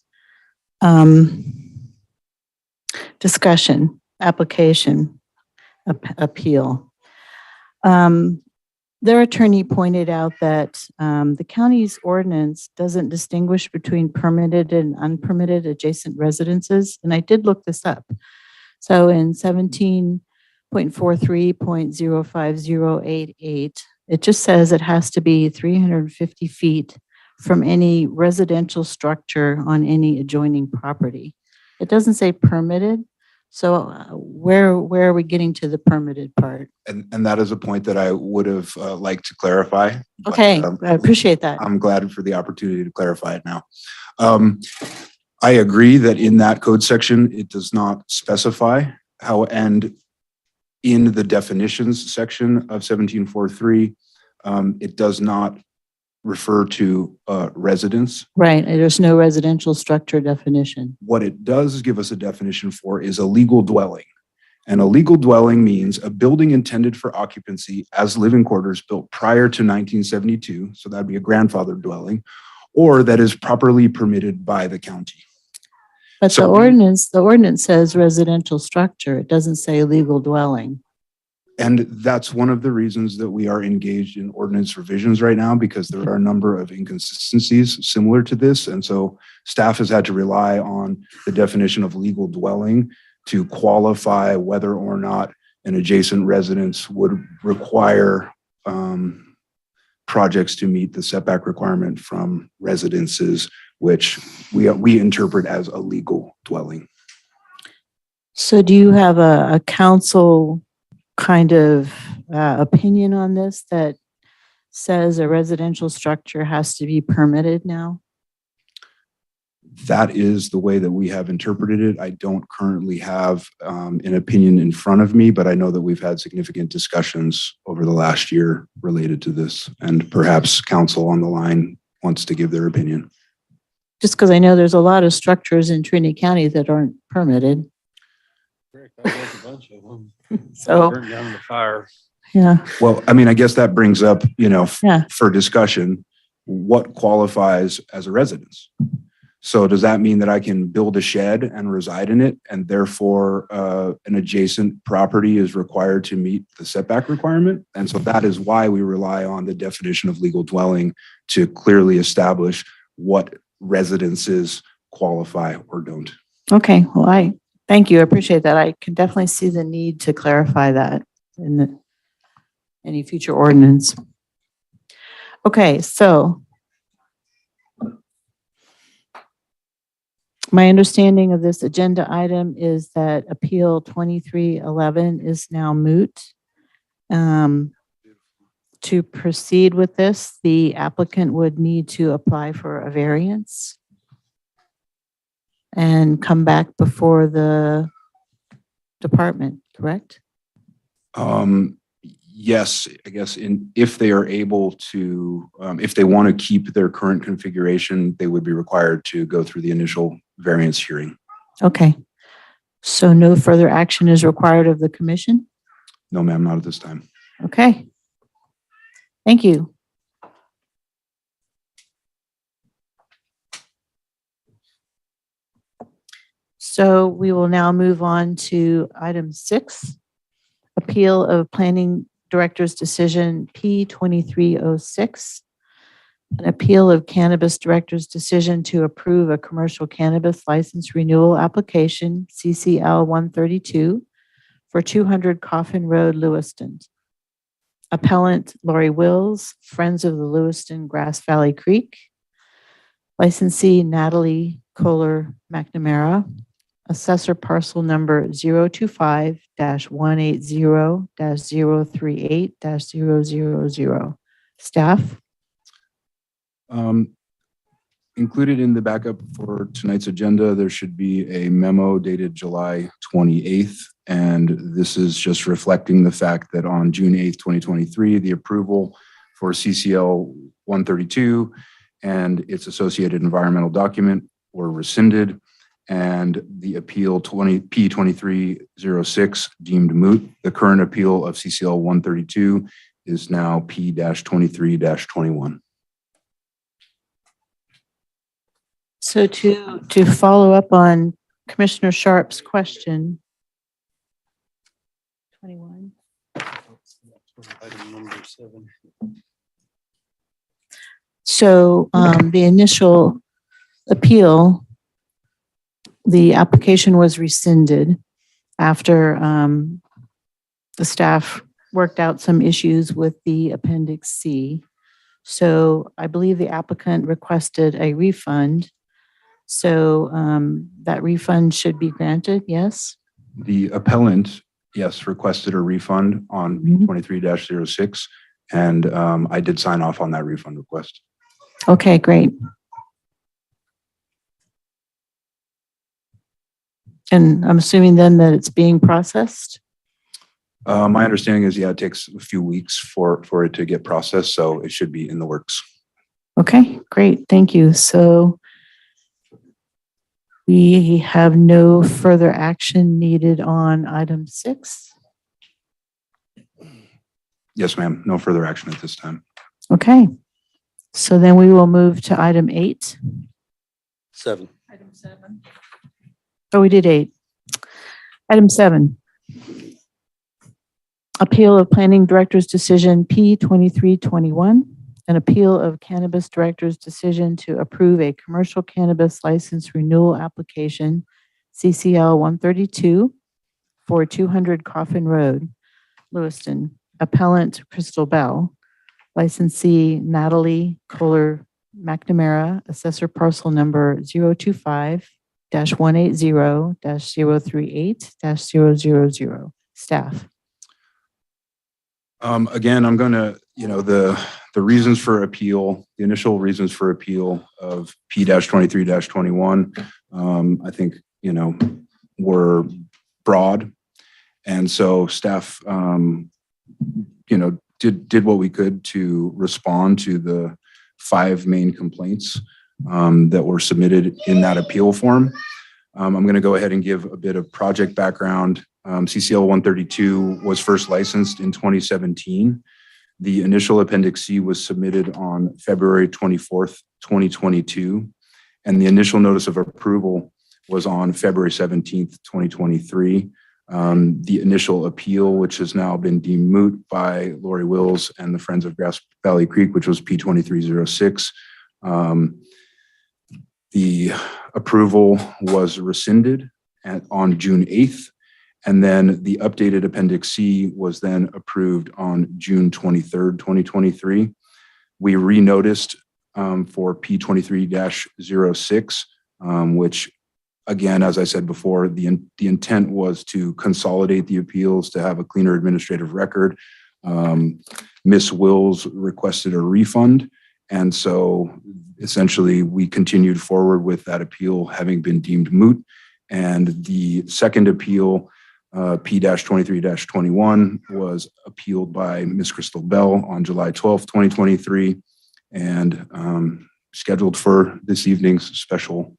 discussion, application, appeal, their attorney pointed out that the county's ordinance doesn't distinguish between permitted and unpermitted adjacent residences. And I did look this up. So in 17.43.05088, it just says it has to be 350 feet from any residential structure on any adjoining property. It doesn't say permitted. So where are we getting to the permitted part? And that is a point that I would have liked to clarify. Okay, I appreciate that. I'm glad for the opportunity to clarify it now. I agree that in that code section, it does not specify how, and in the definitions section of 1743, it does not refer to residence. Right, there's no residential structure definition. What it does give us a definition for is a legal dwelling. And a legal dwelling means a building intended for occupancy as living quarters built prior to 1972, so that'd be a grandfather dwelling, or that is properly permitted by the county. But the ordinance says residential structure. It doesn't say legal dwelling. And that's one of the reasons that we are engaged in ordinance revisions right now, because there are a number of inconsistencies similar to this. And so staff has had to rely on the definition of legal dwelling to qualify whether or not an adjacent residence would require projects to meet the setback requirement from residences, which we interpret as a legal dwelling. So do you have a council kind of opinion on this that says a residential structure has to be permitted now? That is the way that we have interpreted it. I don't currently have an opinion in front of me, but I know that we've had significant discussions over the last year related to this, and perhaps council on the line wants to give their opinion. Just because I know there's a lot of structures in Trinity County that aren't permitted. Correct. I was a bunch of them. So, Burned down in the fire. yeah. Well, I mean, I guess that brings up, Yeah. for discussion, what qualifies as a residence? So does that mean that I can build a shed and reside in it, and therefore an adjacent property is required to meet the setback requirement? And so that is why we rely on the definition of legal dwelling to clearly establish what residences qualify or don't. Okay, well, thank you. I appreciate that. I can definitely see the need to clarify that in any future ordinance. Okay, so my understanding of this agenda item is that Appeal 2311 is now moot. To proceed with this, the applicant would need to apply for a variance and come back before the department, correct? Yes, I guess if they are able to, if they want to keep their current configuration, they would be required to go through the initial variance hearing. Okay. So no further action is required of the commission? No, ma'am, not at this time. Okay. Thank you. So we will now move on to item 6, appeal of planning director's decision P2306, an appeal of cannabis director's decision to approve a commercial cannabis license renewal application CCL 132 for 200 Coffin Road, Lewiston. Appellant Lori Wills, Friends of the Lewiston Grass Valley Creek. Licensee Natalie Kohler McNamara. Assessor parcel number 025-180-038-000. Staff? Included in the backup for tonight's agenda, there should be a memo dated July 28th. And this is just reflecting the fact that on June 8th, 2023, the approval for CCL 132 and its associated environmental document were rescinded, and the appeal P2306 deemed moot. The current appeal of CCL 132 is now P-23-21. So to follow up on Commissioner Sharp's question. 21. Item number 7. So the initial appeal, the application was rescinded after the staff worked out some issues with the Appendix C. So I believe the applicant requested a refund. So that refund should be granted, yes? The appellant, yes, requested a refund on P23-06, and I did sign off on that refund request. Okay, great. And I'm assuming then that it's being processed? My understanding is, yeah, it takes a few weeks for it to get processed, so it should be in the works. Okay, great. Thank you. So we have no further action needed on item 6. Yes, ma'am. No further action at this time. Okay. So then we will move to item 8. 7. Item 7. Oh, we did 8. Item 7. Appeal of Planning Director's Decision P2321, an appeal of Cannabis Director's decision to approve a commercial cannabis license renewal application, CCL 132, for 200 Coffin Road, Lewiston. Appellant Crystal Bell, licensee Natalie Kohler McNamara, assessor parcel number 025-180-038-000. Staff. Again, I'm going to, the The reasons for appeal, the initial reasons for appeal of P-23-21, I think, were broad. And so staff, did what we could to respond to the 5 main complaints that were submitted in that appeal form. I'm going to go ahead and give a bit of project background. CCL 132 was first licensed in 2017. The initial Appendix C was submitted on February 24th, 2022, and the initial notice of approval was on February 17th, 2023. The initial appeal, which has now been deemed moot by Lori Wills and the Friends of Grass Valley Creek, which was P-2306. The approval was rescinded on June 8th, and then the updated Appendix C was then approved on June 23rd, 2023. We renoticed for P-23-06, which, again, as I said before, the intent was to consolidate the appeals to have a cleaner administrative record. Ms. Wills requested a refund, and so essentially we continued forward with that appeal having been deemed moot. And the second appeal, P-23-21, was appealed by Ms. Crystal Bell on July 12th, 2023, and scheduled for this evening's special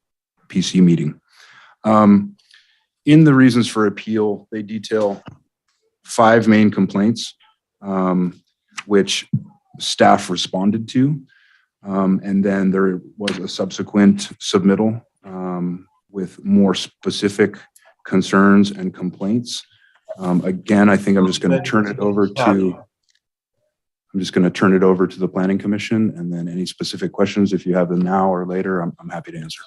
PC meeting. In the reasons for appeal, they detail 5 main complaints, which staff responded to. And then there was a subsequent submittal with more specific concerns and complaints. Again, I think I'm just going to turn it over to the Planning Commission, and then any specific questions, if you have them now or later, I'm happy to answer.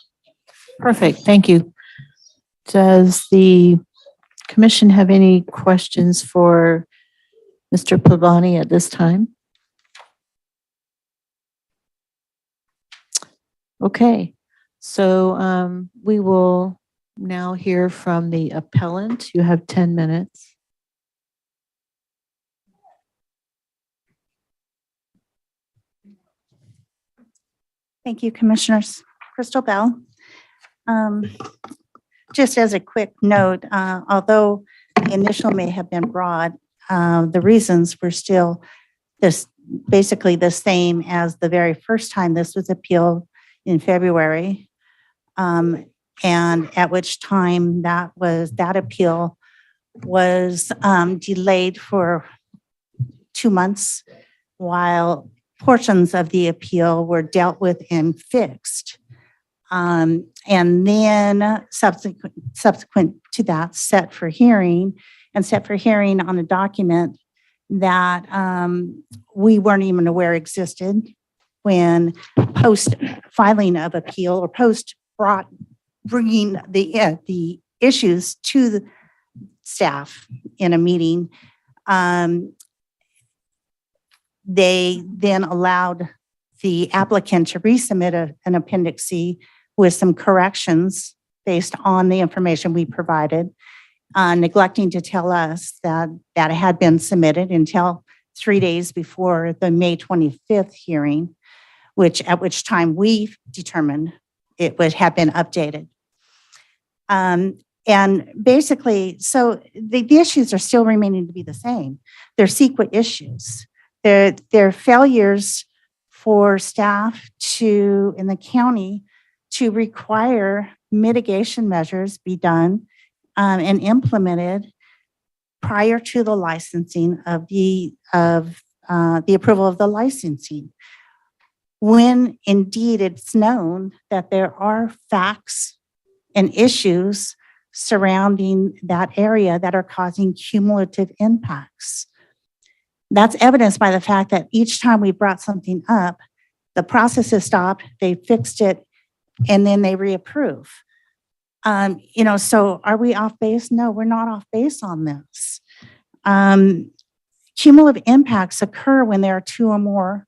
Perfect. Thank you. Does the commission have any questions for Mr. Pavani at this time? Okay, so we will now hear from the appellant. You have 10 minutes. Thank you, Commissioners. Crystal Bell. Just as a quick note, although the initial may have been broad, the reasons were still basically the same as the very first time this was appealed in February, and at which time that appeal was delayed for 2 months while portions of the appeal were dealt with and fixed. And then subsequent to that, set for hearing on a document that we weren't even aware existed when post filing of appeal or post bringing the issues to the staff in a meeting. They then allowed the applicant to resubmit an Appendix C with some corrections based on the information we provided, neglecting to tell us that it had been submitted until 3 days before the May 25th hearing, at which time we determined it had been updated. And basically, so the issues are still remaining to be the same. They're CEQA issues. They're failures for staff in the county to require mitigation measures be done and implemented prior to the licensing of the approval of the licensing. When indeed it's known that there are facts and issues surrounding that area that are causing cumulative impacts. That's evidenced by the fact that each time we brought something up, the process is stopped, they fixed it, and then they reapprove. So are we off base? No, we're not off base on this. Cumulative impacts occur when there are 2 or more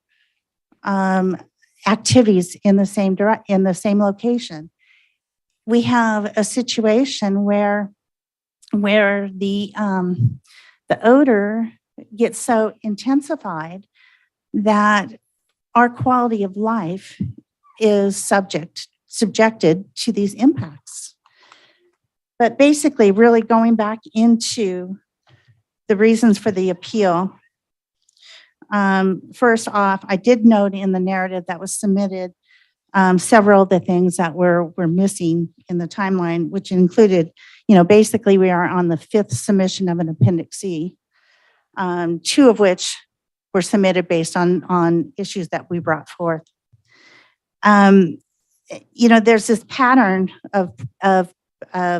activities in the same location. We have a situation where the odor gets so intensified that our quality of life is subjected to these impacts. But basically, really going back into the reasons for the appeal. First off, I did note in the narrative that was submitted several of the things that were missing in the timeline, which included, basically we are on the 5th submission of an Appendix C, 2 of which were submitted based on issues that we brought forth. There's this pattern of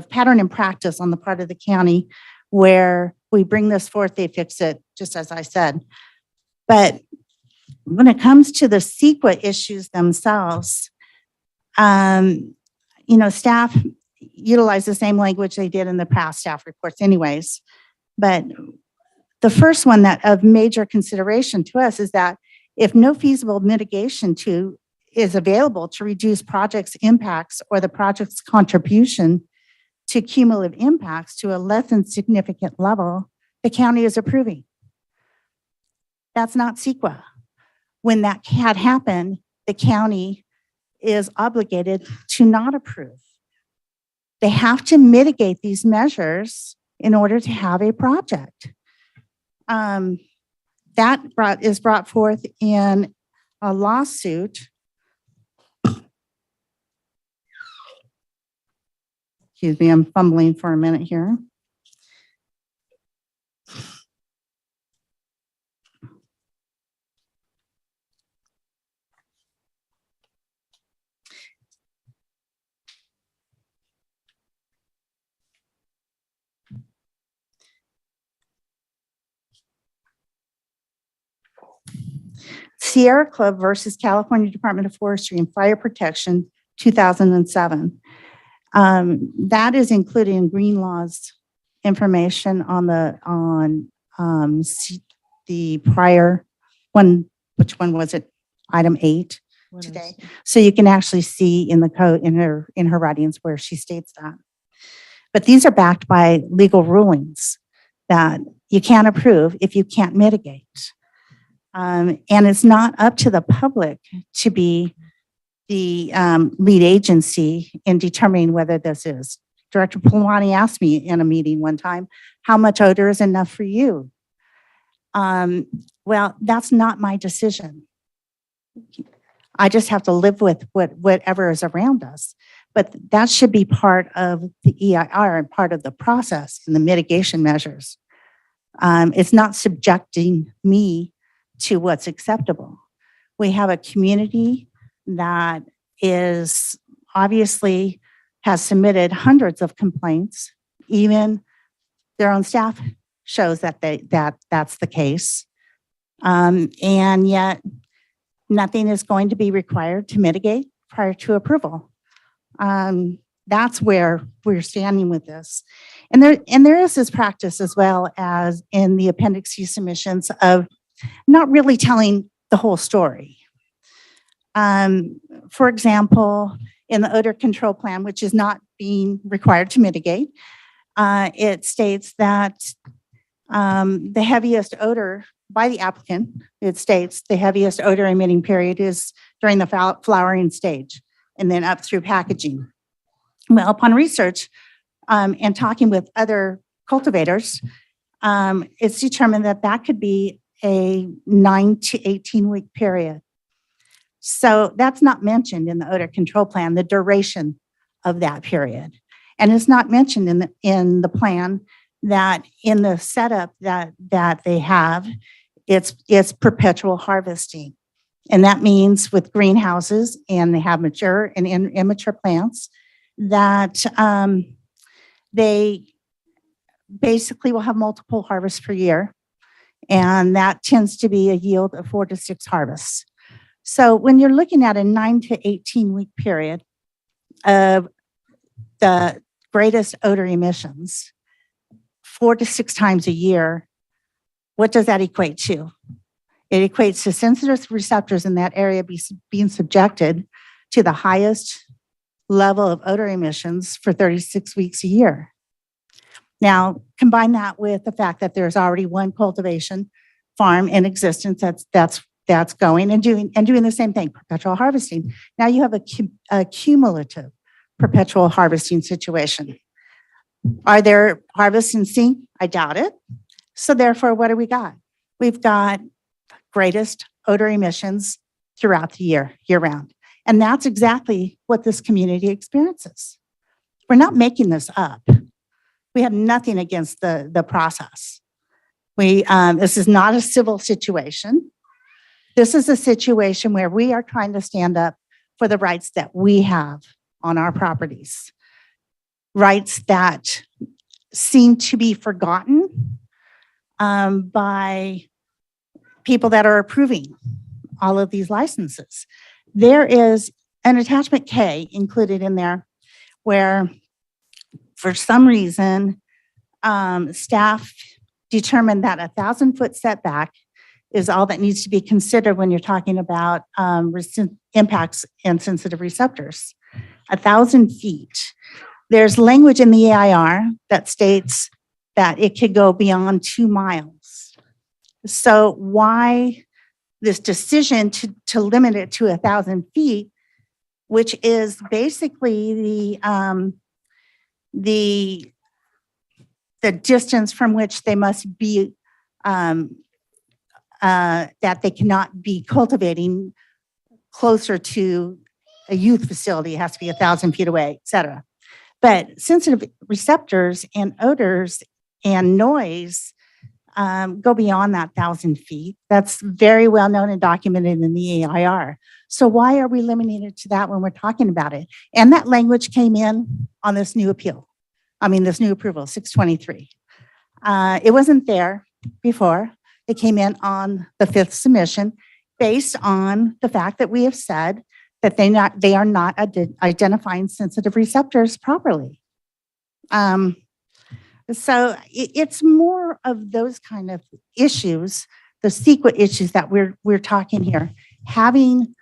pattern and practice on the part of the county where we bring this forth, they fix it, just as I said. But when it comes to the CEQA issues themselves, staff utilize the same language they did in the past staff reports anyways. But the first one that of major consideration to us is that if no feasible mitigation is available to reduce project's impacts or the project's contribution to cumulative impacts to a less than significant level, the county is approving. That's not CEQA. When that had happened, the county is obligated to not approve. They have to mitigate these measures in order to have a project. That is brought forth in a lawsuit. Excuse me, I'm fumbling for a minute here. Sierra Club versus California Department of Forestry and Fire Protection, 2007. That is included in Green Law's information on the prior one. Which one was it? Item 8 today. So you can actually see in the code in her writings where she states that. But these are backed by legal rulings that you can't approve if you can't mitigate. And it's not up to the public to be the lead agency in determining whether this is. Director Pulwani asked me in a meeting one time, how much odor is enough for you? Well, that's not my decision. I just have to live with whatever is around us. But that should be part of the EIR and part of the process and the mitigation measures. It's not subjecting me to what's acceptable. We have a community that is obviously has submitted hundreds of complaints. Even their own staff shows that that's the case. And yet nothing is going to be required to mitigate prior to approval. That's where we're standing with this. And there is this practice as well as in the Appendix C submissions of not really telling the whole story. For example, in the odor control plan, which is not being required to mitigate, it states that the heaviest odor by the applicant, it states the heaviest odor emitting period is during the flowering stage and then up through packaging. Well, upon research and talking with other cultivators, it's determined that that could be a 9 to 18 week period. So that's not mentioned in the odor control plan, the duration of that period. And it's not mentioned in the plan that in the setup that they have, it's perpetual harvesting. And that means with greenhouses and they have mature and immature plants that they basically will have multiple harvests per year. And that tends to be a yield of 4 to 6 harvests. So when you're looking at a 9 to 18 week period of the greatest odor emissions, 4 to 6 times a year, what does that equate to? It equates to sensitive receptors in that area being subjected to the highest level of odor emissions for 36 weeks a year. Now, combine that with the fact that there's already one cultivation farm in existence that's that's going and doing the same thing, perpetual harvesting. Now you have a cumulative perpetual harvesting situation. Are there harvests in sync? I doubt it. So therefore, what do we got? We've got greatest odor emissions throughout the year round. And that's exactly what this community experiences. We're not making this up. We have nothing against the process. This is not a civil situation. This is a situation where we are trying to stand up for the rights that we have on our properties. Rights that seem to be forgotten by people that are approving all of these licenses. There is an attachment K included in there where, for some reason, staff determined that 1,000-foot setback is all that needs to be considered when you're talking about impacts and sensitive receptors. 1,000 feet. There's language in the AIR that states that it could go beyond 2 miles. So why this decision to limit it to 1,000 feet, which is basically the distance from which they must be, that they cannot be cultivating closer to a youth facility. It has to be 1,000 feet away, et cetera. But sensitive receptors and odors and noise go beyond that 1,000 feet. That's very well known and documented in the AIR. So why are we limiting it to that when we're talking about it? And that language came in on this new appeal. This new approval, 623. It wasn't there before. It came in on the 5th submission based on the fact that we have said that they are not identifying sensitive receptors properly. So it's more of those kind of issues, the CEQA issues that we're talking here. Having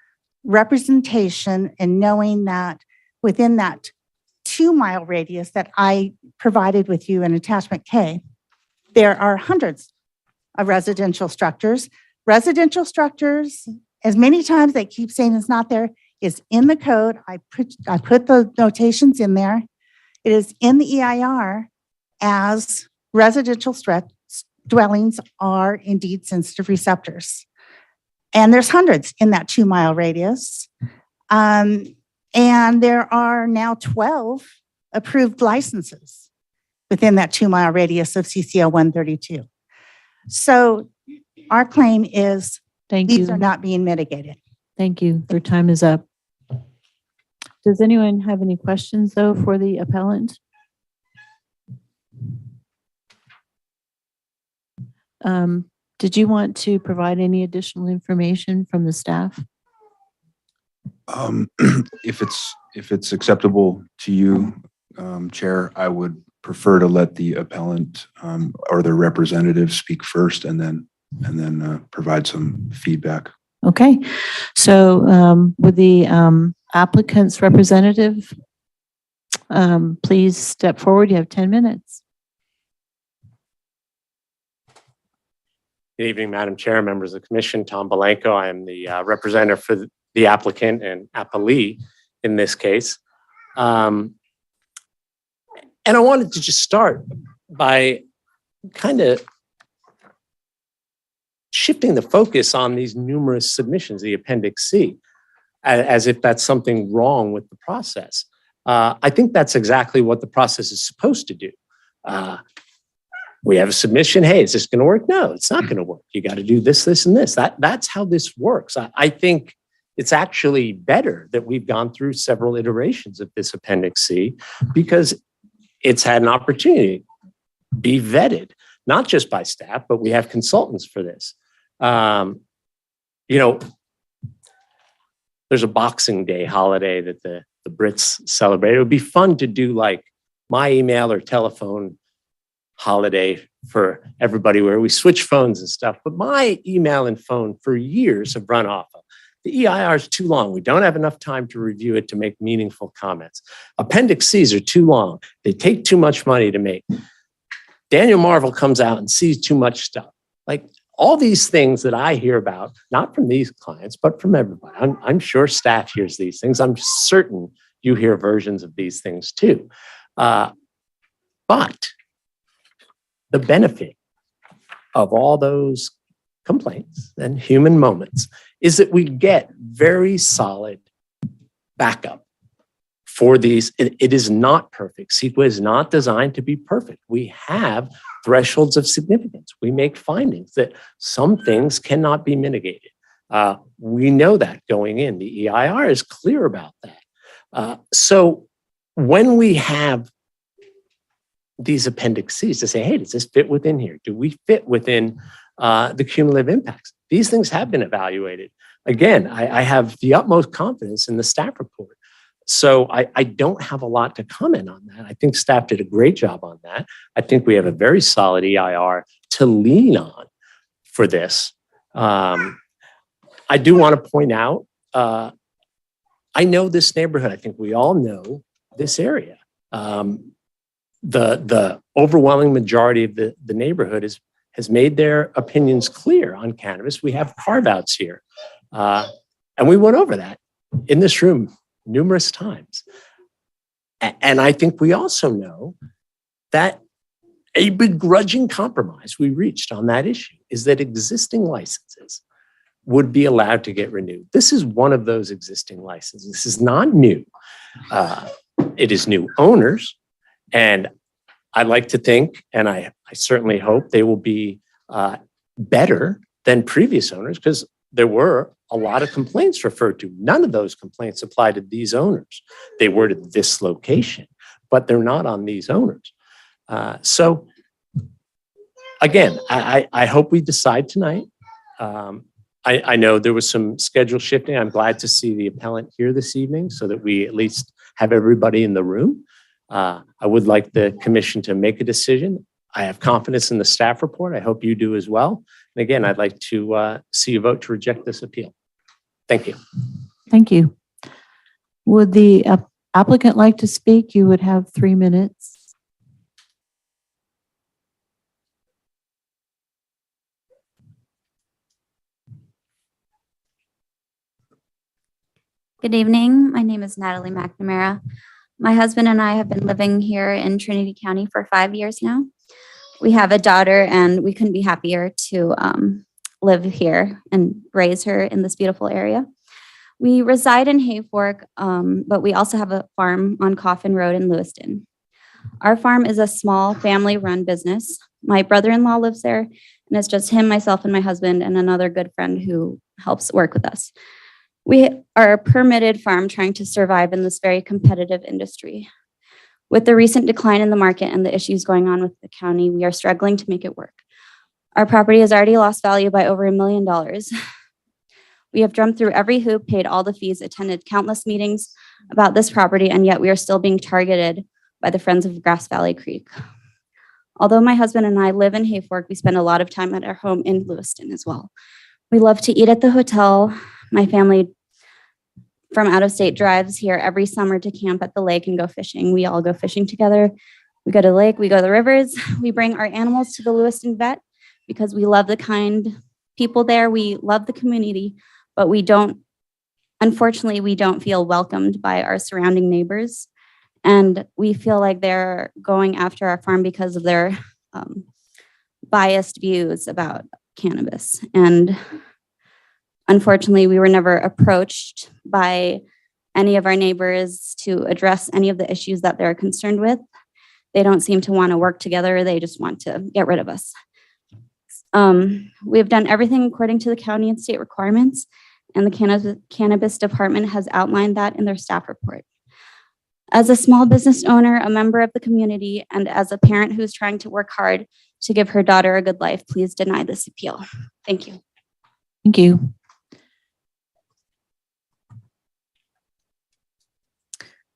representation and knowing that within that 2-mile radius that I provided with you in attachment K, there are hundreds of residential structures. Residential structures, as many times they keep saying it's not there, is in the code. I put the notations in there. It is in the EIR as residential dwellings are indeed sensitive receptors. And there's hundreds in that 2-mile radius. And there are now 12 approved licenses within that 2-mile radius of CCL 132. So our claim is these are not being mitigated. Thank you. Your time is up. Does anyone have any questions, though, for the appellant? Did you want to provide any additional information from the staff? If it's acceptable to you, Chair, I would prefer to let the appellant or their representative speak first and then provide some feedback. Okay. So would the applicant's representative please step forward? You have 10 minutes. Good evening, Madam Chair, members of the Commission. Tom Belenko. I am the representative for the applicant and appellee in this case. And I wanted to just start by kind of shifting the focus on these numerous submissions, the Appendix C, as if that's something wrong with the process. I think that's exactly what the process is supposed to do. We have a submission. Hey, is this going to work? No, it's not going to work. You got to do this, this, and this. That's how this works. I think it's actually better that we've gone through several iterations of this Appendix C because it's had an opportunity to be vetted, not just by staff, but we have consultants for this. There's a Boxing Day holiday that the Brits celebrate. It would be fun to do like my email or telephone holiday for everybody where we switch phones and stuff. But my email and phone for years have run off of. The EIR is too long. We don't have enough time to review it to make meaningful comments. Appendix Cs are too long. They take too much money to make. Daniel Marvel comes out and sees too much stuff. Like all these things that I hear about, not from these clients, but from everybody. I'm sure staff hears these things. I'm certain you hear versions of these things too. But the benefit of all those complaints and human moments is that we get very solid backup for these. It is not perfect. CEQA is not designed to be perfect. We have thresholds of significance. We make findings that some things cannot be mitigated. We know that going in. The EIR is clear about that. So when we have these Appendix Cs to say, hey, does this fit within here? Do we fit within the cumulative impacts? These things have been evaluated. Again, I have the utmost confidence in the staff report. So I don't have a lot to comment on that. I think staff did a great job on that. I think we have a very solid EIR to lean on for this. I do want to point out, I know this neighborhood. I think we all know this area. The overwhelming majority of the neighborhood has made their opinions clear on cannabis. We have carve-outs here. And we went over that in this room numerous times. And I think we also know that a begrudging compromise we reached on that issue is that existing licenses would be allowed to get renewed. This is one of those existing licenses. This is not new. It is new owners. And I like to think, and I certainly hope they will be better than previous owners, because there were a lot of complaints referred to. None of those complaints apply to these owners. They were to this location, but they're not on these owners. So again, I hope we decide tonight. I know there was some schedule shifting. I'm glad to see the appellant here this evening so that we at least have everybody in the room. I would like the commission to make a decision. I have confidence in the staff report. I hope you do as well. And again, I'd like to see you vote to reject this appeal. Thank you. Thank you. Would the applicant like to speak? You would have 3 minutes. Good evening. My name is Natalie McNamara. My husband and I have been living here in Trinity County for 5 years now. We have a daughter, and we couldn't be happier to live here and raise her in this beautiful area. We reside in Hayfork, but we also have a farm on Coffin Road in Lewiston. Our farm is a small family-run business. My brother-in-law lives there, and it's just him, myself, and my husband, and another good friend who helps work with us. We are a permitted farm trying to survive in this very competitive industry. With the recent decline in the market and the issues going on with the county, we are struggling to make it work. Our property has already lost value by over $1 million. We have jumped through every hoop, paid all the fees, attended countless meetings about this property, and yet we are still being targeted by the Friends of Grass Valley Creek. Although my husband and I live in Hayfork, we spend a lot of time at our home in Lewiston as well. We love to eat at the hotel. My family from out of state drives here every summer to camp at the lake and go fishing. We all go fishing together. We go to the lake, we go to the rivers. We bring our animals to the Lewiston vet because we love the kind people there. We love the community, but unfortunately, we don't feel welcomed by our surrounding neighbors. And we feel like they're going after our farm because of their biased views about cannabis. And unfortunately, we were never approached by any of our neighbors to address any of the issues that they're concerned with. They don't seem to want to work together. They just want to get rid of us. We have done everything according to the county and state requirements, and the cannabis department has outlined that in their staff report. As a small business owner, a member of the community, and as a parent who's trying to work hard to give her daughter a good life, please deny this appeal. Thank you. Thank you.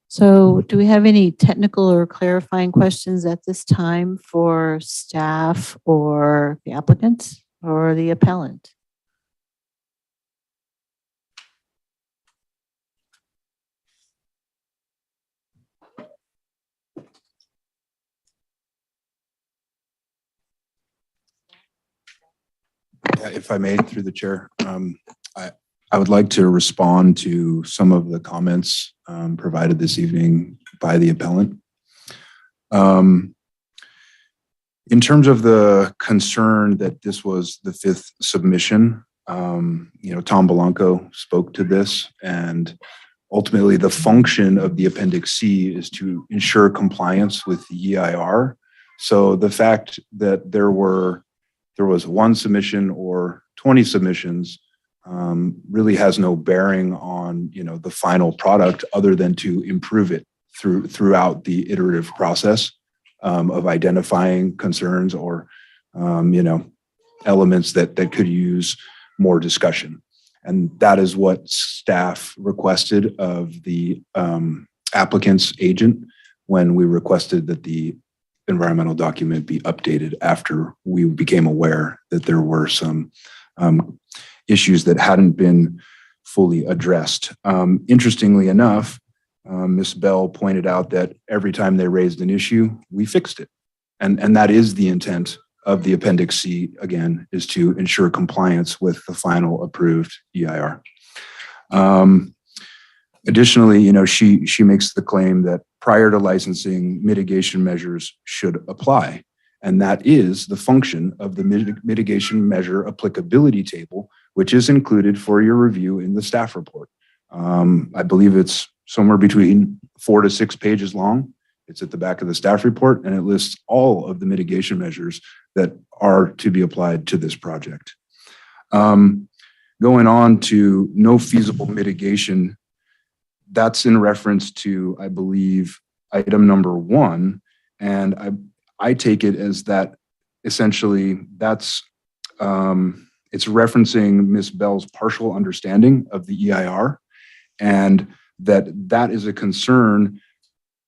So do we have any technical or clarifying questions at this time for staff or the applicant or the appellant? If I may, through the chair, I would like to respond to some of the comments provided this evening by the appellant. In terms of the concern that this was the fifth submission, Tom Blanco spoke to this, and ultimately the function of the Appendix C is to ensure compliance with the EIR. So the fact that there was one submission or 20 submissions really has no bearing on the final product, other than to improve it throughout the iterative process of identifying concerns or elements that could use more discussion. And that is what staff requested of the applicant's agent when we requested that the environmental document be updated after we became aware that there were some issues that hadn't been fully addressed. Interestingly enough, Ms. Bell pointed out that every time they raised an issue, we fixed it. And that is the intent of the Appendix C, again, is to ensure compliance with the final approved EIR. Additionally, she makes the claim that prior to licensing, mitigation measures should apply. And that is the function of the mitigation measure applicability table, which is included for your review in the staff report. I believe it's somewhere between 4 to 6 pages long. It's at the back of the staff report, and it lists all of the mitigation measures that are to be applied to this project. Going on to no feasible mitigation, that's in reference to, I believe, item number 1. And I take it as that essentially that's, it's referencing Ms. Bell's partial understanding of the EIR, and that is a concern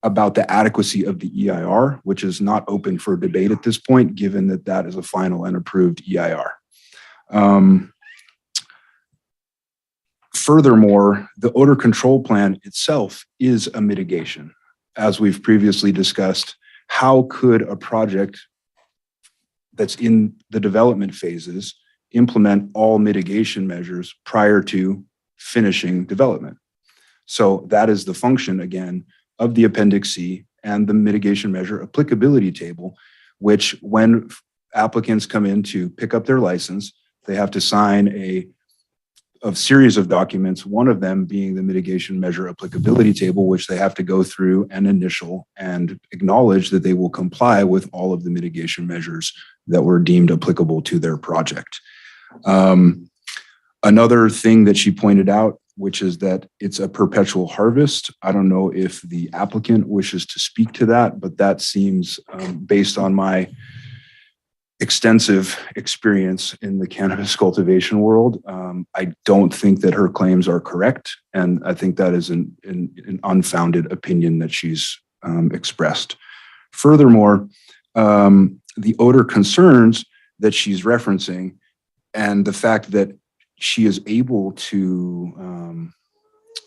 about the adequacy of the EIR, which is not open for debate at this point, given that that is a final and approved EIR. Furthermore, the odor control plan itself is a mitigation. As we've previously discussed, how could a project that's in the development phases implement all mitigation measures prior to finishing development? So that is the function, again, of the Appendix C and the mitigation measure applicability table, which when applicants come in to pick up their license, they have to sign a series of documents, one of them being the mitigation measure applicability table, which they have to go through and initial and acknowledge that they will comply with all of the mitigation measures that were deemed applicable to their project. Another thing that she pointed out, which is that it's a perpetual harvest. I don't know if the applicant wishes to speak to that, but that seems, based on my extensive experience in the cannabis cultivation world, I don't think that her claims are correct. And I think that is an unfounded opinion that she's expressed. Furthermore, the odor concerns that she's referencing and the fact that she is able to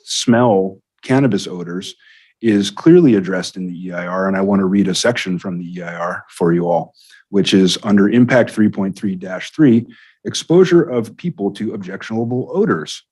smell cannabis odors is clearly addressed in the EIR. And I want to read a section from the EIR for you all, which is under Impact 3.3-3, exposure of people to objectionable odors.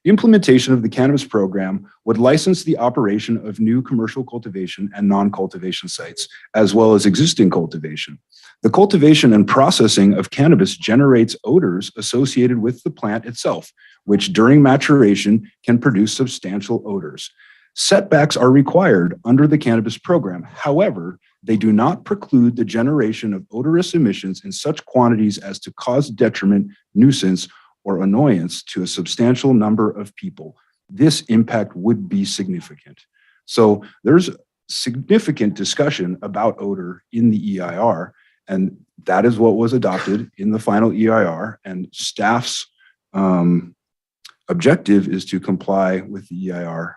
Implementation of the cannabis program would license the operation of new commercial cultivation and non-cultivation sites, as well as existing cultivation. The cultivation and processing of cannabis generates odors associated with the plant itself, which during maturation can produce substantial odors. Setbacks are required under the cannabis program. However, they do not preclude the generation of odorous emissions in such quantities as to cause detriment, nuisance, or annoyance to a substantial number of people. This impact would be significant. So there's significant discussion about odor in the EIR, and that is what was adopted in the final EIR, and staff's objective is to comply with the EIR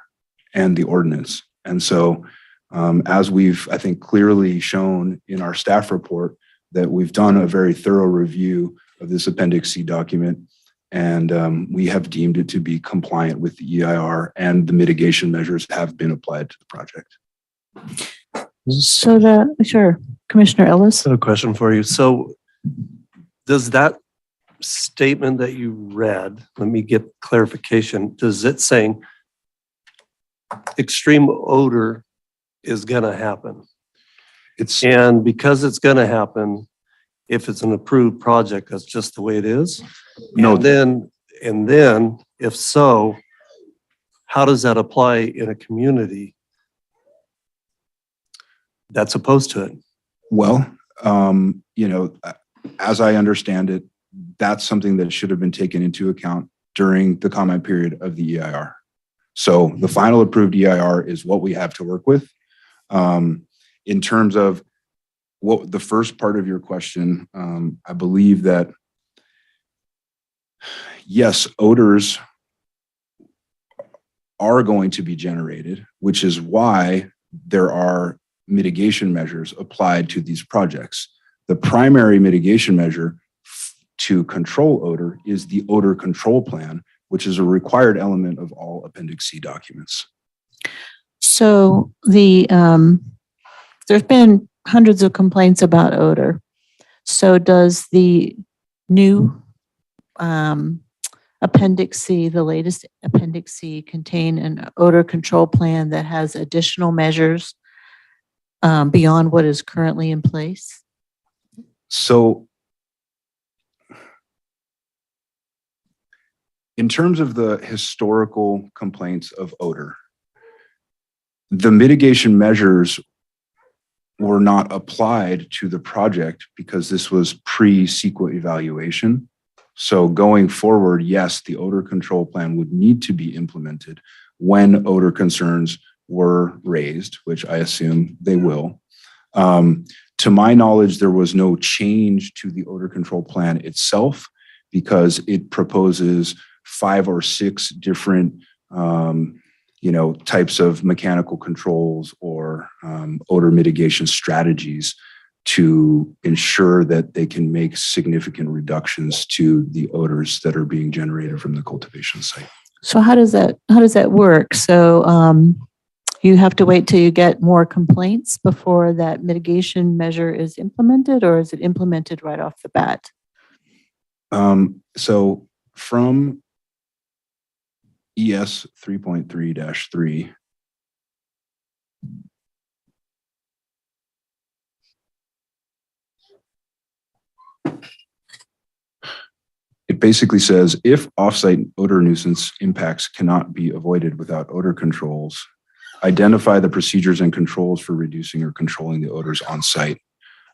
and the ordinance. And so as we've, I think, clearly shown in our staff report, that we've done a very thorough review of this Appendix C document, and we have deemed it to be compliant with the EIR, and the mitigation measures have been applied to the project. So sure, Commissioner Ellis. So a question for you. So does that statement that you read, let me get clarification. Does it saying extreme odor is gonna happen? And because it's gonna happen, if it's an approved project, that's just the way it is? No. And then, if so, how does that apply in a community that's opposed to it? Well, as I understand it, that's something that should have been taken into account during the comment period of the EIR. So the final approved EIR is what we have to work with. In terms of what the first part of your question, I believe that, yes, odors are going to be generated, which is why there are mitigation measures applied to these projects. The primary mitigation measure to control odor is the odor control plan, which is a required element of all Appendix C documents. So there's been hundreds of complaints about odor. So does the new Appendix C, the latest Appendix C, contain an odor control plan that has additional measures beyond what is currently in place? So in terms of the historical complaints of odor, the mitigation measures were not applied to the project because this was pre-CEQA evaluation. So going forward, yes, the odor control plan would need to be implemented when odor concerns were raised, which I assume they will. To my knowledge, there was no change to the odor control plan itself because it proposes 5 or 6 different types of mechanical controls or odor mitigation strategies to ensure that they can make significant reductions to the odors that are being generated from the cultivation site. So how does that work? So you have to wait till you get more complaints before that mitigation measure is implemented, or is it implemented right off the bat? So from ES 3.3-3, it basically says if offsite odor nuisance impacts cannot be avoided without odor controls, identify the procedures and controls for reducing or controlling the odors on site.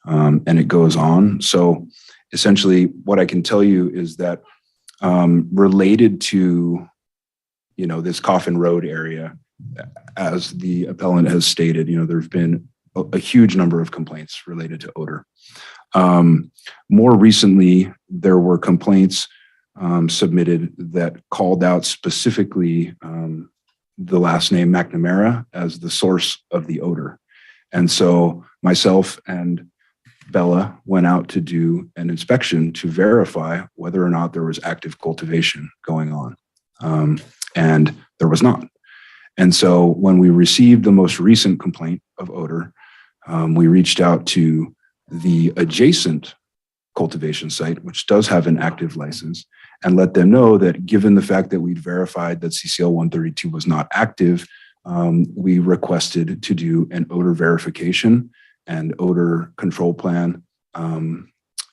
And it goes on. So essentially what I can tell you is that related to, this Coffin Road area, as the appellant has stated, there've been a huge number of complaints related to odor. More recently, there were complaints submitted that called out specifically the last name McNamara as the source of the odor. And so myself and Bella went out to do an inspection to verify whether or not there was active cultivation going on. And there was not. And so when we received the most recent complaint of odor, we reached out to the adjacent cultivation site, which does have an active license, and let them know that given the fact that we'd verified that CCL 132 was not active, we requested to do an odor verification and odor control plan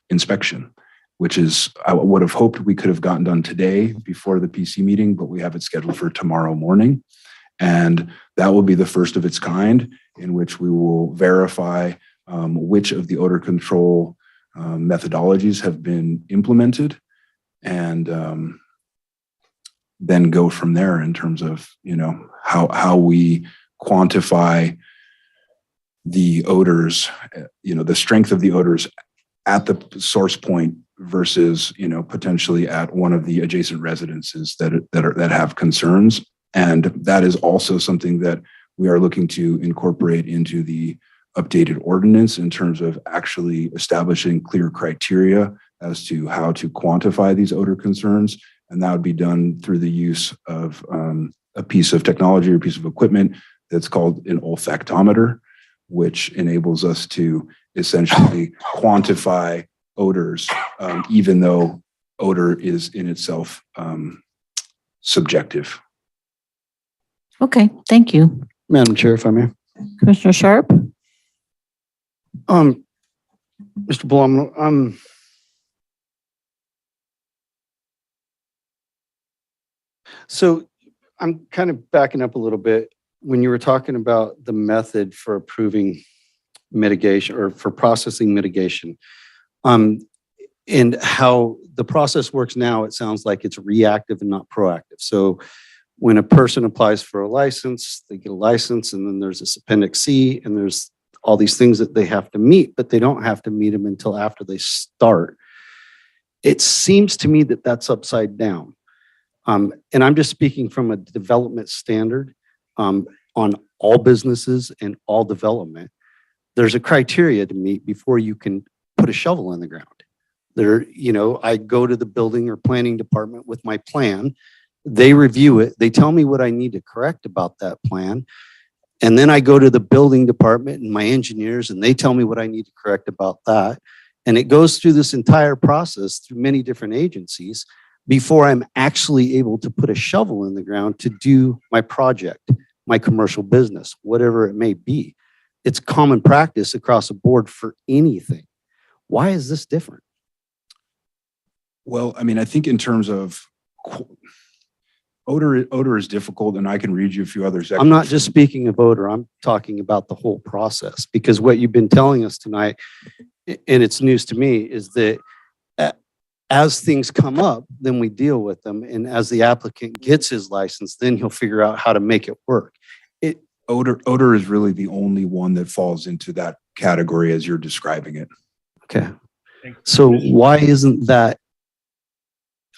inspection, which is, I would have hoped we could have gotten done today before the PC meeting, but we have it scheduled for tomorrow morning. And that will be the first of its kind in which we will verify which of the odor control methodologies have been implemented, and then go from there in terms of, how we quantify the odors, the strength of the odors at the source point versus, potentially at one of the adjacent residences that have concerns. And that is also something that we are looking to incorporate into the updated ordinance in terms of actually establishing clear criteria as to how to quantify these odor concerns. And that would be done through the use of a piece of technology or piece of equipment that's called an olfactometer, which enables us to essentially quantify odors, even though odor is in itself subjective. Okay, thank you. Madam Chair, if I may. Commissioner Sharp? Mr. Blum, so I'm kind of backing up a little bit. When you were talking about the method for approving mitigation or for processing mitigation, and how the process works now, it sounds like it's reactive and not proactive. So when a person applies for a license, they get a license, and then there's this Appendix C, and there's all these things that they have to meet, but they don't have to meet them until after they start. It seems to me that that's upside down. And I'm just speaking from a development standard on all businesses and all development. There's a criteria to meet before you can put a shovel in the ground. I go to the building or planning department with my plan. They review it. They tell me what I need to correct about that plan. And then I go to the building department and my engineers, and they tell me what I need to correct about that. And it goes through this entire process through many different agencies before I'm actually able to put a shovel in the ground to do my project, my commercial business, whatever it may be. It's common practice across the board for anything. Why is this different? Well, I mean, I think in terms of odor is difficult, and I can read you a few others. I'm not just speaking of odor. I'm talking about the whole process, because what you've been telling us tonight, and it's news to me, is that as things come up, then we deal with them. And as the applicant gets his license, then he'll figure out how to make it work. Odor is really the only one that falls into that category as you're describing it. Okay. So why isn't that?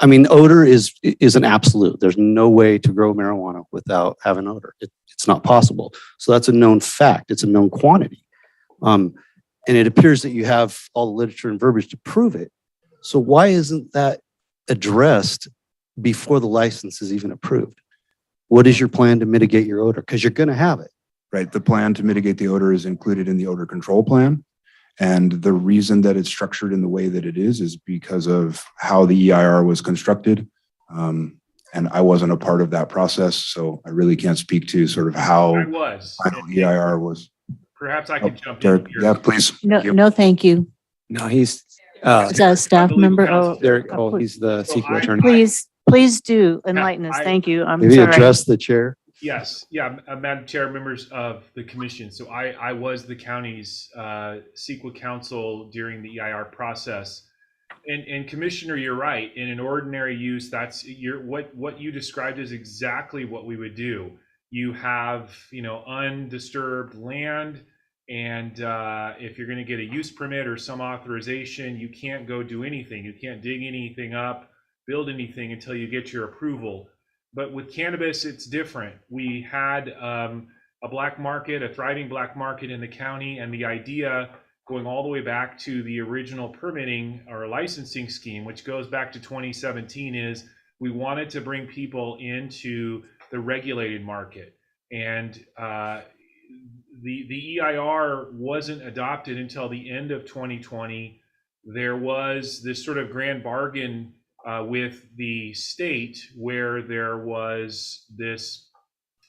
I mean, odor is an absolute. There's no way to grow marijuana without having odor. It's not possible. So that's a known fact. It's a known quantity. And it appears that you have all the literature and verbiage to prove it. So why isn't that addressed before the license is even approved? What is your plan to mitigate your odor? Because you're going to have it. Right. The plan to mitigate the odor is included in the odor control plan. And the reason that it's structured in the way that it is because of how the EIR was constructed. And I wasn't a part of that process, so I really can't speak to sort of how I was. final EIR was. Perhaps I could jump Derek, in here. yeah, please. No, thank you. No, he's Is that a staff member? Oh, Derek. Oh, he's the secret attorney. Please do enlighten us. Thank you. I'm Maybe sorry. address the chair. Yes, yeah, Madam Chair, members of the commission. So I was the county's CEQA counsel during the EIR process. And Commissioner, you're right. In an ordinary use, that's what you described is exactly what we would do. You have, undisturbed land, and if you're going to get a use permit or some authorization, you can't go do anything. You can't dig anything up, build anything until you get your approval. But with cannabis, it's different. We had a black market, a thriving black market in the county, and the idea going all the way back to the original permitting or licensing scheme, which goes back to 2017, is we wanted to bring people into the regulated market. And the EIR wasn't adopted until the end of 2020. There was this sort of grand bargain with the state where there was this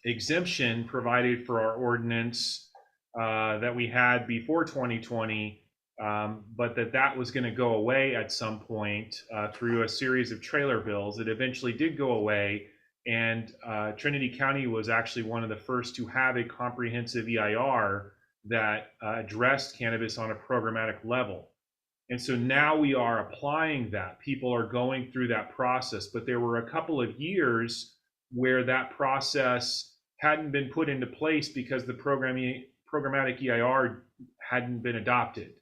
exemption provided for our ordinance that we had before 2020, but that was going to go away at some point through a series of trailer bills. It eventually did go away, and Trinity County was actually one of the first to have a comprehensive EIR that addressed cannabis on a programmatic level. And so now we are applying that. People are going through that process, but there were a couple of years where that process hadn't been put into place because the programmatic EIR hadn't been adopted.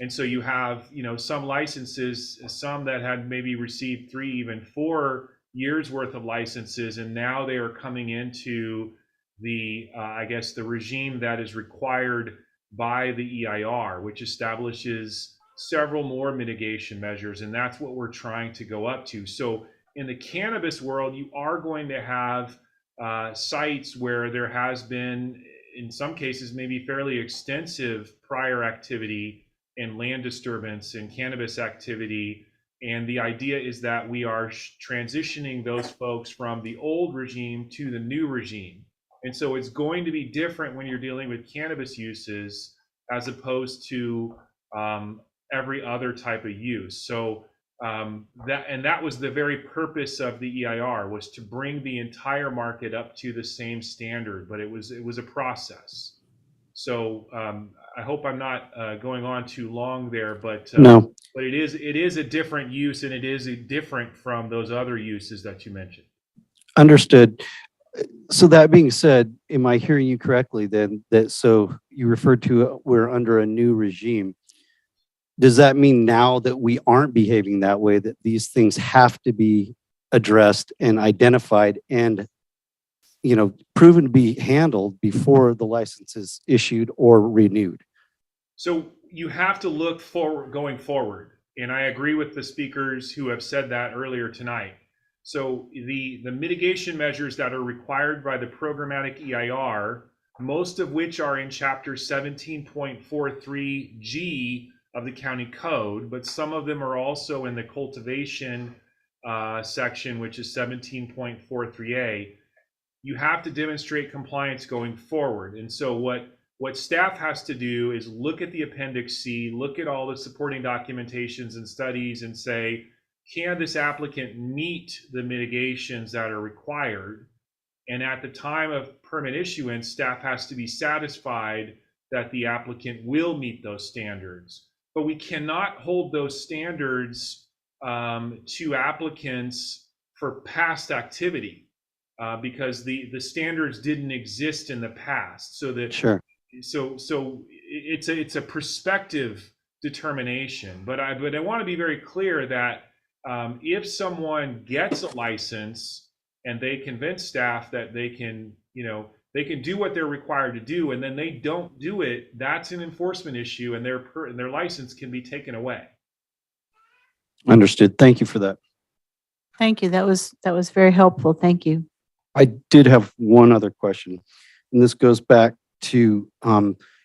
And so you have, some licenses, some that had maybe received 3, even 4 years worth of licenses, and now they are coming into the, the regime that is required by the EIR, which establishes several more mitigation measures, and that's what we're trying to go up to. So in the cannabis world, you are going to have sites where there has been, in some cases, maybe fairly extensive prior activity and land disturbance and cannabis activity And the idea is that we are transitioning those folks from the old regime to the new regime. And so it's going to be different when you're dealing with cannabis uses as opposed to every other type of use. So that was the very purpose of the EIR, was to bring the entire market up to the same standard, but it was a process. So I hope I'm not going on too long there, but No. But it is a different use, and it is different from those other uses that you mentioned. Understood. So that being said, am I hearing you correctly then that, so you referred to we're under a new regime? Does that mean now that we aren't behaving that way, that these things have to be addressed and identified and, you know, proven to be handled before the license is issued or renewed? So you have to look forward, going forward. And I agree with the speakers who have said that earlier tonight. So the mitigation measures that are required by the programmatic EIR, most of which are in chapter 17.43G of the county code, but some of them are also in the cultivation section, which is 17.43A. You have to demonstrate compliance going forward. And so what staff has to do is look at the Appendix C, look at all the supporting documentations and studies and say, can this applicant meet the mitigations that are required? And at the time of permit issuance, staff has to be satisfied that the applicant will meet those standards. But we cannot hold those standards to applicants for past activity because the standards didn't exist in the past. So that Sure. So it's a prospective determination, but I want to be very clear that if someone gets a license and they convince staff that they can do what they're required to do, and then they don't do it, that's an enforcement issue, and their license can be taken away. Understood. Thank you for that. Thank you. That was very helpful. Thank you. I did have one other question, and this goes back to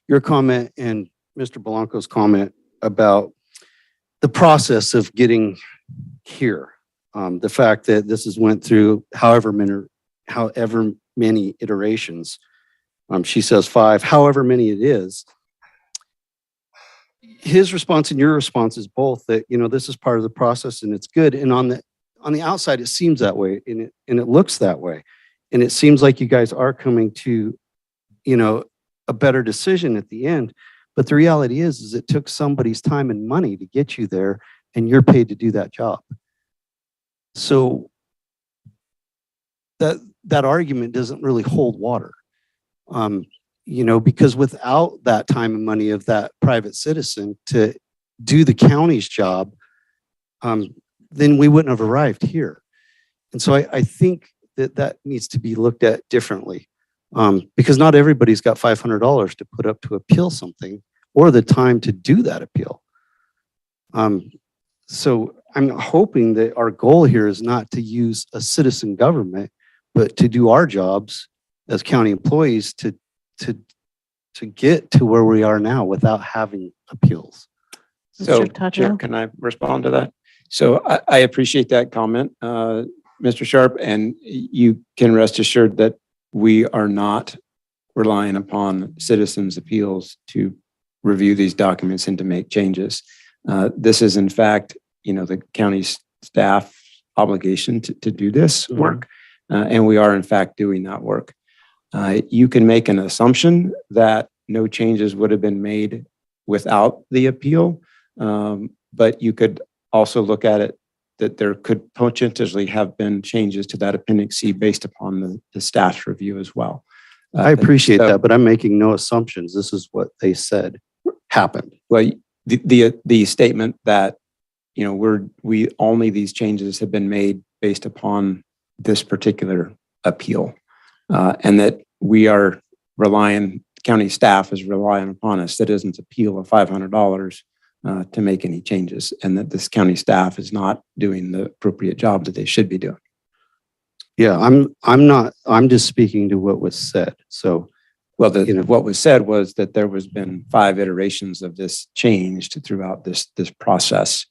your comment and Mr. Blanco's comment about the process of getting here. The fact that this has went through however many iterations. She says 5, however many it is. His response and your response is both that, you know, this is part of the process and it's good. And on the outside, it seems that way, and it looks that way. And it seems like you guys are coming to, you know, a better decision at the end. But the reality is it took somebody's time and money to get you there, and you're paid to do that job. So that argument doesn't really hold water. You know, because without that time and money of that private citizen to do the county's job, then we wouldn't have arrived here. And so I think that needs to be looked at differently, because not everybody's got $500 to put up to appeal something or the time to do that appeal. So I'm hoping that our goal here is not to use a citizen government, but to do our jobs as county employees to get to where we are now without having appeals. So, Mr. Tato? Chair, can I respond to that? So I appreciate that comment, Mr. Sharp, and you can rest assured that we are not relying upon citizens' appeals to review these documents and to make changes. This is, in fact, you know, the county's staff obligation to do this work, and we are, in fact, doing that work. You can make an assumption that no changes would have been made without the appeal, but you could also look at it that there could potentially have been changes to that Appendix C based upon the staff's review as well. I appreciate that, but I'm making no assumptions. This is what they said happened. Well, the statement that, you know, we only these changes have been made based upon this particular appeal, and that we are relying, county staff is relying upon a citizen's appeal of $500 to make any changes, and that this county staff is not doing the appropriate job that they should be doing. Yeah, I'm just speaking to what was said. So, well, you know, what was said was that there was been 5 iterations of this changed throughout this process.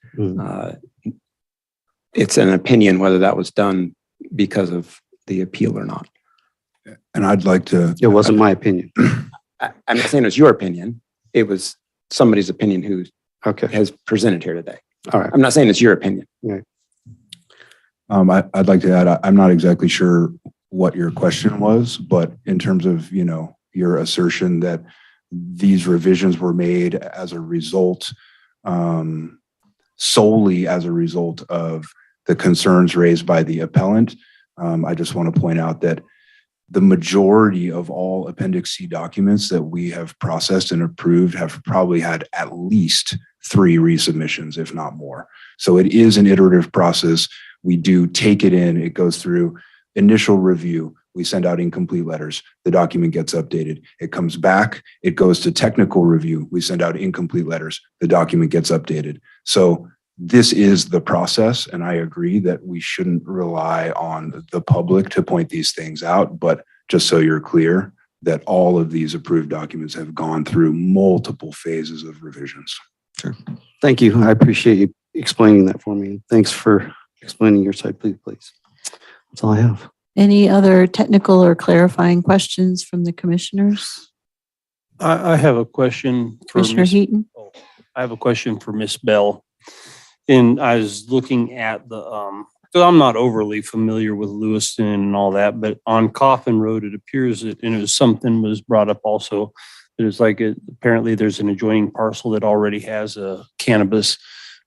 it's an opinion whether that was done because of the appeal or not. And I'd like to. It wasn't my opinion. I'm not saying it was your opinion. It was somebody's opinion who Okay. has presented here today. All right. I'm not saying it's your opinion. Right. I'd like to add, I'm not exactly sure what your question was, but in terms of, your assertion that these revisions were made as a result, solely as a result of the concerns raised by the appellant, I just want to point out that the majority of all Appendix C documents that we have processed and approved have probably had at least 3 resubmissions, if not more. So it is an iterative process. We do take it in, it goes through initial review. We send out incomplete letters. The document gets updated. It comes back. It goes to technical review. We send out incomplete letters. The document gets updated. So this is the process. And I agree that we shouldn't rely on the public to point these things out. But just so you're clear that all of these approved documents have gone through multiple phases of revisions. Sure. Thank you. I appreciate you explaining that for me. Thanks for explaining your side, please. That's all I have. Any other technical or clarifying questions from the commissioners? I have a question for Commissioner Miss. Heaton? I have a question for Miss Bell. And I was looking at the, so I'm not overly familiar with Lewiston and all that, but on Coffin Road, it appears that, and it was something was brought up also. There's apparently there's an adjoining parcel that already has a cannabis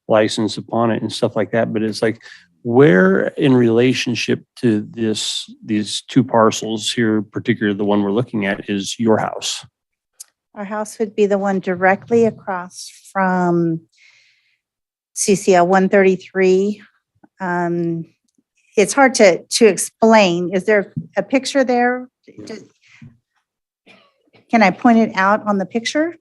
license upon it and stuff like that. But it's like, where in relationship to these 2 parcels here, particularly the one we're looking at, is your house? Our house would be the one directly across from CCL 133. It's hard to explain. Is there a picture there? Can I point it out on the picture?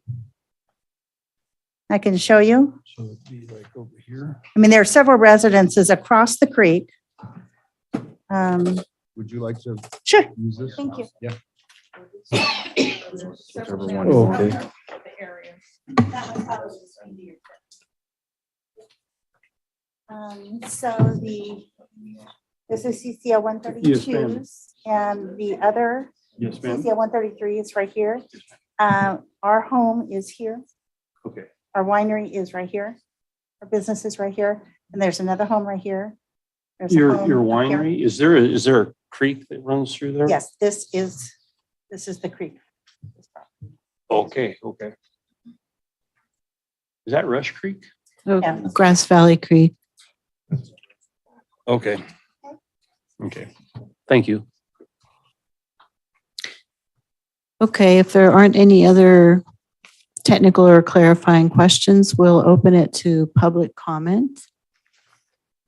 I can show you. So it'd be like over here. I mean, there are several residences across the creek. Would you like to Sure. use this? Thank you. Yeah. Okay. So this is CCL 132, and the other Yes, ma'am. CCL 133 is right here. Our home is here. Okay. Our winery is right here. Our business is right here, and there's another home right here. There's a Your home up here. winery, is there a creek that runs through there? Yes, this is the creek. Okay. Is that Rush Creek? Oh, Yeah. Grass Valley Creek. Okay. Thank you. Okay, if there aren't any other technical or clarifying questions, we'll open it to public comment.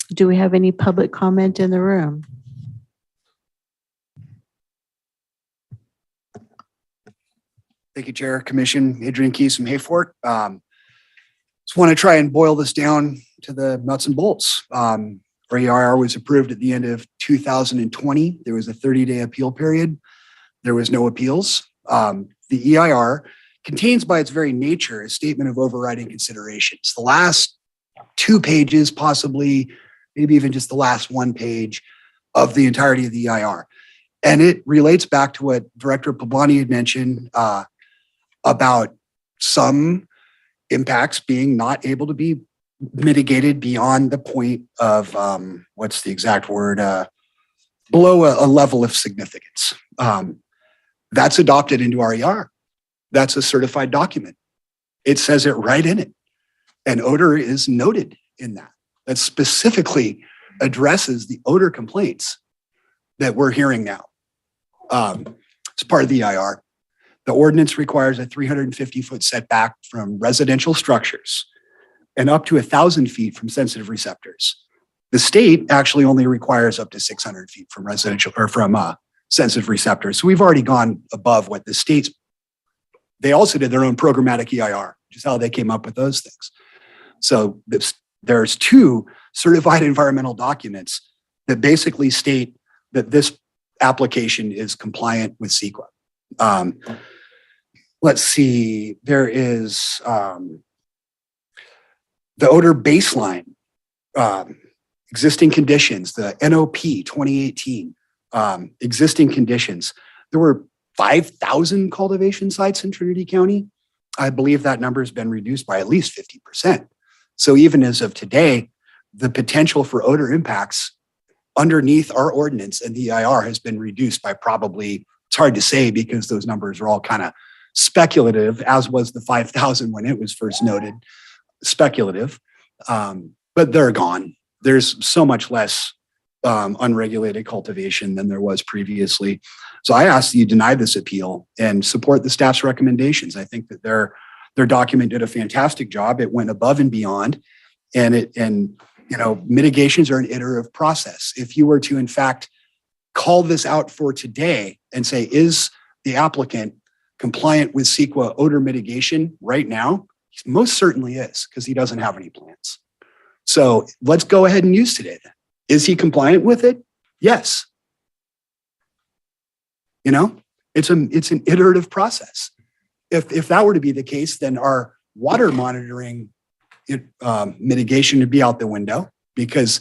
Do we have any public comment in the room? Thank you, Chair, Commission. Adrian Keys from Hayfort. Just want to try and boil this down to the nuts and bolts. Our EIR was approved at the end of 2020. There was a 30-day appeal period. There was no appeals. The EIR contains by its very nature a statement of overriding considerations. The last 2 pages, possibly, maybe even just the last 1 page of the entirety of the EIR. And it relates back to what Director Poblani had mentioned about some impacts being not able to be mitigated beyond the point of, what's the exact word, below a level of significance. That's adopted into our EIR. That's a certified document. It says it right in it. And odor is noted in that. That specifically addresses the odor complaints that we're hearing now. It's part of the EIR. The ordinance requires a 350-foot setback from residential structures and up to 1,000 feet from sensitive receptors. The state actually only requires up to 600 feet from residential or from sensitive receptors. So we've already gone above what the state's. They also did their own programmatic EIR, which is how they came up with those things. So there's 2 certified environmental documents that basically state that this application is compliant with CEQA. Let's see, there is the odor baseline Existing conditions, the NOP 2018, existing conditions. There were 5,000 cultivation sites in Trinity County. I believe that number has been reduced by at least 50%. So even as of today, the potential for odor impacts underneath our ordinance and the EIR has been reduced by probably, it's hard to say because those numbers are all kind of speculative, as was the 5,000 when it was first noted, speculative, but they're gone. There's so much less unregulated cultivation than there was previously. So I ask that you deny this appeal and support the staff's recommendations. I think that their document did a fantastic job. It went above and beyond, and mitigations are an iterative process. If you were to, in fact, call this out for today and say, is the applicant compliant with CEQA odor mitigation right now? He most certainly is, because he doesn't have any plans. So let's go ahead and use today. Is he compliant with it? Yes. It's an iterative process. If that were to be the case, then our water monitoring mitigation would be out the window, because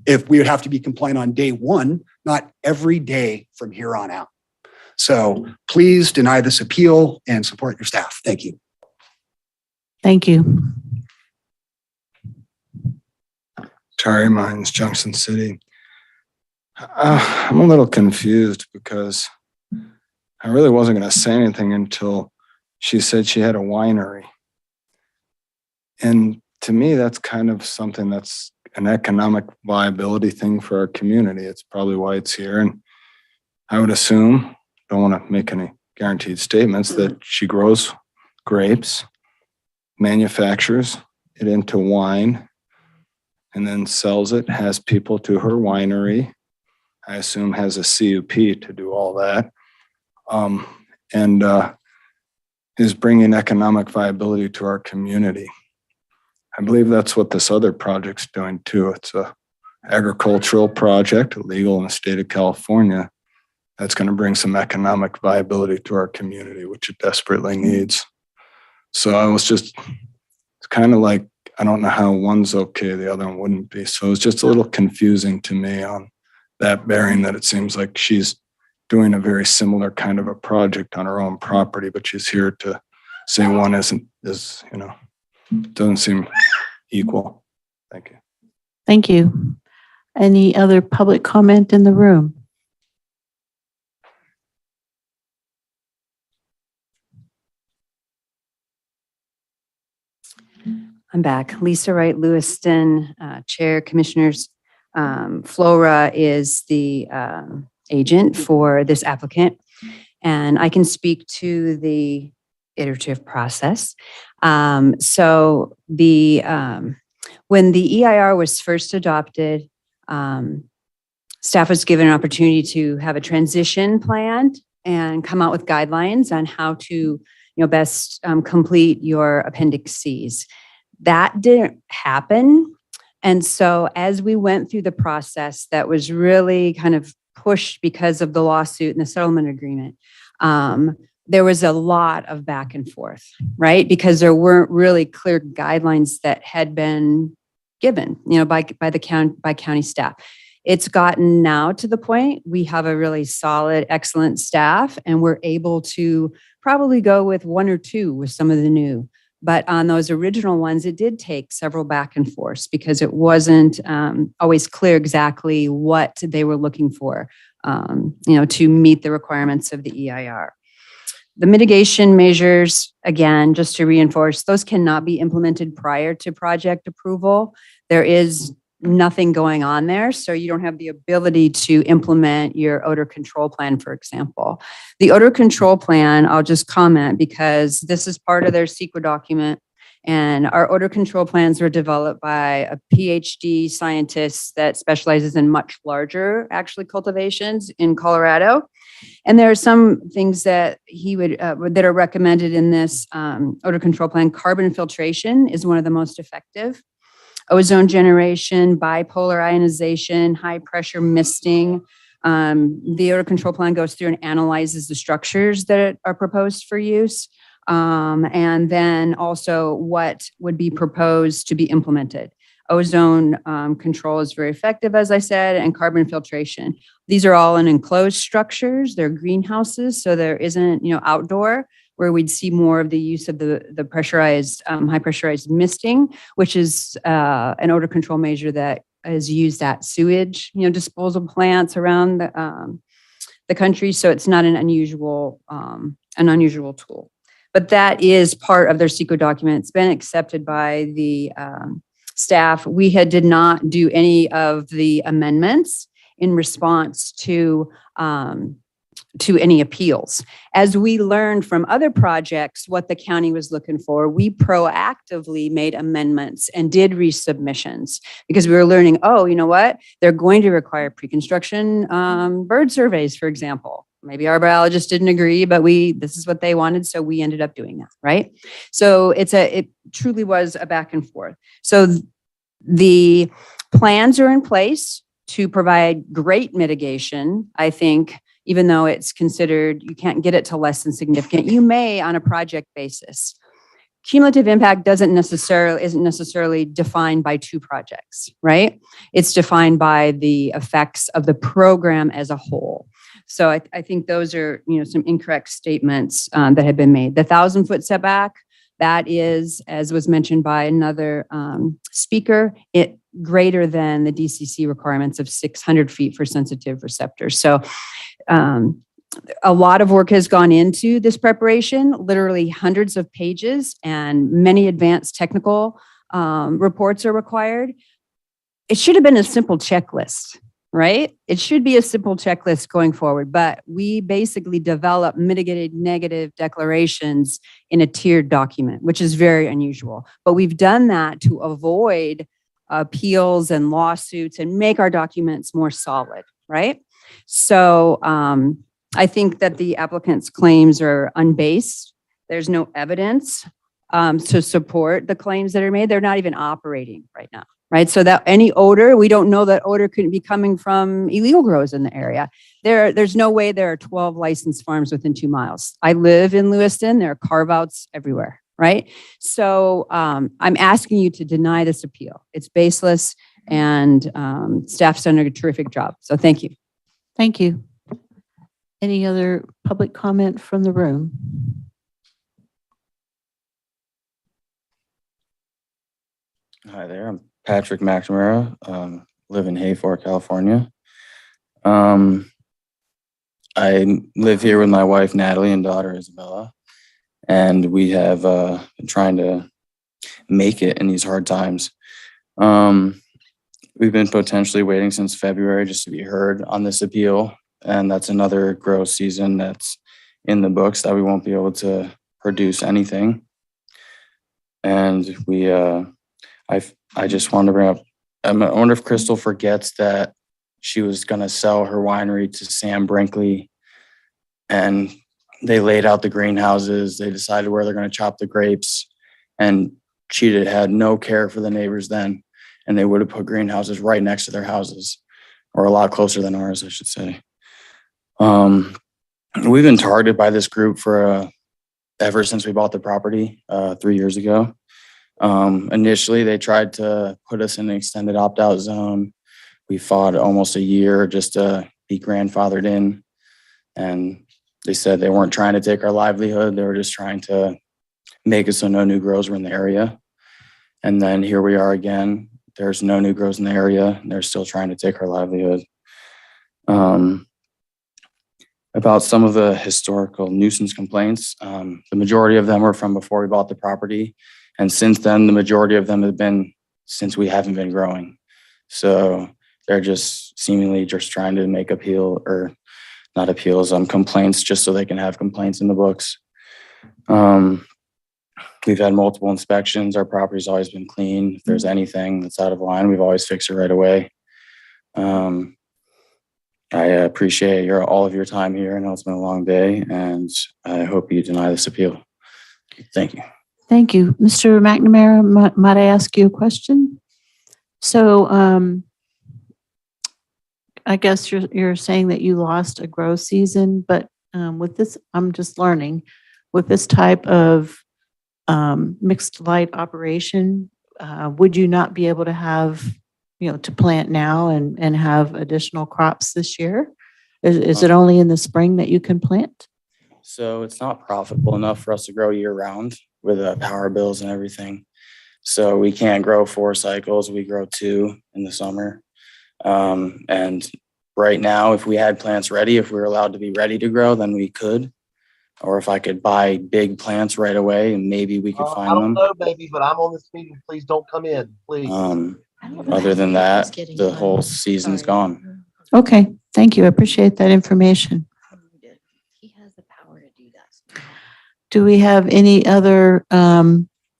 if we would have to be compliant on day one, not every day from here on out. So please deny this appeal and support your staff. Thank you. Thank you. Terry, mine's Junction City. I'm a little confused because I really wasn't going to say anything until she said she had a winery. And to me, that's kind of something that's an economic viability thing for our community. It's probably why it's here. And I would assume, don't want to make any guaranteed statements, that she grows grapes, manufactures it into wine, and then sells it, has people to her winery. I assume has a CUP to do all that. And is bringing economic viability to our community. I believe that's what this other project's doing too. It's a agricultural project, legal in the state of California, that's going to bring some economic viability to our community, which it desperately needs. So it's kind of like, I don't know how one's okay, the other one wouldn't be. So it's just a little confusing to me on that bearing, that it seems like she's doing a very similar kind of a project on her own property, but she's here to say one doesn't seem equal. Thank you. Thank you. Any other public comment in the room? I'm back. Lisa Wright Lewiston, Chair, Commissioners. Flora is the agent for this applicant, and I can speak to the iterative process. So when the EIR was first adopted, staff was given an opportunity to have a transition plan and come out with guidelines on how to best complete your Appendix Cs. That didn't happen. And so as we went through the process that was really kind of pushed because of the lawsuit and the settlement agreement, there was a lot of back and forth, right? Because there weren't really clear guidelines that had been given, by county staff. It's gotten now to the point we have a really solid, excellent staff, and we're able to probably go with one or two with some of the new. But on those original ones, it did take several back and forths because it wasn't always clear exactly what they were looking for, to meet the requirements of the EIR. The mitigation measures, again, just to reinforce, those cannot be implemented prior to project approval. There is nothing going on there, so you don't have the ability to implement your odor control plan, for example. The odor control plan, I'll just comment because this is part of their CEQA document, and our odor control plans were developed by a PhD scientist that specializes in much larger, cultivations in Colorado. And there are some things that he would that are recommended in this odor control plan. Carbon filtration is one of the most effective. Ozone generation, bipolar ionization, high pressure misting. The odor control plan goes through and analyzes the structures that are proposed for use. And then also what would be proposed to be implemented. Ozone control is very effective, as I said, and carbon filtration. These are all in enclosed structures. They're greenhouses, so there isn't, outdoor where we'd see more of the use of the pressurized, high pressurized misting, which is an odor control measure that is used at sewage, disposal plants around the country. So it's not an unusual tool. But that is part of their CEQA document. It's been accepted by the staff. We did not do any of the amendments in response to any appeals. As we learned from other projects what the county was looking for, we proactively made amendments and did resubmissions because we were learning, oh, you know what? They're going to require pre-construction bird surveys, for example. Maybe our biologists didn't agree, but this is what they wanted, so we ended up doing that, right? So it truly was a back and forth. So the plans are in place to provide great mitigation. I think, even though it's considered, you can't get it to less than significant, you may on a project basis. Cumulative impact isn't necessarily defined by 2 projects, right? It's defined by the effects of the program as a whole. So I think those are, some incorrect statements that have been made. The 1,000-foot setback, that is, as was mentioned by another speaker, it greater than the DCC requirements of 600 feet for sensitive receptors. So a lot of work has gone into this preparation, literally hundreds of pages, and many advanced technical reports are required. It should have been a simple checklist. Right? It should be a simple checklist going forward, but we basically develop mitigated negative declarations in a tiered document, which is very unusual. But we've done that to avoid appeals and lawsuits and make our documents more solid, right? So I think that the applicant's claims are unbased. There's no evidence to support the claims that are made. They're not even operating right now. Right. So that any odor, we don't know that odor couldn't be coming from illegal grows in the area. There's no way there are 12 licensed farms within 2 miles. I live in Lewiston. There are carve outs everywhere. Right. So I'm asking you to deny this appeal. It's baseless and staff's done a terrific job. So thank you. Thank you. Any other public comment from the room? Hi there, I'm Patrick McNamara, live in Hayfork, California. I live here with my wife, Natalie, and daughter, Isabella, and we have been trying to make it in these hard times. We've been potentially waiting since February just to be heard on this appeal, and that's another grow season that's in the books that we won't be able to produce anything. And I just wanted to bring up, I wonder if Crystal forgets that she was going to sell her winery to Sam Brinkley, and they laid out the greenhouses. They decided where they're going to chop the grapes, and she had no care for the neighbors then. And they would have put greenhouses right next to their houses, or a lot closer than ours, I should say. We've been targeted by this group for ever since we bought the property 3 years ago. Initially, they tried to put us in an extended opt-out zone. We fought almost a year just to be grandfathered in. And they said they weren't trying to take our livelihood. They were just trying to make it so no new grows were in the area. And then here we are again. There's no new grows in the area, and they're still trying to take our livelihood. About some of the historical nuisance complaints, the majority of them were from before we bought the property. And since then, the majority of them have been since we haven't been growing. So they're just seemingly just trying to make complaints just so they can have complaints in the books. We've had multiple inspections. Our property's always been clean. If there's anything that's out of line, we've always fixed it right away. I appreciate all of your time here. I know it's been a long day, and I hope you deny this appeal. Thank you. Thank you. Mr. McNamara, might I ask you a question? So I guess you're saying that you lost a grow season, but with this, I'm just learning, with this type of mixed light operation, would you not be able to have, to plant now and have additional crops this year? Is it only in the spring that you can plant? So it's not profitable enough for us to grow year round with power bills and everything. So we can't grow 4 cycles. We grow 2 in the summer. And right now, if we had plants ready, if we were allowed to be ready to grow, then we could. Or if I could buy big plants right away and maybe we could I find don't them. know, baby, but I'm on this meeting. Please don't come in, please. Other than that, the whole season's gone. Okay, thank you. I appreciate that information. He has the power to do that. Do we have any other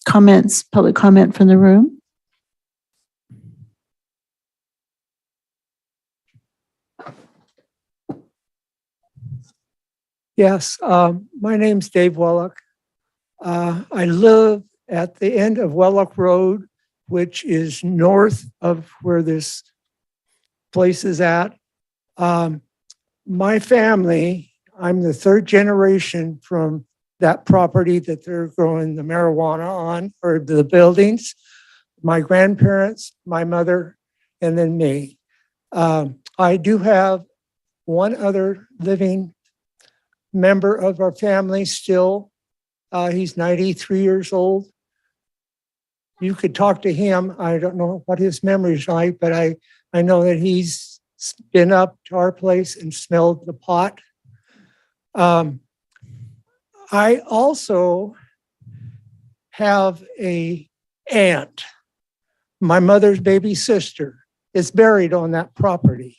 comments, public comment from the room? Yes, my name's Dave Wellock. I live at the end of Wellock Road, which is north of where this place is at. My family, I'm the 3rd generation from that property that they're growing the marijuana on, or the buildings. My grandparents, my mother, and then me. I do have one other living member of our family still. He's 93 years old. You could talk to him. I don't know what his memory's like, but I know that he's been up to our place and smelled the pot. I also have a aunt. My mother's baby sister is buried on that property.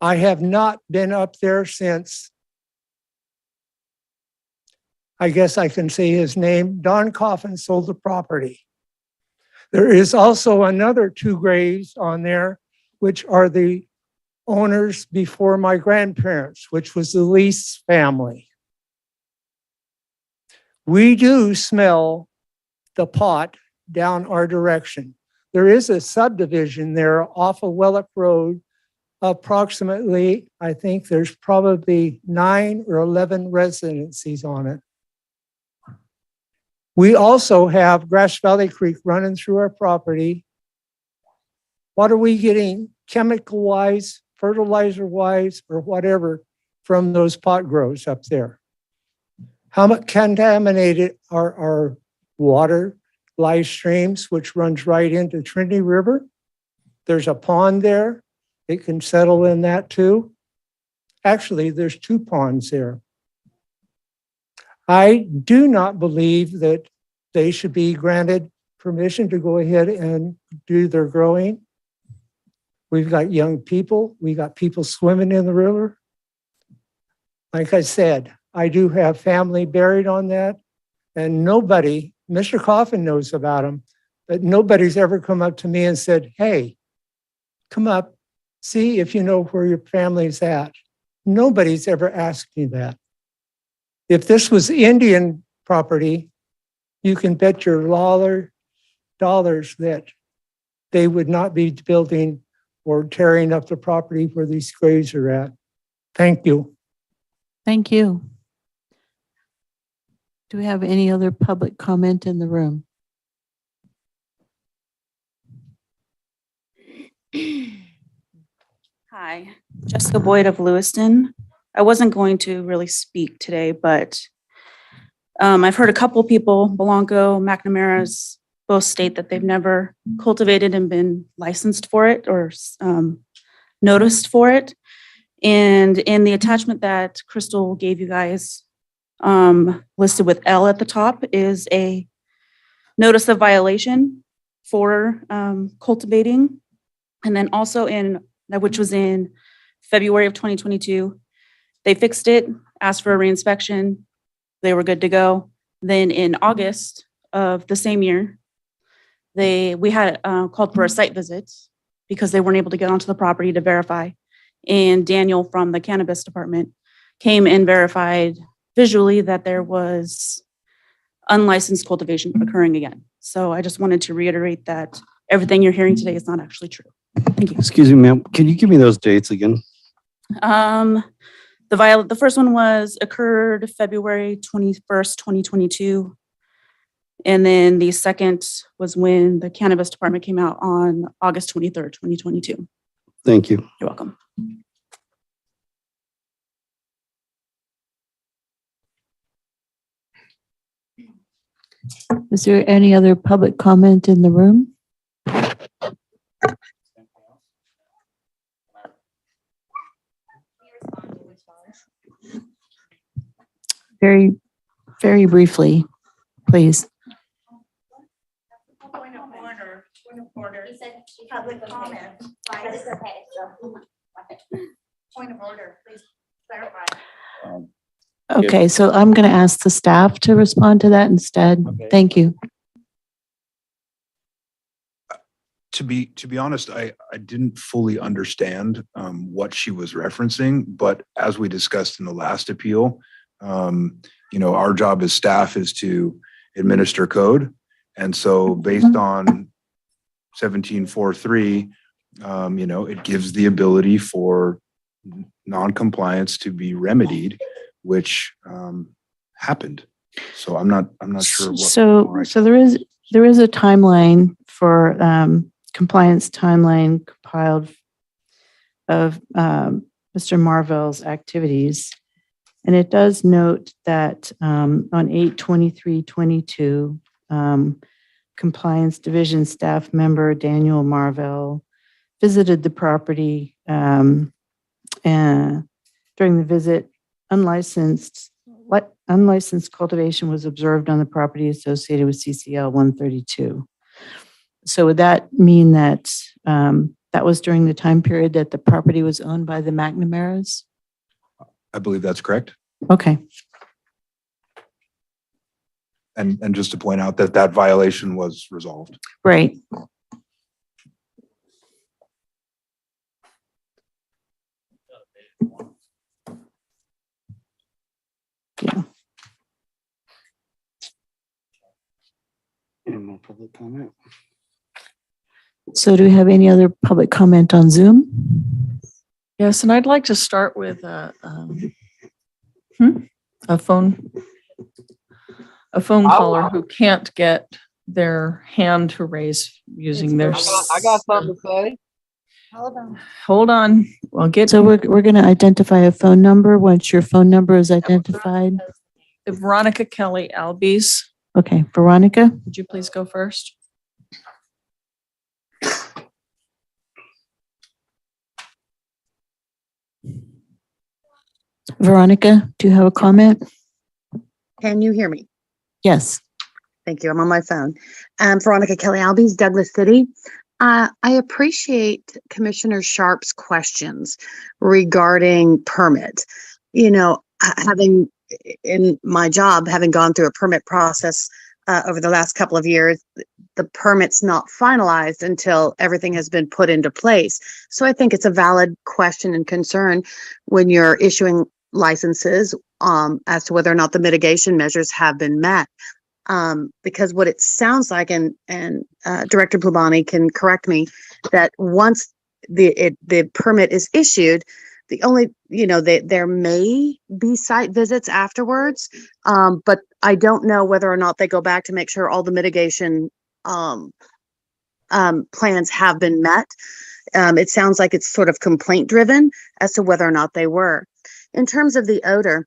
I have not been up there since, I guess I can say his name, Don Coffin sold the property. There is also another 2 graves on there, which are the owners before my grandparents, which was the Lease family. We do smell the pot down our direction. There is a subdivision there off of Wellock Road. Approximately, I think there's probably 9 or 11 residencies on it. We also have Grass Valley Creek running through our property. What are we getting chemical-wise, fertilizer-wise, or whatever from those pot grows up there? How much contaminated are our water live streams, which runs right into Trinity River? There's a pond there. It can settle in that too. Actually, there's 2 ponds there. I do not believe that they should be granted permission to go ahead and do their growing. We've got young people. We got people swimming in the river. Like I said, I do have family buried on that, and nobody, Mr. Coffin knows about them, but nobody's ever come up to me and said, hey, come up, see if you know where your family's at. Nobody's ever asked me that. If this was Indian property, you can bet your dollars that they would not be building or tearing up the property where these graves are at. Thank you. Thank you. Do we have any other public comment in the room? Hi, Jessica Boyd of Lewiston. I wasn't going to really speak today, but I've heard a couple people, Belanco, McNamara's, both state that they've never cultivated and been licensed for it or noticed for it. And in the attachment that Crystal gave you guys, listed with L at the top, is a notice of violation for cultivating. And then also which was in February of 2022, they fixed it, asked for a reinspection. They were good to go. Then in August of the same year, we had called for a site visit because they weren't able to get onto the property to verify. And Daniel from the cannabis department came and verified visually that there was unlicensed cultivation occurring again. So I just wanted to reiterate that everything you're hearing today is not actually true. Thank you. Excuse me, ma'am. Can you give me those dates again? The first one occurred February 21st, 2022. And then the second was when the cannabis department came out on August 23rd, 2022. Thank you. You're welcome. Is there any other public comment in the room? Very, very briefly, please. Point of order. Point of order. He said public comment. Point of order, please clarify. Okay, so I'm going to ask the staff to respond to that instead. Thank you. To be honest, I didn't fully understand what she was referencing, but as we discussed in the last appeal, our job as staff is to administer code. And so based on 1743, it gives the ability for non-compliance to be remedied, which happened. So I'm not sure what. So there is a timeline for compliance timeline compiled of Mr. Marvell's activities. And it does note that on 8/23/22, Compliance Division staff member Daniel Marvell visited the property, and during the visit, unlicensed cultivation was observed on the property associated with CCL 132. So would that mean that that was during the time period that the property was owned by the McNamara's? I believe that's correct. Okay. And just to point out that violation was resolved. Right. Yeah. Any more public comment? So do we have any other public comment on Zoom? Yes, and I'd like to start with a phone caller who can't get their hand to raise using their. I got something to say. Hold on. I'll get. So we're going to identify a phone number. Once your phone number is identified. Veronica Kelly Albies. Okay, Veronica. Would you please go first? Veronica, do you have a comment? Can you hear me? Yes. Thank you. I'm on my phone. Veronica Kelly Albies, Douglas City. I appreciate Commissioner Sharp's questions regarding permit. Having in my job, having gone through a permit process over the last couple of years, the permit's not finalized until everything has been put into place. So I think it's a valid question and concern when you're issuing licenses as to whether or not the mitigation measures have been met. Because what it sounds like, and Director Plubani can correct me, that once the permit is issued, the only, there may be site visits afterwards, but I don't know whether or not they go back to make sure all the mitigation plans have been met. It sounds like it's sort of complaint driven as to whether or not they were. In terms of the odor,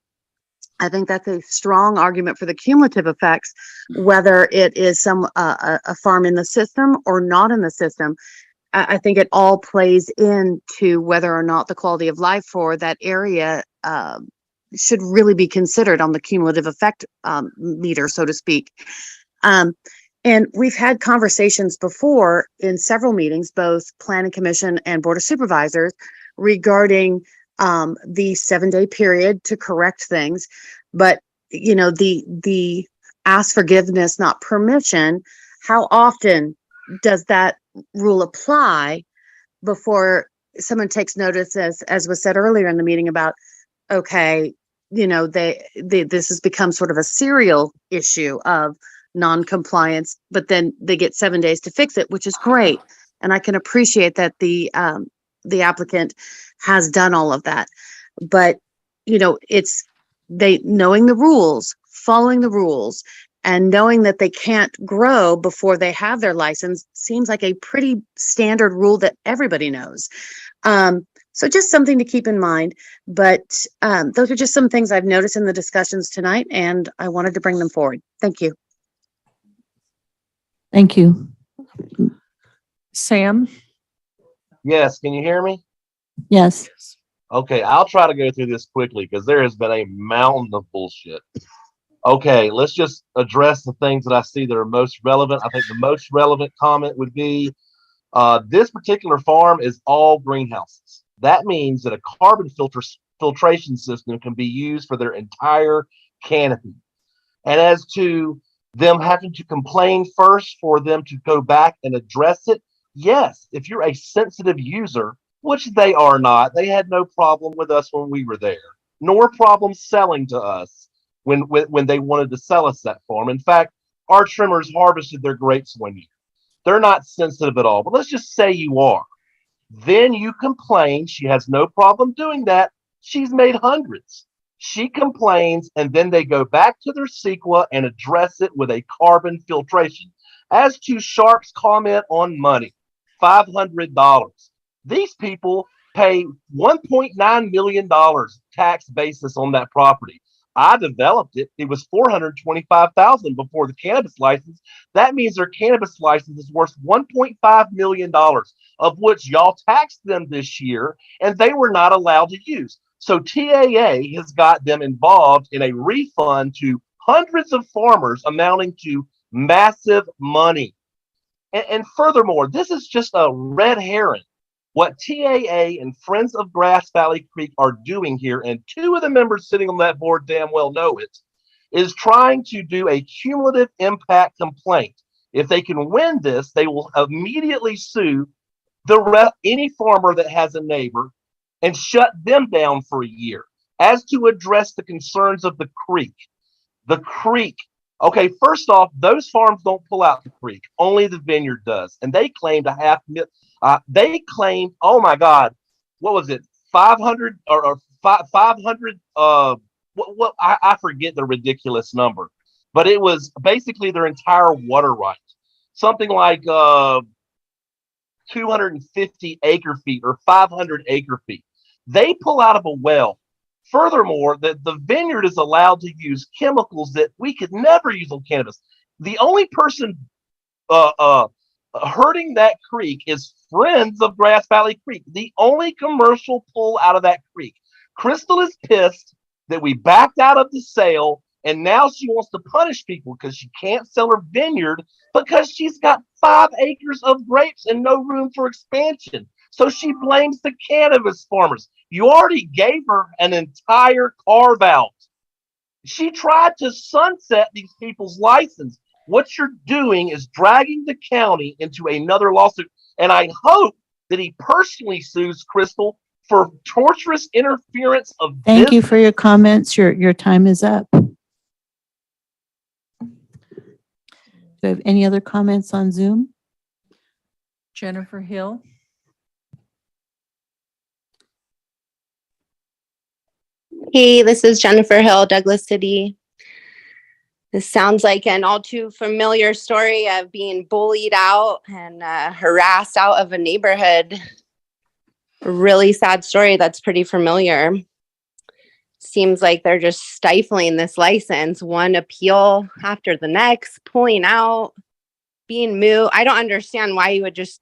I think that's a strong argument for the cumulative effects, whether it is a farm in the system or not in the system. I think it all plays into whether or not the quality of life for that area should really be considered on the cumulative effect meter, so to speak. And we've had conversations before in several meetings, both Planning Commission and Board of Supervisors, regarding the 7-day period to correct things. But, the ask forgiveness, not permission, how often does that rule apply before someone takes notice, as was said earlier in the meeting about, okay, this has become sort of a serial issue of non-compliance, but then they get 7 days to fix it, which is great. And I can appreciate that the applicant has done all of that. But, it's knowing the rules, following the rules, And knowing that they can't grow before they have their license seems like a pretty standard rule that everybody knows. So just something to keep in mind. But those are just some things I've noticed in the discussions tonight, and I wanted to bring them forward. Thank you. Thank you. Sam? Yes, can you hear me? Yes. Okay, I'll try to go through this quickly because there has been a mountain of bullshit. Okay, let's just address the things that I see that are most relevant. I think the most relevant comment would be this particular farm is all greenhouses. That means that a carbon filtration system can be used for their entire canopy. And as to them having to complain first for them to go back and address it, yes, if you're a sensitive user, which they are not, they had no problem with us when we were there, nor problem selling to us when they wanted to sell us that farm. In fact, our trimmers harvested their grapes one year. They're not sensitive at all. But let's just say you are. Then you complain. She has no problem doing that. She's made hundreds. She complains, and then they go back to their CEQA and address it with a carbon filtration. As to Sharp's comment on money, $500. These people pay $1.9 million tax basis on that property. I developed it. It was $425,000 before the cannabis license. That means their cannabis license is worth $1.5 million, of which y'all taxed them this year, and they were not allowed to use. So TAA has got them involved in a refund to hundreds of farmers amounting to massive money. And furthermore, this is just a red herring. What TAA and Friends of Grass Valley Creek are doing here, and two of the members sitting on that board damn well know it, is trying to do a cumulative impact complaint. If they can win this, they will immediately sue any farmer that has a neighbor and shut them down for a year. As to address the concerns of the creek, okay, first off, those farms don't pull out the creek. Only the vineyard does. And they claimed they claimed, oh my God, what was it? 500 or 500, I forget the ridiculous number, but it was basically their entire water right. Something like 250 acre feet or 500 acre feet. They pull out of a well. Furthermore, the vineyard is allowed to use chemicals that we could never use on cannabis. The only person hurting that creek is Friends of Grass Valley Creek, the only commercial pull out of that creek. Crystal is pissed that we backed out of the sale, and now she wants to punish people because she can't sell her vineyard because she's got 5 acres of grapes and no room for expansion. So she blames the cannabis farmers. You already gave her an entire carve out. She tried to sunset these people's license. What you're doing is dragging the county into another lawsuit. And I hope that he personally sues Crystal for torturous interference of Thank you for your comments. Your time is up. Do you have any other comments on Zoom? Jennifer Hill? Hey, this is Jennifer Hill, Douglas City. This sounds like an all too familiar story of being bullied out and harassed out of a neighborhood. A really sad story that's pretty familiar. Seems like they're just stifling this license, one appeal after the next, pulling out, being moved. I don't understand why you would just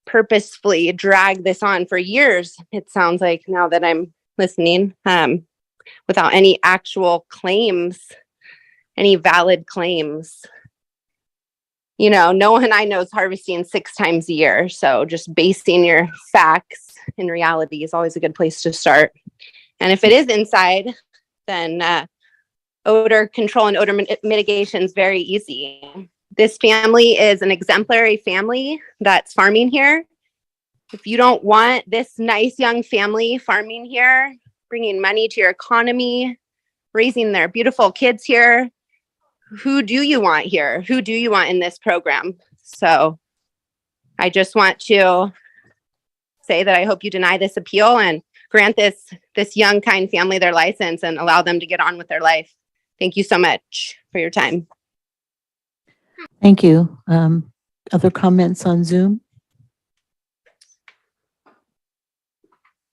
purposefully drag this on for years. It sounds like now that I'm listening, without any actual claims, any valid claims. You know, no one I know is harvesting 6 times a year. So just basing your facts in reality is always a good place to start. And if it is inside, then odor control and odor mitigation is very easy. This family is an exemplary family that's farming here. If you don't want this nice young family farming here, bringing money to your economy, raising their beautiful kids here, who do you want here? Who do you want in this program? So I just want to say that I hope you deny this appeal and grant this young, kind family their license and allow them to get on with their life. Thank you so much for your time. Thank you. Other comments on Zoom?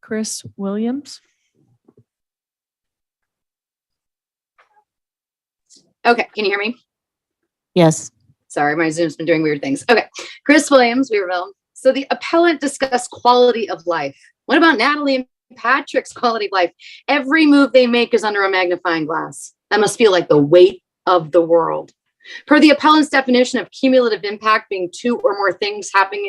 Chris Williams. Okay, can you hear me? Yes. Sorry, my Zoom's been doing weird things. Okay, Chris Williams, Weaverville. So the appellant discussed quality of life. What about Natalie and Patrick's quality of life? Every move they make is under a magnifying glass. That must feel like the weight of the world. Per the appellant's definition of cumulative impact being two or more things happening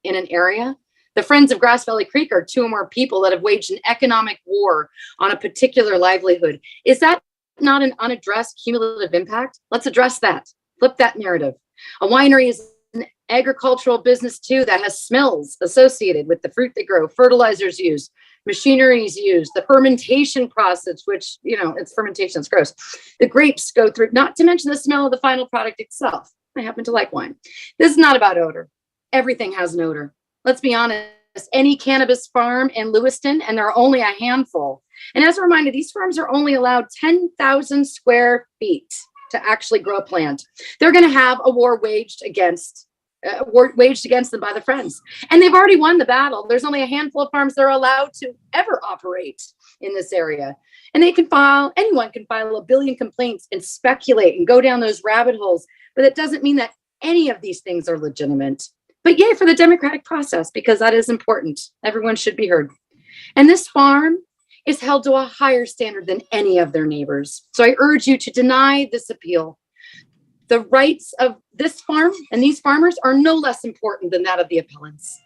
in an area, the Friends of Grass Valley Creek are two or more people that have waged an economic war on a particular livelihood. Is that not an unaddressed cumulative impact? Let's address that. Flip that narrative. A winery is an agricultural business too that has smells associated with the fruit they grow, fertilizers used, machineries used, the fermentation process, which, it's fermentation, it's gross. The grapes go through, not to mention the smell of the final product itself. I happen to like wine. This is not about odor. Everything has an odor. Let's be honest, any cannabis farm in Lewiston, and there are only a handful. And as a reminder, these farms are only allowed 10,000 square feet to actually grow a plant. They're going to have a war waged against them by the Friends. And they've already won the battle. There's only a handful of farms that are allowed to ever operate in this area. And anyone can file a billion complaints and speculate and go down those rabbit holes. But it doesn't mean that any of these things are legitimate. But yay for the democratic process, because that is important. Everyone should be heard. And this farm is held to a higher standard than any of their neighbors. So I urge you to deny this appeal. The rights of this farm and these farmers are no less important than that of the appellants.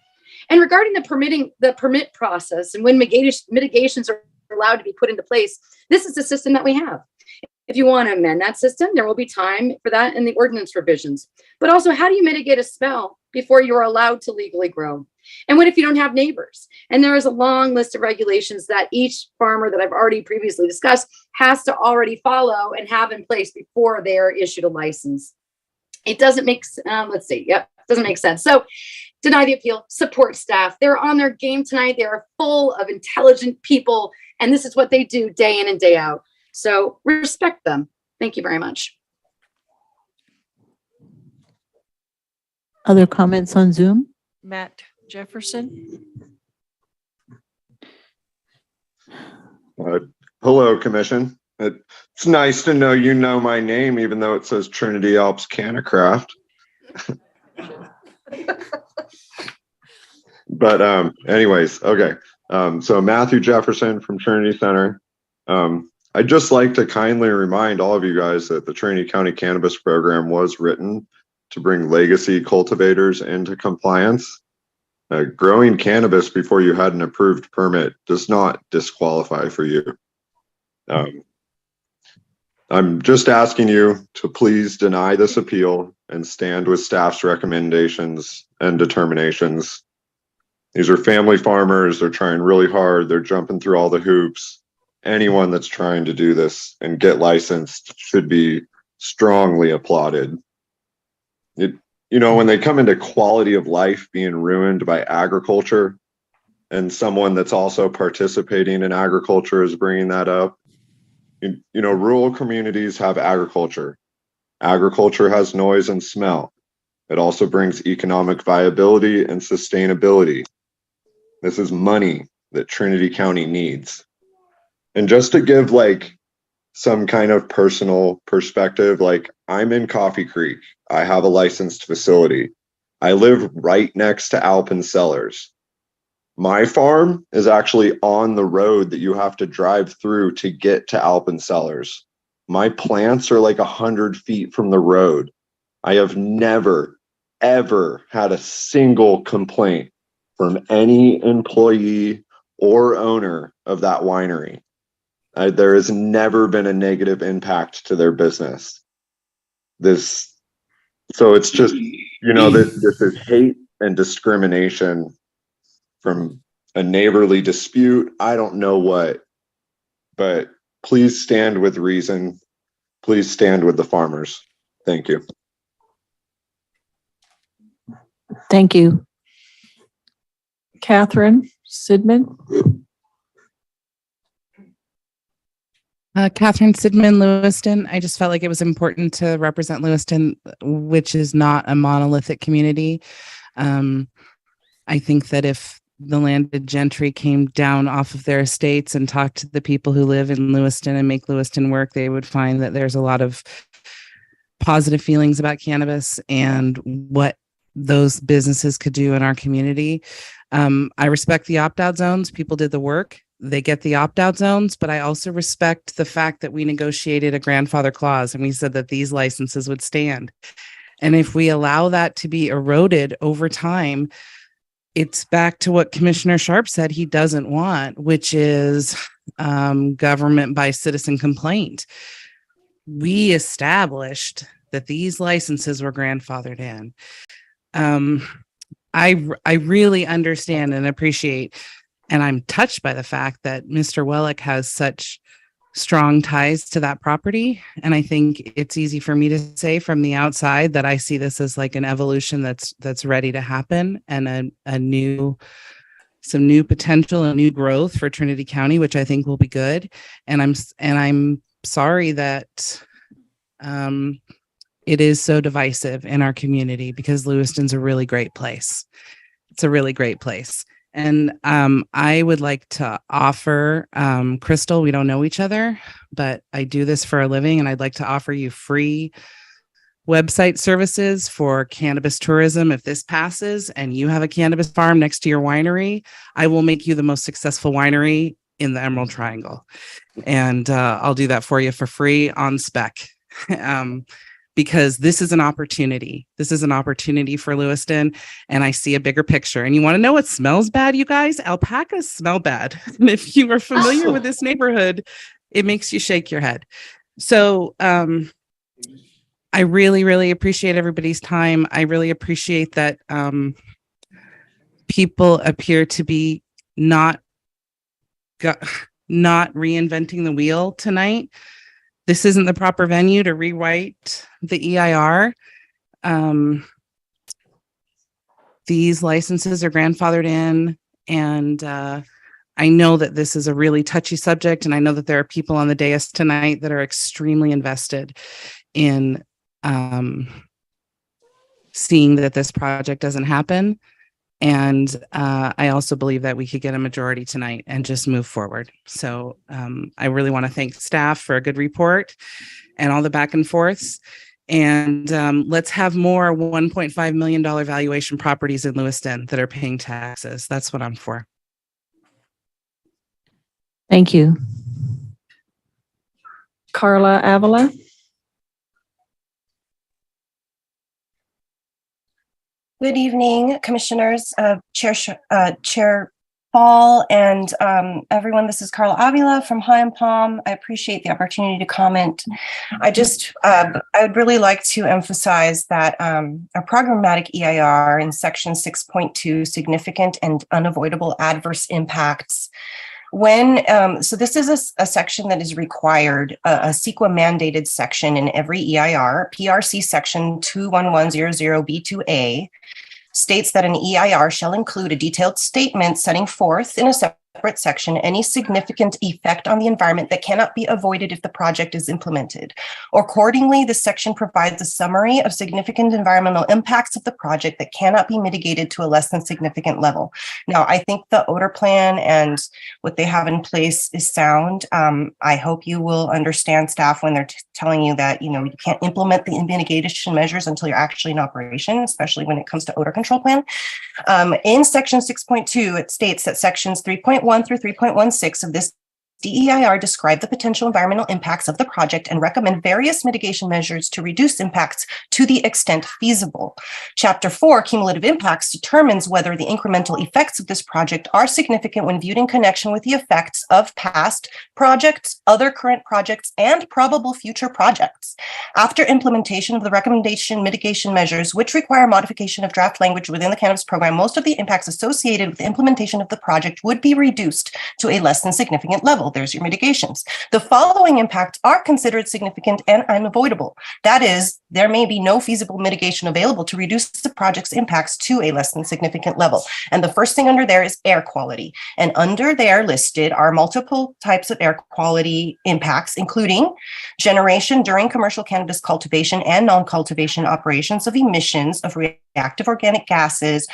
And regarding the permit process and when mitigations are allowed to be put into place, this is the system that we have. If you want to amend that system, there will be time for that in the ordinance revisions. But also, how do you mitigate a smell before you're allowed to legally grow? And what if you don't have neighbors? And there is a long list of regulations that each farmer that I've already previously discussed has to already follow and have in place before they are issued a license. It doesn't make, doesn't make sense. So deny the appeal, support staff. They're on their game tonight. They are full of intelligent people, and this is what they do day in and day out. So respect them. Thank you very much. Other comments on Zoom? Matt Jefferson. Hello, Commission. It's nice to know you know my name, even though it says Trinity Alps Canacraft. But anyways, okay. So Matthew Jefferson from Trinity Center. I'd just like to kindly remind all of you guys that the Trinity County Cannabis Program was written to bring legacy cultivators into compliance. Growing cannabis before you had an approved permit does not disqualify for you. I'm just asking you to please deny this appeal and stand with staff's recommendations and determinations. These are family farmers. They're trying really hard. They're jumping through all the hoops. Anyone that's trying to do this and get licensed should be strongly applauded. When they come into quality of life being ruined by agriculture, and someone that's also participating in agriculture is bringing that up, rural communities have agriculture. Agriculture has noise and smell. It also brings economic viability and sustainability. This is money that Trinity County needs. And just to give some kind of personal perspective, I'm in Coffee Creek. I have a licensed facility. I live right next to Alpen Cellars. My farm is actually on the road that you have to drive through to get to Alpen Cellars. My plants are 100 feet from the road. I have never, ever had a single complaint from any employee or owner of that winery. There has never been a negative impact to their business. So it's just, this is hate and discrimination from a neighborly dispute. I don't know what, but please stand with reason. Please stand with the farmers. Thank you. Thank you. Catherine Sidman. Catherine Sidman, Lewiston. I just felt like it was important to represent Lewiston, which is not a monolithic community. I think that if the landed gentry came down off of their estates and talked to the people who live in Lewiston and make Lewiston work, they would find that there's a lot of positive feelings about cannabis and what those businesses could do in our community. I respect the opt-out zones. People did the work. They get the opt-out zones, but I also respect the fact that we negotiated a grandfather clause and we said that these licenses would stand. And if we allow that to be eroded over time, it's back to what Commissioner Sharp said he doesn't want, which is government by citizen complaint. We established that these licenses were grandfathered in. I really understand and appreciate, and I'm touched by the fact that Mr. Wellick has such strong ties to that property. And I think it's easy for me to say from the outside that I see this as like an evolution that's ready to happen, and some new potential and new growth for Trinity County, which I think will be good. And I'm sorry that it is so divisive in our community, because Lewiston's a really great place. It's a really great place. And I would like to offer, Crystal, we don't know each other, but I do this for a living, and I'd like to offer you free website services for cannabis tourism. If this passes and you have a cannabis farm next to your winery, I will make you the most successful winery in the Emerald Triangle. And I'll do that for you for free on spec. Because this is an opportunity. This is an opportunity for Lewiston, and I see a bigger picture. And you want to know what smells bad, you guys? Alpacas smell bad. And if you are familiar with this neighborhood, it makes you shake your head. So I really, really appreciate everybody's time. I really appreciate that people appear to be not reinventing the wheel tonight. This isn't the proper venue to rewrite the EIR. These licenses are grandfathered in, and I know that this is a really touchy subject, and I know that there are people on the dais tonight that are extremely invested in seeing that this project doesn't happen. And I also believe that we could get a majority tonight and just move forward. So I really want to thank staff for a good report and all the back and forths. And let's have more $1.5 million valuation properties in Lewiston that are paying taxes. That's what I'm for. Thank you. Carla Avila. Good evening, Commissioners, Chair Ball, and everyone. This is Carla Avila from High and Palm. I appreciate the opportunity to comment. I'd really like to emphasize that our programmatic EIR in Section 6.2, significant and unavoidable adverse impacts. So this is a section that is required, a CEQA mandated section in every EIR. PRC section 21100B2A states that an EIR shall include a detailed statement setting forth in a separate section any significant effect on the environment that cannot be avoided if the project is implemented. Accordingly, this section provides a summary of significant environmental impacts of the project that cannot be mitigated to a less than significant level. Now, I think the odor plan and what they have in place is sound. I hope you will understand, staff, when they're telling you that, you can't implement the mitigation measures until you're actually in operation, especially when it comes to odor control plan. In section 6.2, it states that sections 3.1 through 3.16 of this DEIR describe the potential environmental impacts of the project and recommend various mitigation measures to reduce impacts to the extent feasible. Chapter 4, Cumulative Impacts, determines whether the incremental effects of this project are significant when viewed in connection with the effects of past projects, other current projects, and probable future projects. After implementation of the recommendation mitigation measures, which require modification of draft language within the cannabis program, most of the impacts associated with the implementation of the project would be reduced to a less than significant level. there's your mitigations. The following impacts are considered significant and unavoidable. That is, there may be no feasible mitigation available to reduce the project's impacts to a less than significant level. And the first thing under there is air quality. And under there listed are multiple types of air quality impacts, including generation during commercial cannabis cultivation and non-cultivation operations of emissions of reactive organic gases,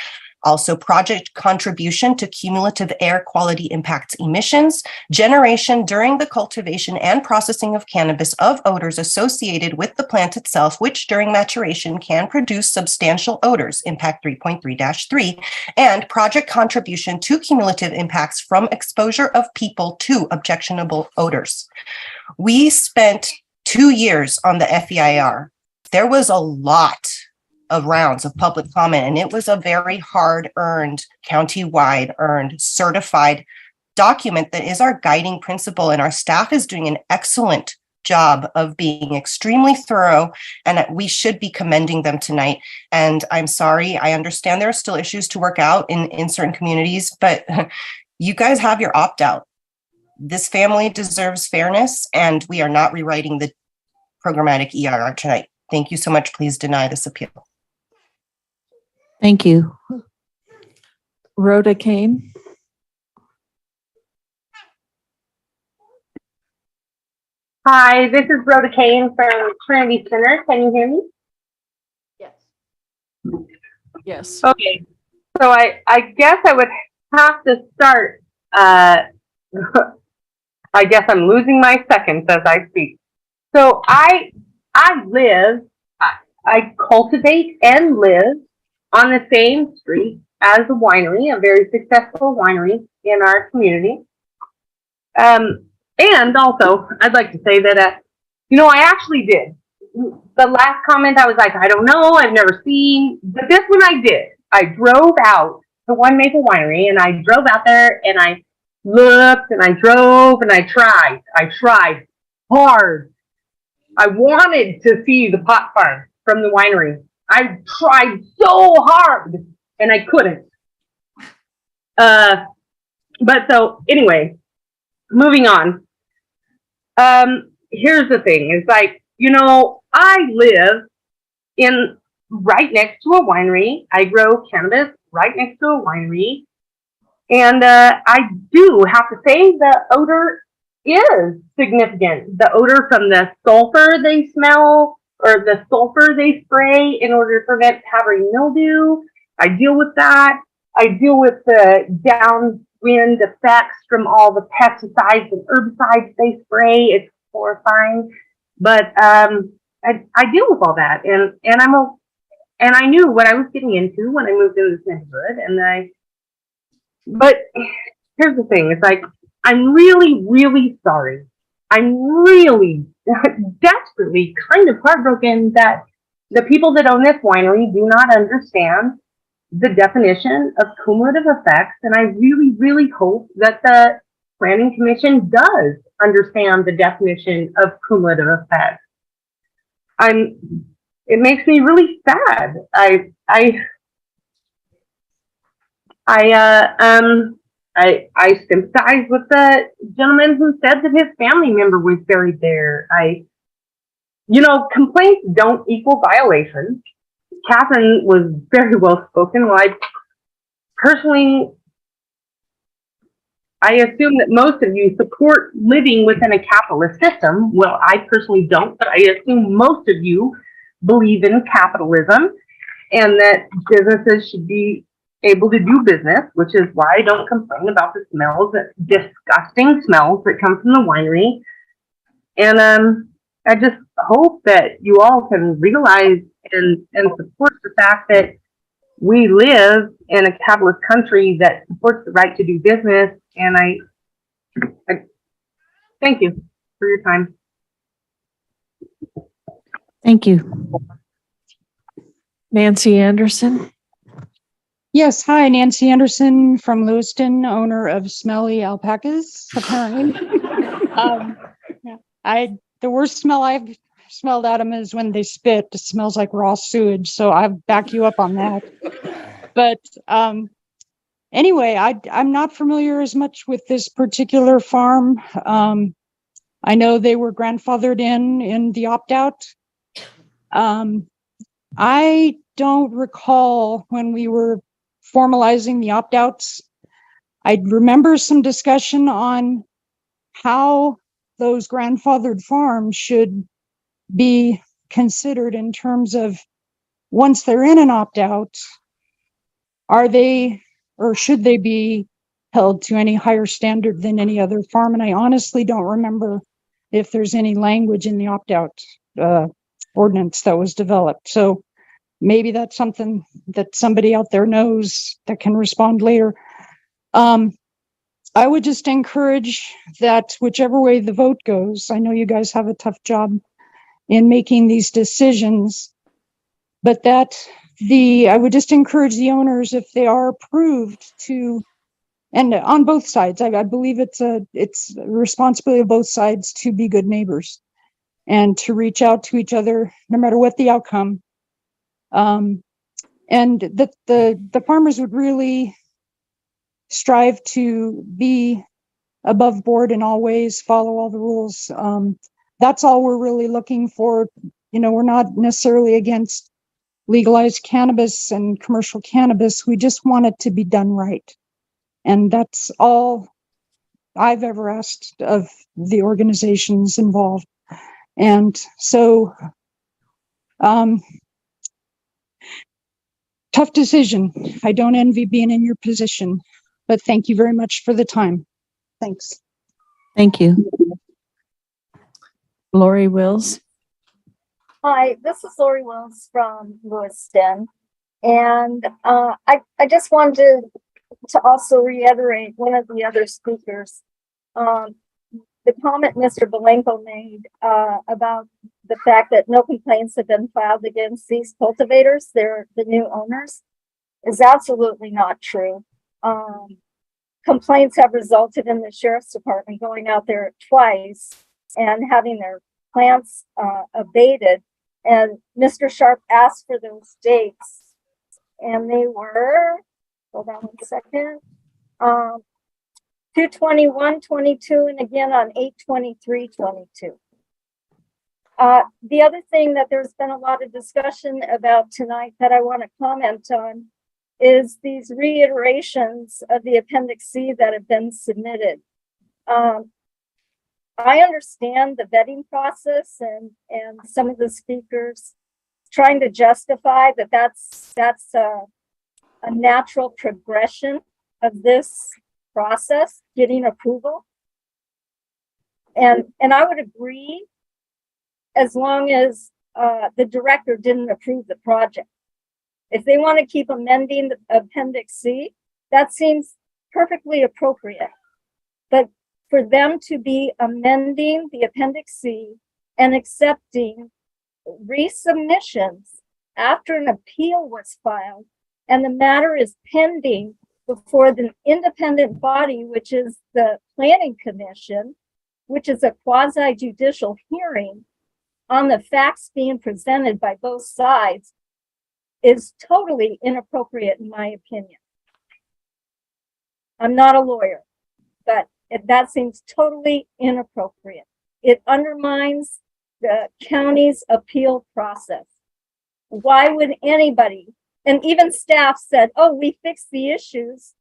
also project contribution to cumulative air quality impacts emissions, generation during the cultivation and processing of cannabis of odors associated with the plant itself, which during maturation can produce substantial odors, impact 3.3-3, and project contribution to cumulative impacts from exposure of people to objectionable odors. We spent 2 years on the FEIR. There was a lot of rounds of public comment, and it was a very hard-earned, county-wide earned, certified document that is our guiding principle, and our staff is doing an excellent job of being extremely thorough, and we should be commending them tonight. And I'm sorry, I understand there are still issues to work out in certain communities, but you guys have your opt-out. This family deserves fairness, and we are not rewriting the programmatic EIR tonight. Thank you so much. Please deny this appeal. Thank you. Rhoda Kane. Hi, this is Rhoda Kane from Trinity Center. Can you hear me? Yes. Yes. Okay. So I guess I would have to start. I guess I'm losing my seconds as I speak. So I cultivate and live on the same street as a winery, a very successful winery in our community. And also, I'd like to say that, I actually did. The last comment, I was like, I don't know, I've never seen. But this one I did. I drove out to One Maple Winery, and I drove out there, and I looked, and I drove, and I tried. I tried hard. I wanted to see the pot farm from the winery. I tried so hard, and I couldn't. But so anyway, moving on. Here's the thing. It's like, I live right next to a winery. I grow cannabis right next to a winery. And I do have to say the odor is significant. The odor from the sulfur they smell, or the sulfur they spray in order to prevent powdery mildew. I deal with that. I deal with the downwind effects from all the pesticides and herbicides they spray. It's horrifying. But I deal with all that, and I knew what I was getting into when I moved into this neighborhood. But here's the thing: it's like, I'm really, really sorry. I'm really desperately kind of heartbroken that the people that own this winery do not understand the definition of cumulative effects. And I really, really hope that the Planning Commission does understand the definition of cumulative effects. It makes me really sad. I sympathize with the gentleman who said that his family member was buried there. Complaints don't equal violations. Catherine was very well spoken. Well, I assume that most of you support living within a capitalist system. Well, I personally don't, but I assume most of you believe in capitalism and that businesses should be able to do business, which is why I don't complain about the smells, the disgusting smells that come from the winery. And I just hope that you all can realize and support the fact that we live in a capitalist country that supports the right to do business. And I thank you for your time. Thank you. Nancy Anderson. Yes, hi, Nancy Anderson from Lewiston, owner of Smelly Alpacas, apparently. The worst smell I've smelled at them is when they spit. It smells like raw sewage, so I back you up on that. But anyway, I'm not familiar as much with this particular farm. I know they were grandfathered in the opt-out. I don't recall when we were formalizing the opt-outs. I remember some discussion on how those grandfathered farms should be considered in terms of once they're in an opt-out, are they or should they be held to any higher standard than any other farm? And I honestly don't remember if there's any language in the opt-out ordinance that was developed. So maybe that's something that somebody out there knows that can respond later. I would just encourage that whichever way the vote goes, I know you guys have a tough job in making these decisions, but that I would just encourage the owners, if they are approved to, and on both sides, I believe it's a responsibility of both sides to be good neighbors and to reach out to each other no matter what the outcome. And that the farmers would really strive to be above board and always follow all the rules. That's all we're really looking for. You know, we're not necessarily against legalized cannabis and commercial cannabis. We just want it to be done right. And that's all I've ever asked of the organizations involved. And so, tough decision. I don't envy being in your position, but thank you very much for the time. Thanks. Thank you. Lori Wills. Hi, this is Lori Wills from Lewiston. And I just wanted to also reiterate one of the other speakers, the comment Mr. Belenko made about the fact that no complaints have been filed against these cultivators, they're the new owners, is absolutely not true. Complaints have resulted in the sheriff's department going out there twice and having their plants abated. And Mr. Sharp asked for those dates, and they were, hold on 1 second, 2/21/22 and again on 8/23/22. The other thing that there's been a lot of discussion about tonight that I want to comment on is these reiterations of the Appendix C that have been submitted. I understand the vetting process and some of the speakers trying to justify that that's a natural progression of this process, getting approval. And I would agree as long as the director didn't approve the project. If they want to keep amending the Appendix C, that seems perfectly appropriate. But for them to be amending the Appendix C and accepting resubmissions after an appeal was filed and the matter is pending before the independent body, which is the Planning Commission, which is a quasi-judicial hearing on the facts being presented by both sides, is totally inappropriate in my opinion. I'm not a lawyer, but that seems totally inappropriate. It undermines the county's appeal process. Why would anybody, and even staff said, oh, we fixed the issues,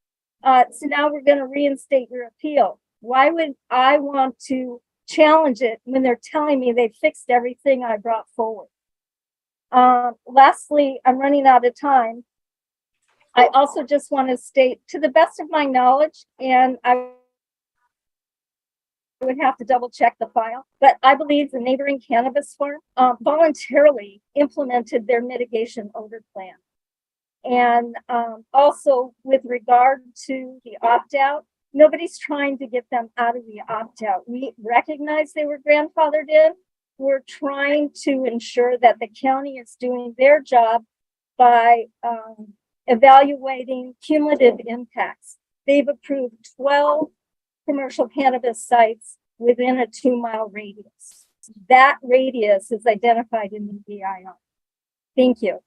so now we're going to reinstate your appeal. Why would I want to challenge it when they're telling me they fixed everything I brought forward? Lastly, I'm running out of time. I also just want to state, to the best of my knowledge, and I would have to double check the file, but I believe the neighboring cannabis farm voluntarily implemented their mitigation odor plan. And also with regard to the opt-out, nobody's trying to get them out of the opt-out. We recognize they were grandfathered in. We're trying to ensure that the county is doing their job by evaluating cumulative impacts. They've approved 12 commercial cannabis sites within a 2-mile radius. That radius is identified in the EIR. Thank you.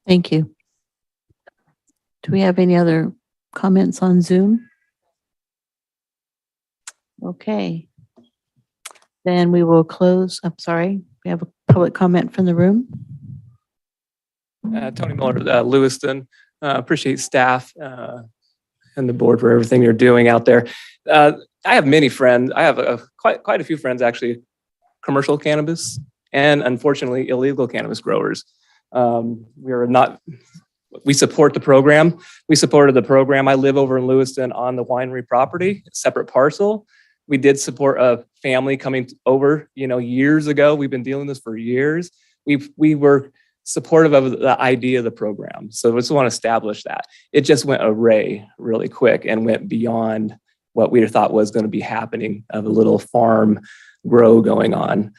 Thank you. Do we have any other comments on Zoom? Okay. Then we will close. I'm sorry. We have a public comment from the room. Tony Miller, Lewiston. Appreciate staff and the board for everything you're doing out there. I have many friends. I have quite a few friends actually, commercial cannabis and unfortunately illegal cannabis growers. We support the program. We supported the program. I live over in Lewiston on the winery property, separate parcel. We did support a family coming over, years ago. We've been dealing with this for years. We were supportive of the idea of the program. So I just want to establish that. It just went array really quick and went beyond what we thought was going to be happening of a little farm grow going on.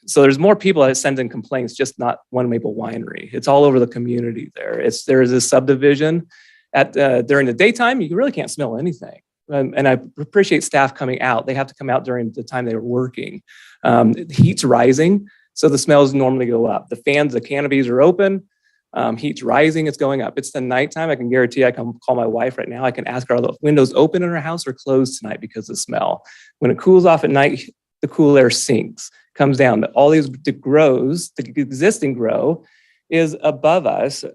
So there's more people that send in complaints, just not One Maple Winery. It's all over the community there. There is a subdivision during the daytime, you really can't smell anything. And I appreciate staff coming out. They have to come out during the time they were working. The heat's rising, so the smells normally go up. The fans, the canopies are open. Heat's rising, it's going up. It's the nighttime. I can guarantee I can call my wife right now. I can ask her, are the windows open in her house or closed tonight because of the smell? When it cools off at night, the cool air sinks, comes down. All these grows, the existing grow is above us,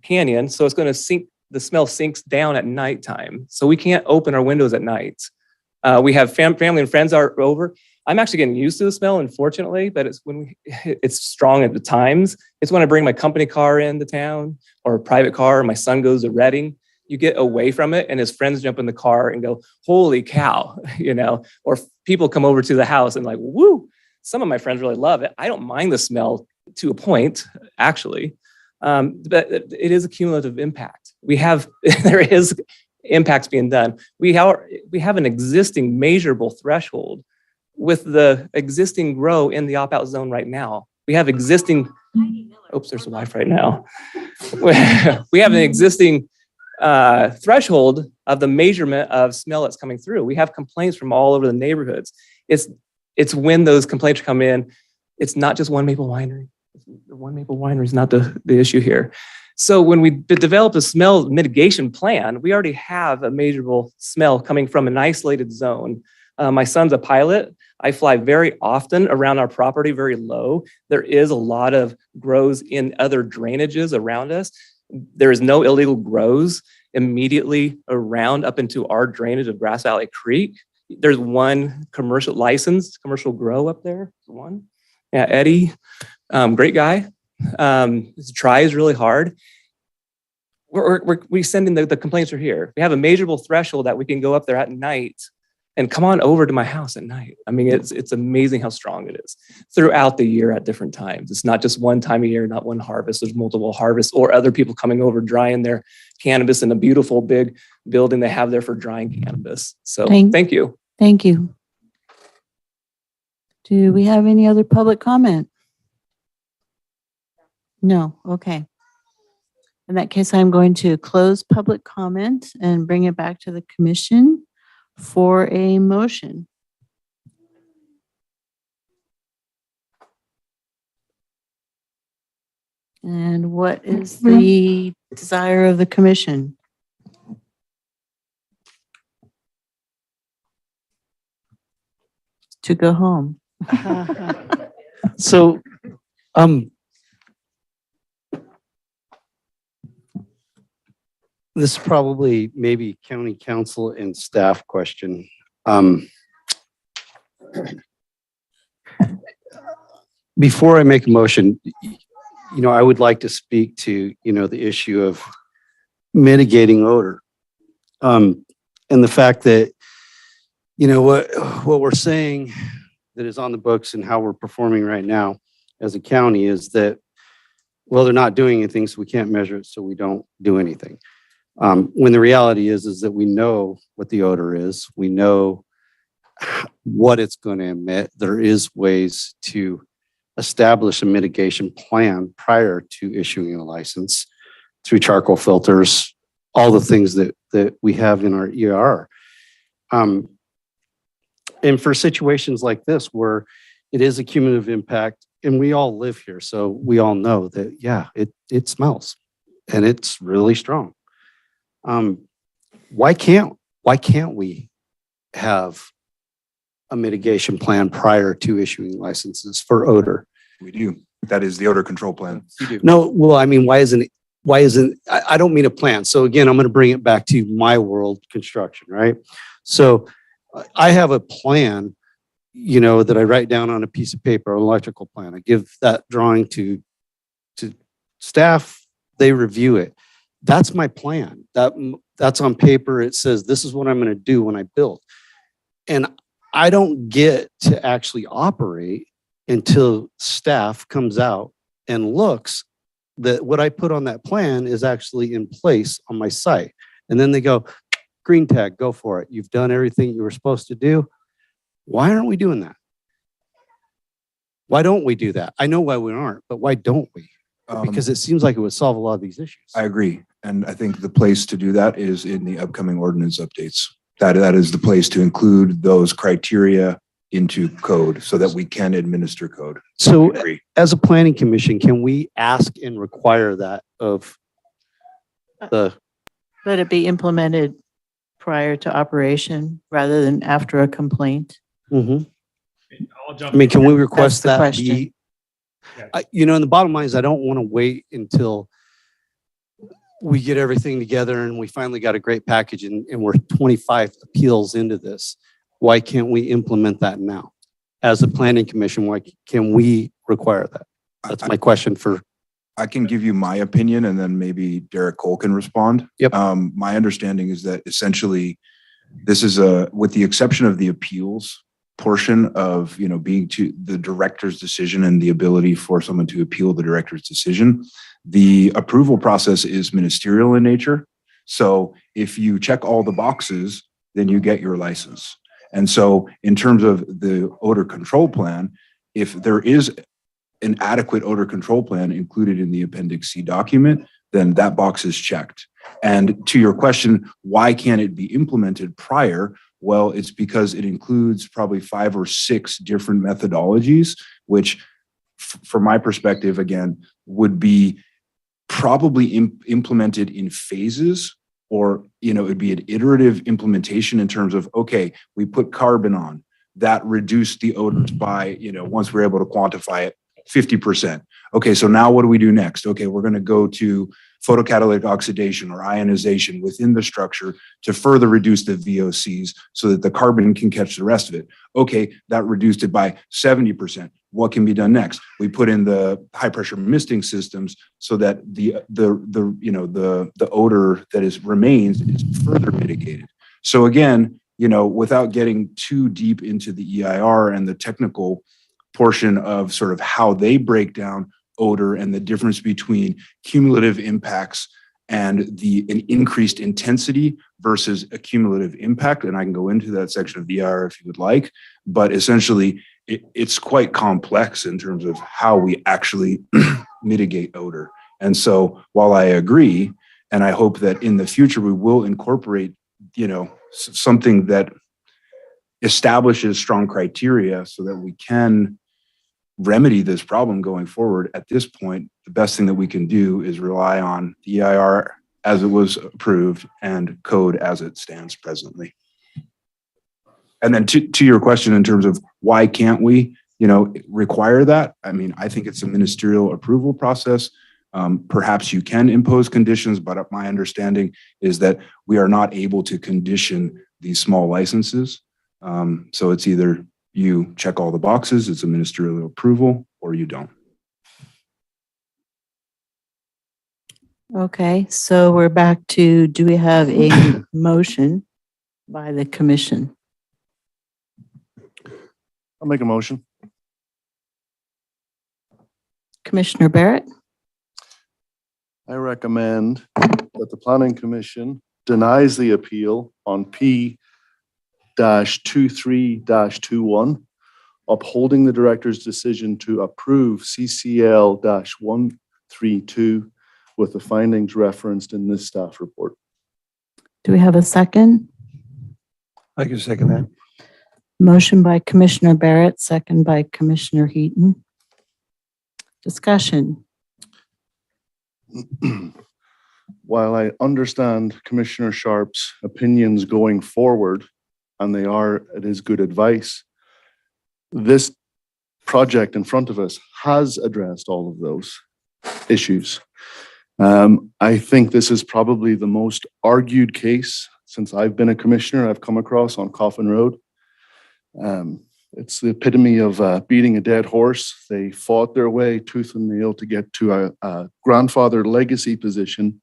canyon, so it's going to sink. The smell sinks down at nighttime, so we can't open our windows at night. We have family and friends are over. I'm actually getting used to the smell, unfortunately, but it's strong at the times. It's when I bring my company car into town or a private car, my son goes to Reading, you get away from it and his friends jump in the car and go, holy cow, or people come over to the house and like, woo, some of my friends really love it. I don't mind the smell to a point, actually, but it is a cumulative impact. There is impacts being done. We have an existing measurable threshold with the existing grow in the opt-out zone right now. We have existing, oops, there's a wife right now. We have an existing threshold of the measurement of smell that's coming through. We have complaints from all over the neighborhoods. It's when those complaints come in, it's not just One Maple Winery. The One Maple Winery is not the issue here. So when we developed a smell mitigation plan, we already have a measurable smell coming from an isolated zone. My son's a pilot. I fly very often around our property, very low. There is a lot of grows in other drainages around us. There is no illegal grows immediately around up into our drainage of Grass Valley Creek. There's one licensed commercial grow up there. One. Yeah, Eddie, great guy. Tries really hard. We send in the complaints are here. We have a measurable threshold that we can go up there at night and come on over to my house at night. I mean, it's amazing how strong it is throughout the year at different times. It's not just one time a year, not one harvest. There's multiple harvests or other people coming over drying their cannabis in a beautiful big building they have there for drying cannabis. So thank you. Thank you. Do we have any other public comment? No. Okay. In that case, I'm going to close public comment and bring it back to the commission for a motion. And what is the desire of the commission? To go home. So, this is probably maybe county council and staff question. Before I make a motion, I would like to speak to, the issue of mitigating odor. And the fact that, what we're saying that is on the books and how we're performing right now as a county is that, well, they're not doing anything, so we can't measure it, so we don't do anything. When the reality is that we know what the odor is, we know what it's going to emit. There is ways to establish a mitigation plan prior to issuing a license through charcoal filters, all the things that we have in our ER. And for situations like this where it is a cumulative impact, and we all live here, so we all know that, yeah, it smells. and it's really strong. Why can't we have a mitigation plan prior to issuing licenses for odor? We do. That is the odor control plan. No, well, I mean, why isn't, I don't mean a plan. So again, I'm going to bring it back to my world, construction, right? So I have a plan, you know, that I write down on a piece of paper, an electrical plan. I give that drawing to staff, they review it. That's my plan. That's on paper. It says, this is what I'm going to do when I build. And I don't get to actually operate until staff comes out and looks that what I put on that plan is actually in place on my site. And then they go, green tag, go for it. You've done everything you were supposed to do. Why aren't we doing that? Why don't we do that? I know why we aren't, but why don't we? Because it seems like it would solve a lot of these issues. I agree. And I think the place to do that is in the upcoming ordinance updates. That is the place to include those criteria into code so that we can administer code. So as a planning commission, can we ask and require that of the? Let it be implemented prior to operation rather than after a complaint? I mean, can we request That's the that question. be? You know, and the bottom line is I don't want to wait until we get everything together and we finally got a great package and we're 25 appeals into this. Why can't we implement that now? As a planning commission, why can we require that? That's my question for. I can give you my opinion and then maybe Derek Cole can respond. Yep. My understanding is that essentially this is with the exception of the appeals portion of, you know, being to the director's decision and the ability for someone to appeal the director's decision, the approval process is ministerial in nature. So if you check all the boxes, then you get your license. And so in terms of the odor control plan, if there is an adequate odor control plan included in the Appendix C document, then that box is checked. And to your question, why can't it be implemented prior? Well, it's because it includes probably 5 or 6 different methodologies, which from my perspective, again, would be probably implemented in phases, or, you know, it'd be an iterative implementation in terms of, okay, we put carbon on, that reduced the odors by, you know, once we're able to quantify it, 50%. Okay, so now what do we do next? Okay, we're going to go to photocatalytic oxidation or ionization within the structure to further reduce the VOCs so that the carbon can catch the rest of it. Okay, that reduced it by 70%. What can be done next? We put in the high pressure misting systems so that the odor that remains is further mitigated. So again, you know, without getting too deep into the EIR and the technical portion of sort of how they break down odor and the difference between cumulative impacts and an increased intensity versus a cumulative impact. And I can go into that section of the EIR if you would like, but essentially it's quite complex in terms of how we actually mitigate odor. And so while I agree, and I hope that in the future we will incorporate, you know, something that establishes strong criteria so that we can remedy this problem going forward. At this point, the best thing that we can do is rely on the EIR as it was approved and code as it stands presently. And then to your question in terms of why can't we, you know, require that? I mean, I think it's a ministerial approval process. Perhaps you can impose conditions, but my understanding is that we are not able to condition these small licenses. So it's either you check all the boxes, it's a ministerial approval, or you don't. Okay, so we're back to, do we have a motion by the commission? I'll make a motion. Commissioner Barrett? I recommend that the Planning Commission denies the appeal on P-23-21, upholding the director's decision to approve CCL-132 with the findings referenced in this staff report. Do we have a second? I can second that. Motion by Commissioner Barrett, second by Commissioner Heaton. Discussion. while I understand Commissioner Sharp's opinions going forward, and it is good advice, this project in front of us has addressed all of those issues. I think this is probably the most argued case since I've been a commissioner I've come across on Coffin Road. It's the epitome of beating a dead horse. They fought their way tooth and nail to get to a grandfather legacy position.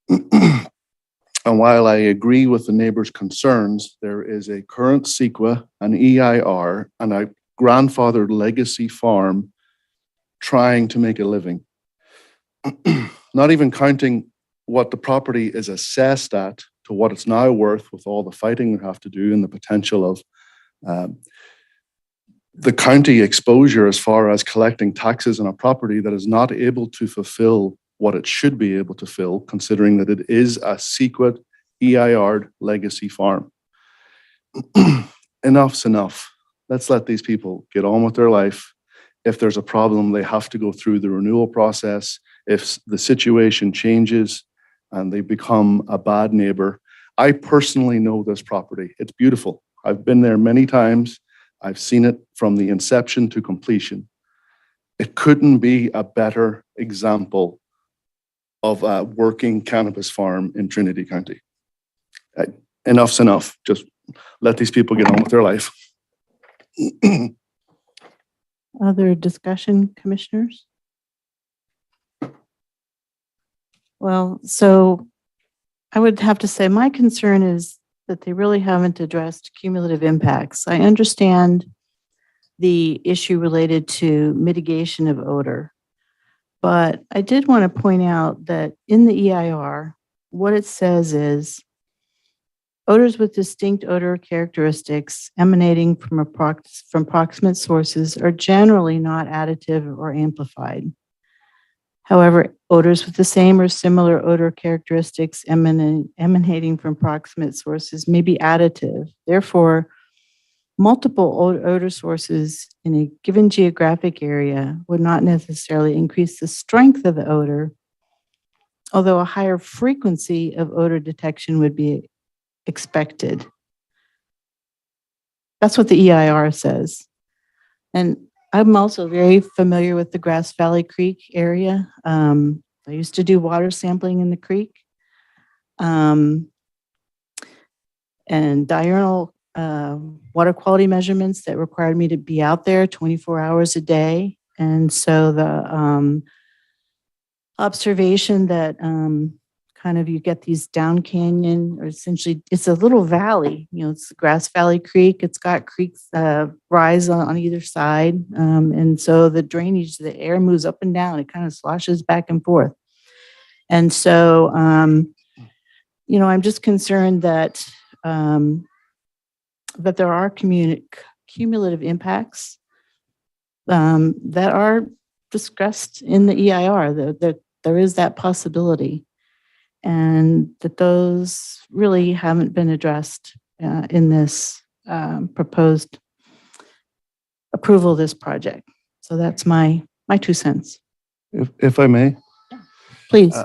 And while I agree with the neighbors' concerns, there is a current CEQA, an EIR, and a grandfather legacy farm trying to make a living. Not even counting what the property is assessed at to what it's now worth with all the fighting we have to do and the potential of the county exposure as far as collecting taxes on a property that is not able to fulfill what it should be able to fill, considering that it is a secret EIR'd legacy farm. Enough's enough. Let's let these people get on with their life. If there's a problem, they have to go through the renewal process. If the situation changes and they become a bad neighbor, I personally know this property. It's beautiful. I've been there many times. I've seen it from the inception to completion. It couldn't be a better example of a working cannabis farm in Trinity County. Enough's enough. Just let these people get on with their life. Other discussion, commissioners? Well, so I would have to say my concern is that they really haven't addressed cumulative impacts. I understand the issue related to mitigation of odor, but I did want to point out that in the EIR, what it says is odors with distinct odor characteristics emanating from proximate sources are generally not additive or amplified. However, odors with the same or similar odor characteristics emanating from proximate sources may be additive. Therefore, multiple odor sources in a given geographic area would not necessarily increase the strength of the odor, although a higher frequency of odor detection would be expected. That's what the EIR says. And I'm also very familiar with the Grass Valley Creek area. I used to do water sampling in the creek. And diurnal water quality measurements that required me to be out there 24 hours a day. And so the observation that kind of you get these down canyon, or essentially it's a little valley, it's the Grass Valley Creek. It's got creeks rise on either side. And so the drainage, the air moves up and down. It kind of sloshes back and forth. And so, I'm just concerned that that there are cumulative impacts that are discussed in the EIR, that there is that possibility, and that those really haven't been addressed in this proposed approval of this project. So that's my 2 cents. If I may. Please.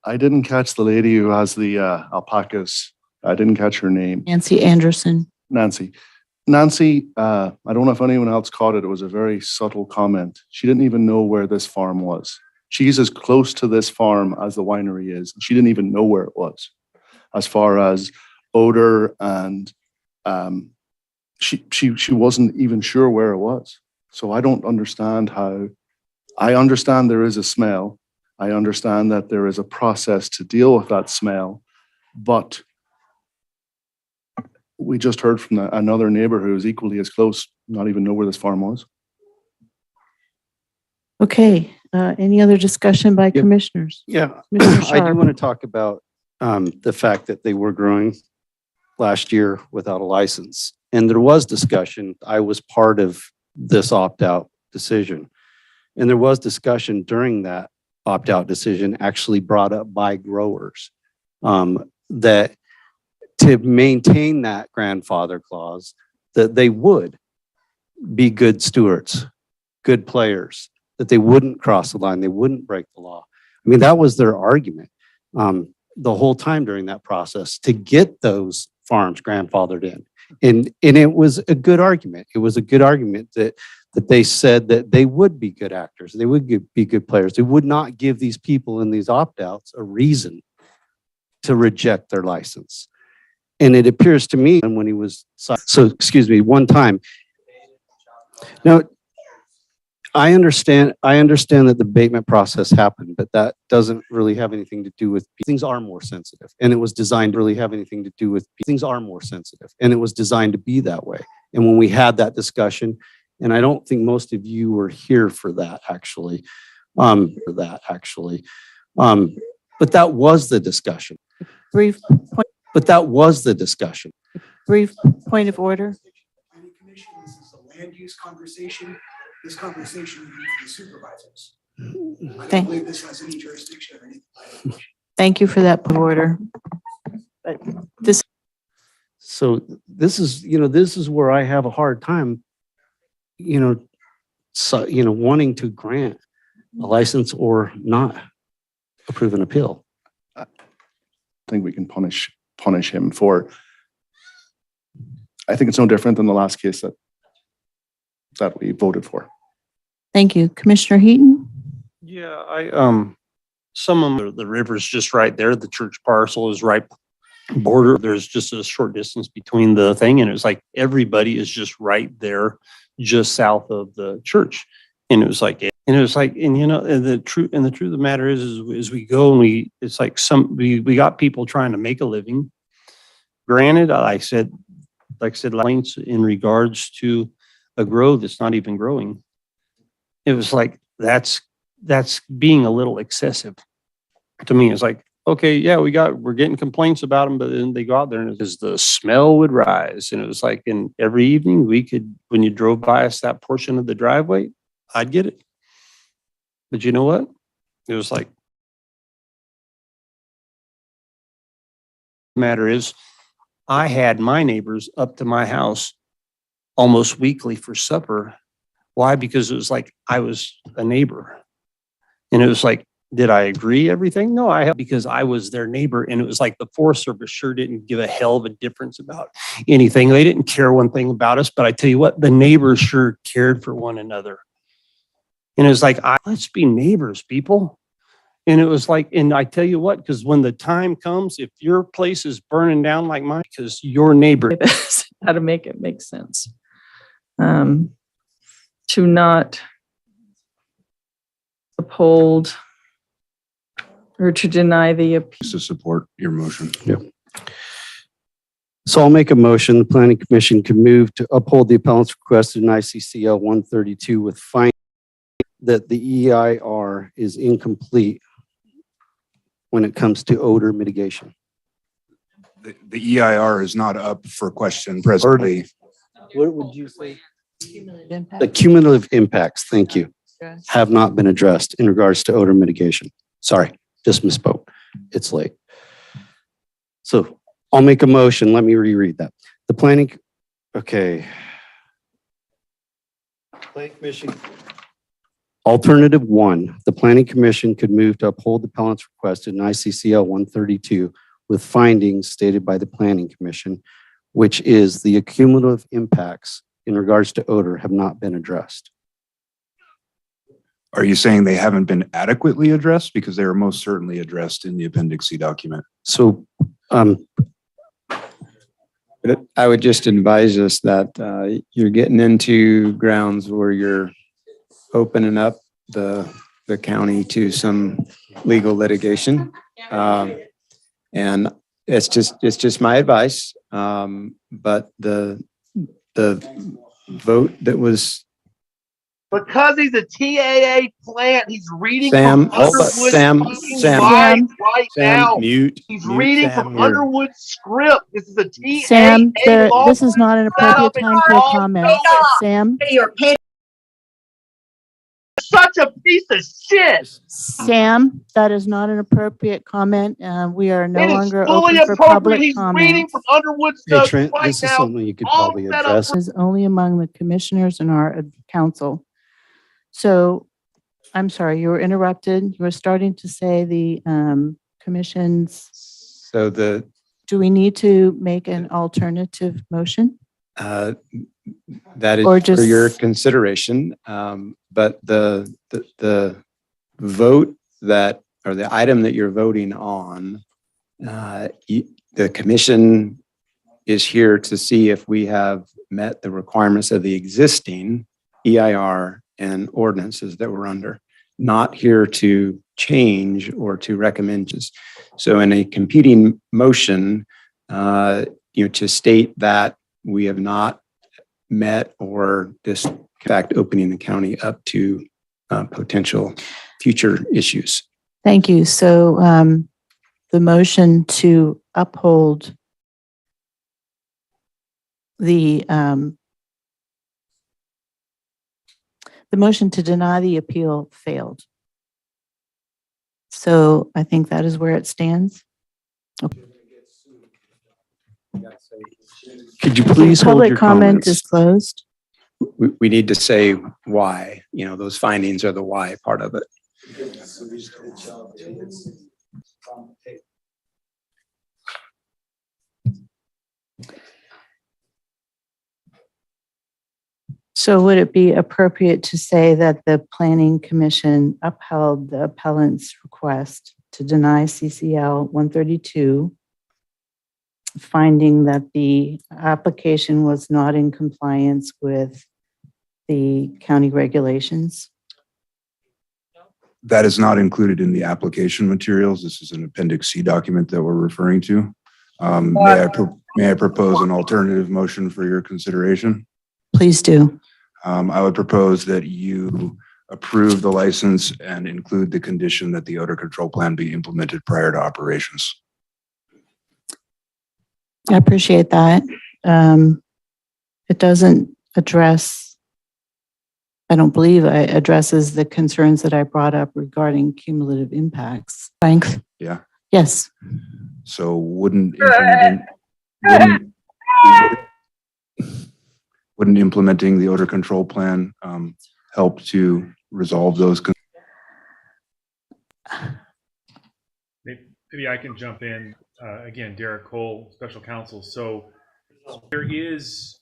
I didn't catch the lady who has the alpacas. I didn't catch her name. Nancy Anderson. Nancy, I don't know if anyone else caught it. It was a very subtle comment. She didn't even know where this farm was. She's as close to this farm as the winery is. She didn't even know where it was as far as odor, and she wasn't even sure where it was. So I don't understand how. I understand there is a smell. I understand that there is a process to deal with that smell, but we just heard from another neighbor who is equally as close, not even know where this farm was. Okay, any other discussion by commissioners? Yeah, Commissioner I do Sharp. want to talk about the fact that they were growing last year without a license. And there was discussion. I was part of this opt-out decision. And there was discussion during that opt-out decision actually brought up by growers that to maintain that grandfather clause, that they would be good stewards, good players, that they wouldn't cross the line, they wouldn't break the law. I mean, that was their argument. the whole time during that process to get those farms grandfathered in. And it was a good argument. It was a good argument that they said that they would be good actors. They would be good players. They would not give these people in these opt-outs a reason to reject their license. And it appears to me when he was, so excuse me, one time. Now, I understand that the abatement process happened, but that doesn't really have anything to do with, things are more sensitive. And it was designed to really have anything to do with, things are more sensitive. And it was designed to be that way. And when we had that discussion, and I don't think most of you were here for that actually, but that was the discussion. Brief point, But that was the discussion. brief point of order. Planning Commission, this is a land use conversation. This conversation would be for the supervisors. I don't believe this has any jurisdiction or anything. Thank you for that point of order. But this, So this is where I have a hard time, wanting to grant a license or not approve an appeal. I think we can punish him for, I think it's no different than the last case that we voted for. thank you. Commissioner Heaton? Yeah, some of them, the river's just right there. The church parcel is right border. There's just a short distance between the thing. And it was like, everybody is just right there, just south of the church. And it was like, and the truth of the matter is we go and it's like we got people trying to make a living. Granted, like I said, in regards to a grow that's not even growing. It was like, that's being a little excessive to me. It's like, okay, yeah, we're getting complaints about them, but then they go out there and the smell would rise. And it was like, and every evening when you drove by us, that portion of the driveway, I'd get it. But you know what? It was like, the matter is, I had my neighbors up to my house almost weekly for supper. Why? Because it was like I was a neighbor. And it was like, did I agree everything? No, because I was their neighbor. And it was like the Forest Service sure didn't give a hell of a difference about anything. They didn't care one thing about us. But I tell you what, the neighbors sure cared for one another. And it was like, let's be neighbors, people. And it was like, and I tell you what, because when the time comes, if your place is burning down like mine, because your neighbor. How to make it make sense. To not uphold or to deny the appeal. To support your motion. Yeah. So I'll make a motion. The Planning Commission can move to uphold the appellant's request in ICCL 132 with finding that the EIR is incomplete when it comes to odor mitigation. The EIR is not up for question presently. What would you say? The cumulative impacts, thank you, have not been addressed in regards to odor mitigation. Sorry, just misspoke. It's late. So I'll make a motion. Let me reread that. The planning commission. Alternative 1, the Planning Commission could move to uphold the appellant's request in ICCL 132 with findings stated by the Planning Commission, which is the cumulative impacts in regards to odor have not been addressed. Are you saying they haven't been adequately addressed? Because they are most certainly addressed in the Appendix C document. So, I would just advise us that you're getting into grounds where you're opening up the county to some legal litigation. And it's just my advice. But the vote that was Because he's a TAA plant, he's reading Sam, from Underwood's Sam, right now. mute. He's mute reading Sam from here. Underwood's script. This is a TAA Sam, law. this is not an appropriate time for a comment. Sam? Such a piece of shit. Sam, that is not an appropriate comment. We are no It is longer fully open for appropriate. public He's reading comments. from Underwood's hey, notes Trent, right this is now. something you could all probably set up address. Is only among the commissioners and our council. So I'm sorry, you were interrupted. You were starting to say the Commission's, So do we need to make an alternative motion? uh, that is Or for your just- consideration. But the vote that, or the item that you're voting on, the commission is here to see if we have met the requirements of the existing EIR and ordinances that we're under, not here to change or to recommend. So in a competing motion, to state that we have not met or this, in fact, opening the county up to potential future issues. Thank you. So the motion to uphold the motion to deny the appeal failed. So I think that is where it stands. Okay. Could you please hold Public your comment is comments? closed. We need to say why, those findings are the why part of it. So would it be appropriate to say that the Planning Commission upheld the appellant's request to deny CCL 132, finding that the application was not in compliance with the county regulations? That is not included in the application materials. This is an Appendix C document that we're referring to. May I propose an alternative motion for your consideration? Please do. I would propose that you approve the license and include the condition that the odor control plan be implemented prior to operations. I appreciate that. It doesn't address, I don't believe it addresses the concerns that I brought up regarding cumulative impacts. Thanks. Yeah. Yes. So wouldn't implementing the odor control plan help to resolve those? Maybe I can jump in. Again, Derek Cole, special counsel. So there is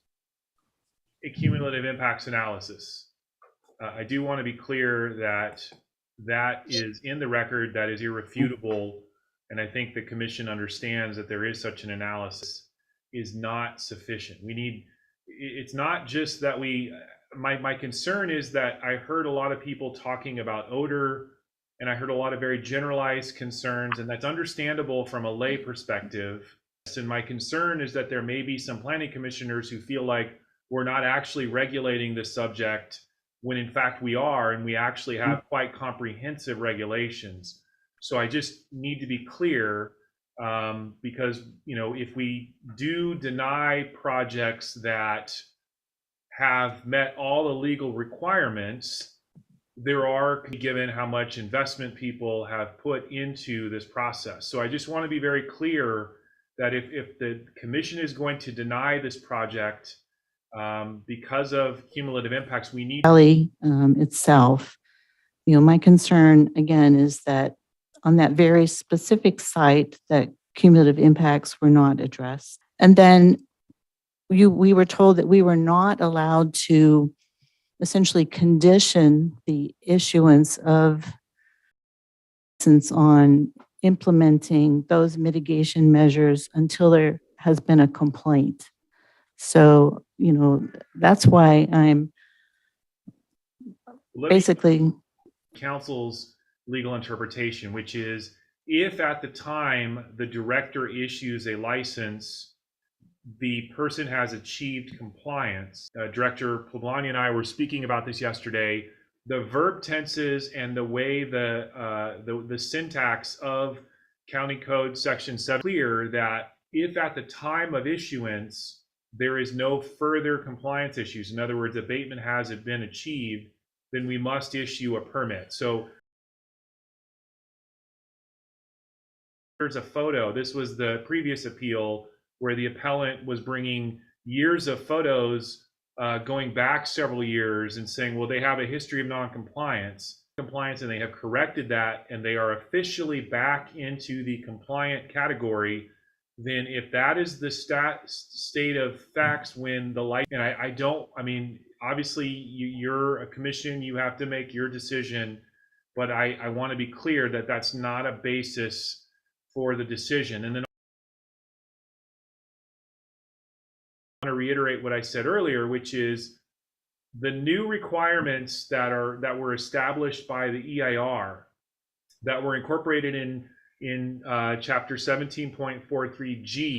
a cumulative impacts analysis. I do want to be clear that that is in the record, that is irrefutable. And I think the commission understands that there is such an analysis is not sufficient. It's not just that my concern is that I heard a lot of people talking about odor, and I heard a lot of very generalized concerns, and that's understandable from a lay perspective. And my concern is that there may be some planning commissioners who feel like we're not actually regulating this subject when in fact we are, and we actually have quite comprehensive regulations. So I just need to be clear, because if we do deny projects that have met all the legal requirements, there are, given how much investment people have put into this process. So I just want to be very clear that if the commission is going to deny this project because of cumulative impacts, we need itself. My concern again is that on that very specific site that cumulative impacts were not addressed. And then we were told that we were not allowed to essentially condition the issuance of license on implementing those mitigation measures until there has been a complaint. So, that's why I'm basically council's legal interpretation, which is if at the time the director issues a license, the person has achieved compliance. Director Poblani and I were speaking about this yesterday. The verb tenses and the way the syntax of County Code Section 7 clear that if at the time of issuance there is no further compliance issues, in other words, abatement hasn't been achieved, then we must issue a permit. So here's a photo. This was the previous appeal where the appellant was bringing years of photos going back several years and saying, well, they have a history of noncompliance. compliance and they have corrected that and they are officially back into the compliant category, then if that is the state of facts when the light, and I mean, obviously you're a commission, you have to make your decision, but I want to be clear that that's not a basis for the decision. And then I want to reiterate what I said earlier, which is the new requirements that were established by the EIR that were incorporated in chapter 17.43G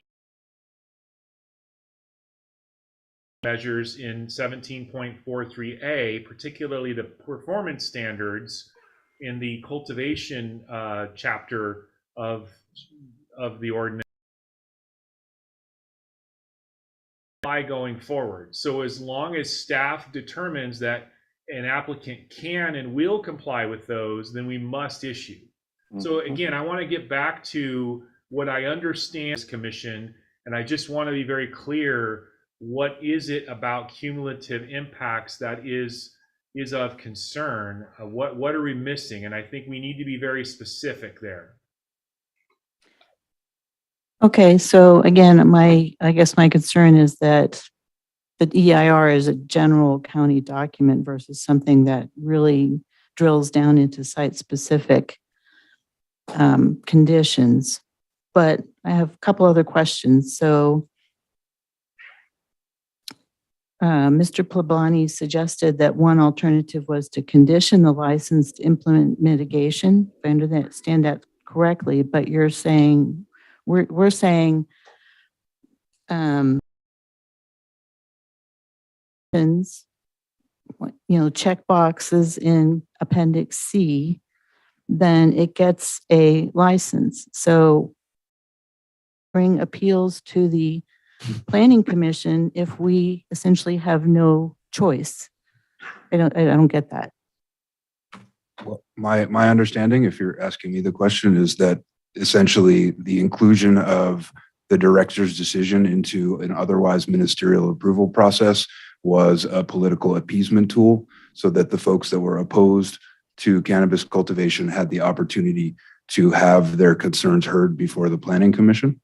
measures in 17.43A, particularly the performance standards in the cultivation chapter of the ordinance going forward. So as long as staff determines that an applicant can and will comply with those, then we must issue. So again, I want to get back to what I understand as commission, and I just want to be very clear, what is it about cumulative impacts that is of concern? What are we missing? And I think we need to be very specific there. Okay, so again, I guess my concern is that the EIR is a general county document versus something that really drills down into site-specific conditions. But I have a couple other questions. So Mr. Plabani suggested that one alternative was to condition the license to implement mitigation, if I understand that correctly, but you're saying, we're saying check boxes in Appendix C, then it gets a license. So bring appeals to the Planning Commission if we essentially have no choice. I don't get that. Well, my understanding, if you're asking me the question, is that essentially the inclusion of the director's decision into an otherwise ministerial approval process was a political appeasement tool so that the folks that were opposed to cannabis cultivation had the opportunity to have their concerns heard before the Planning Commission.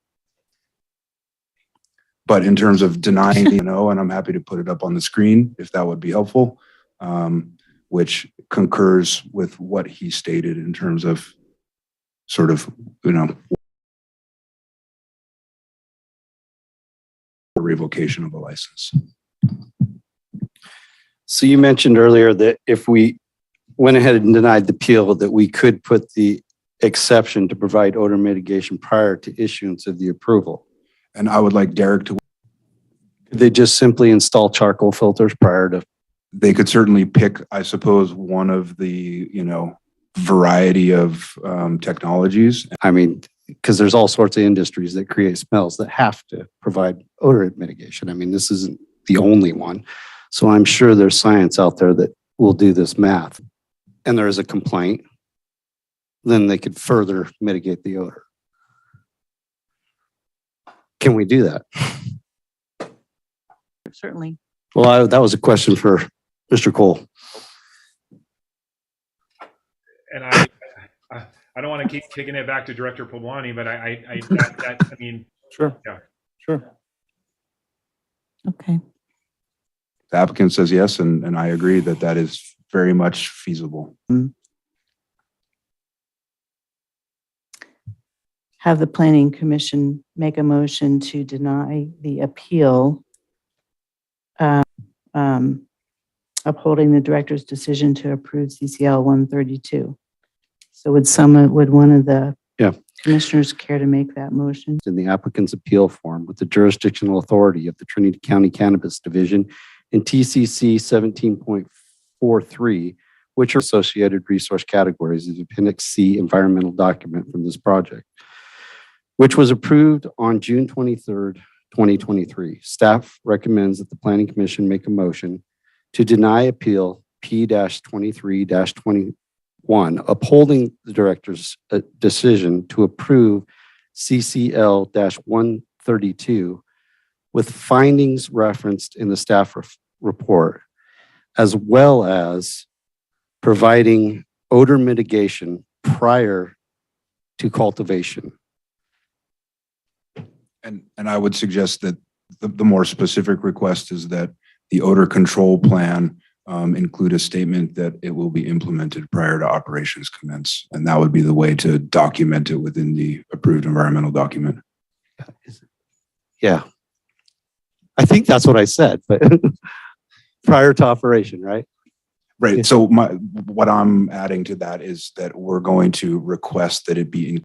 But in terms of denying, and I'm happy to put it up on the screen if that would be helpful, which concurs with what he stated in terms of sort of, revocation of a license. So you mentioned earlier that if we went ahead and denied the appeal, that we could put the exception to provide odor mitigation prior to issuance of the approval. And I would like Derek to. Could they just simply install charcoal filters prior to? They could certainly pick, I suppose, one of the, variety of technologies. I mean, because there's all sorts of industries that create smells that have to provide odor mitigation. I mean, this isn't the only one. So I'm sure there's science out there that will do this math. And there is a complaint, then they could further mitigate the odor. Can we do that? Certainly. Well, that was a question for Mr. Cole. And I don't want to keep kicking it back to Director Pawani, but I mean, sure, yeah, sure. Okay. The applicant says yes, and I agree that that is very much feasible. Have the Planning Commission make a motion to deny the appeal, upholding the director's decision to approve CCL 132. So would one of the commissioners care to make that motion? In the applicant's appeal form with the jurisdictional authority of the Trinity County Cannabis Division in TCC 17.43, which are associated resource categories of Appendix C environmental document from this project, which was approved on June 23rd, 2023. Staff recommends that the Planning Commission make a motion to deny appeal P-23-21, upholding the director's decision to approve CCL-132 with findings referenced in the staff report, as well as providing odor mitigation prior to cultivation. And I would suggest that the more specific request is that the odor control plan include a statement that it will be implemented prior to operations commence. And that would be the way to document it within the approved environmental document. Yeah. I think that's what I said, but prior to operation, right? Right. So what I'm adding to that is that we're going to request that it be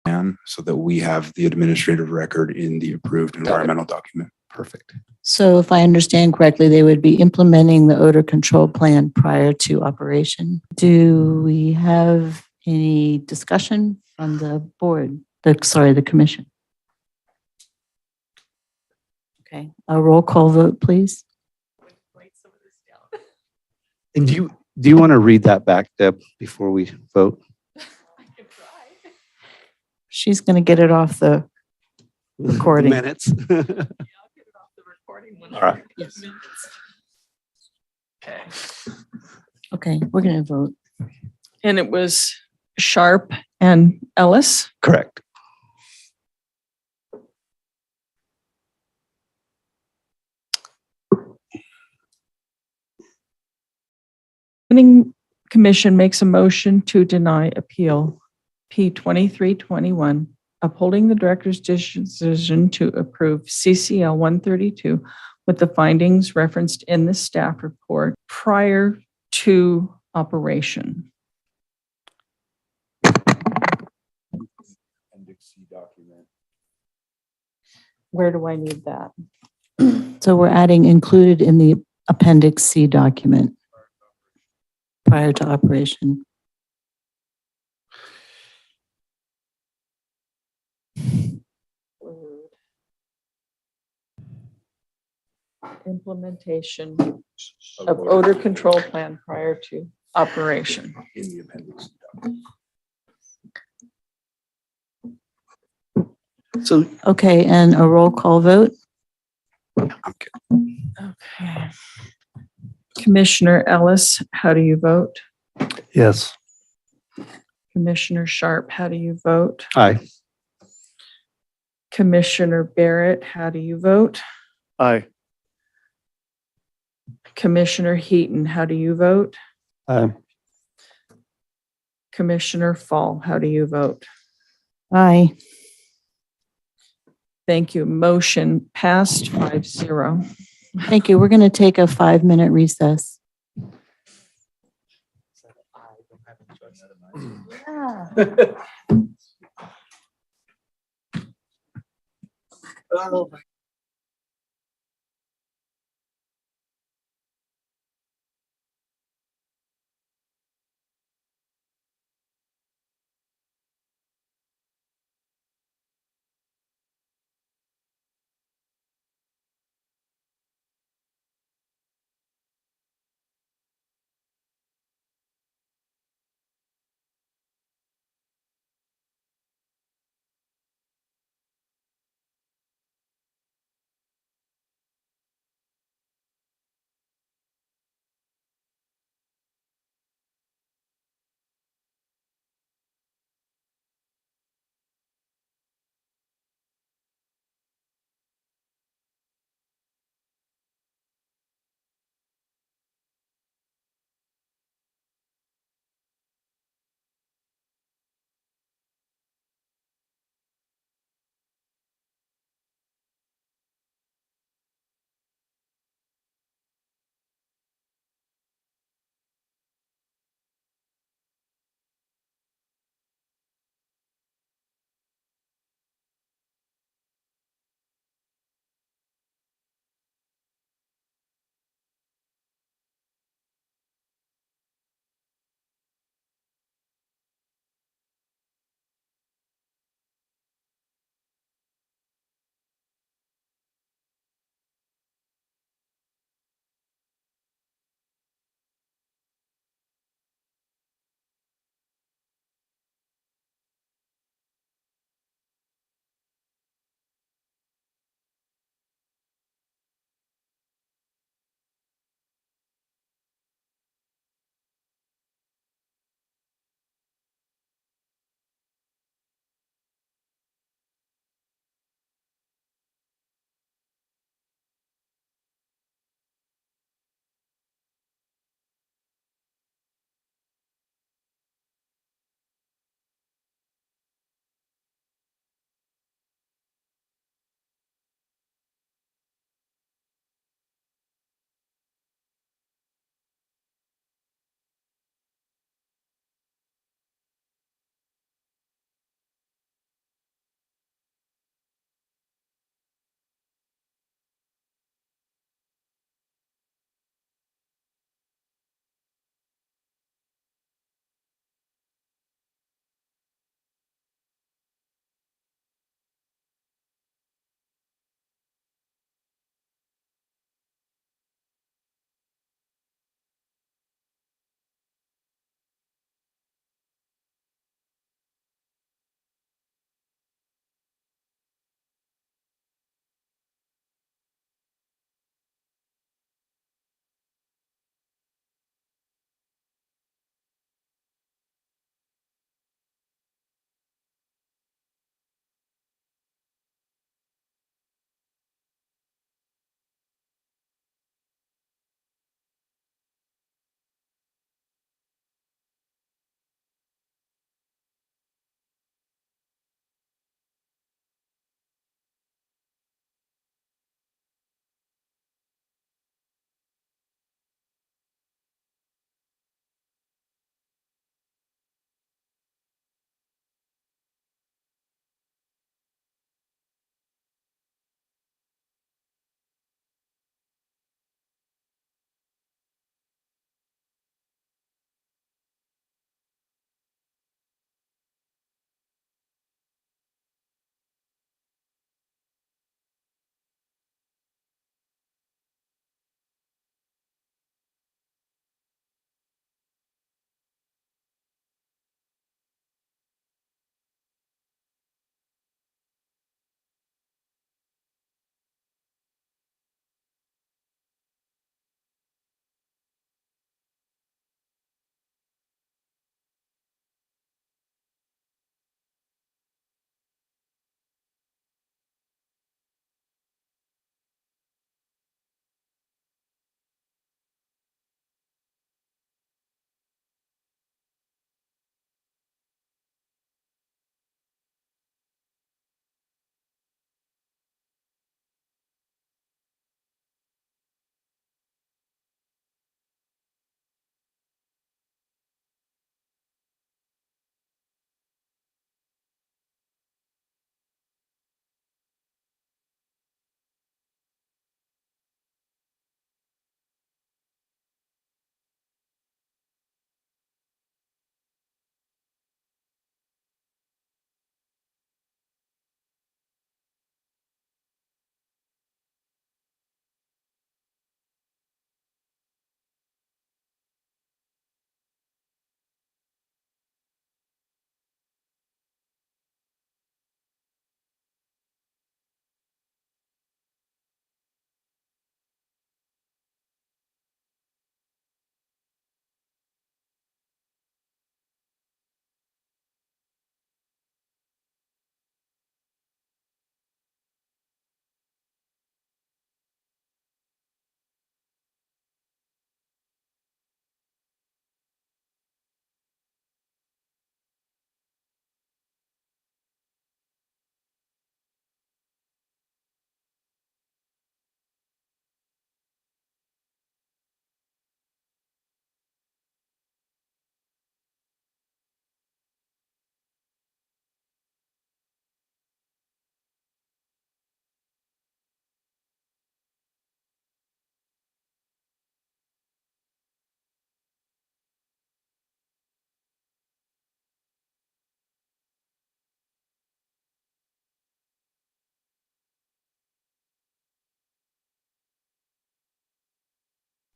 in so that we have the administrative record in the approved environmental document. Perfect. So if I understand correctly, they would be implementing the odor control plan prior to operation. Do we have any discussion from the board? The commission? Okay, a roll call vote, please. And do you want to read that back, Deb, before we vote? She's going to get it off the recording. Minutes. All right. Yes. Okay, we're going to vote. And it was Sharp and Ellis. Correct. Planning Commission makes a motion to deny appeal P 2321, upholding the director's decision to approve CCL 132 with the findings referenced in the staff report prior to operation. Appendix C document. Where do I need that? So we're adding included in the Appendix C document prior to operation. Implementation of odor control plan prior to operation. In the appendix. So, okay, and a roll call vote? Okay. Commissioner Ellis, how do you vote? yes. Commissioner Sharp, how do you vote? Aye. Commissioner Barrett, how do you vote? Aye. Commissioner Heaton, how do you vote? Aye. Commissioner Fall, how do you vote? Aye. Thank you. Motion passed 5-0. Thank you. We're going to take a 5-minute recess. Oh, my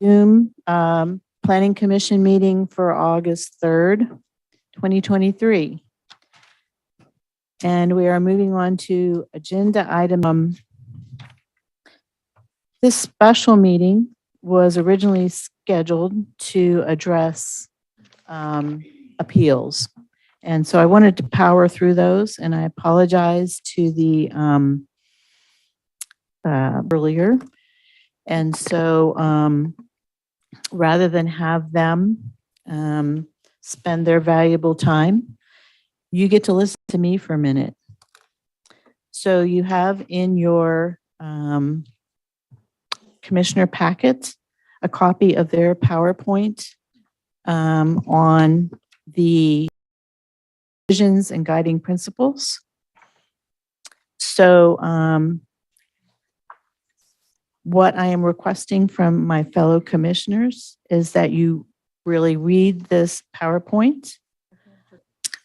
Zoom Planning Commission meeting for August 3rd, 2023. And we are moving on to agenda item. This special meeting was originally scheduled to address appeals. And so I wanted to power through those, and I apologize to the earlier. And so rather than have them spend their valuable time, you get to listen to me for a minute. So you have in your commissioner packet a copy of their PowerPoint on the visions and guiding principles. So what I am requesting from my fellow commissioners is that you really read this PowerPoint.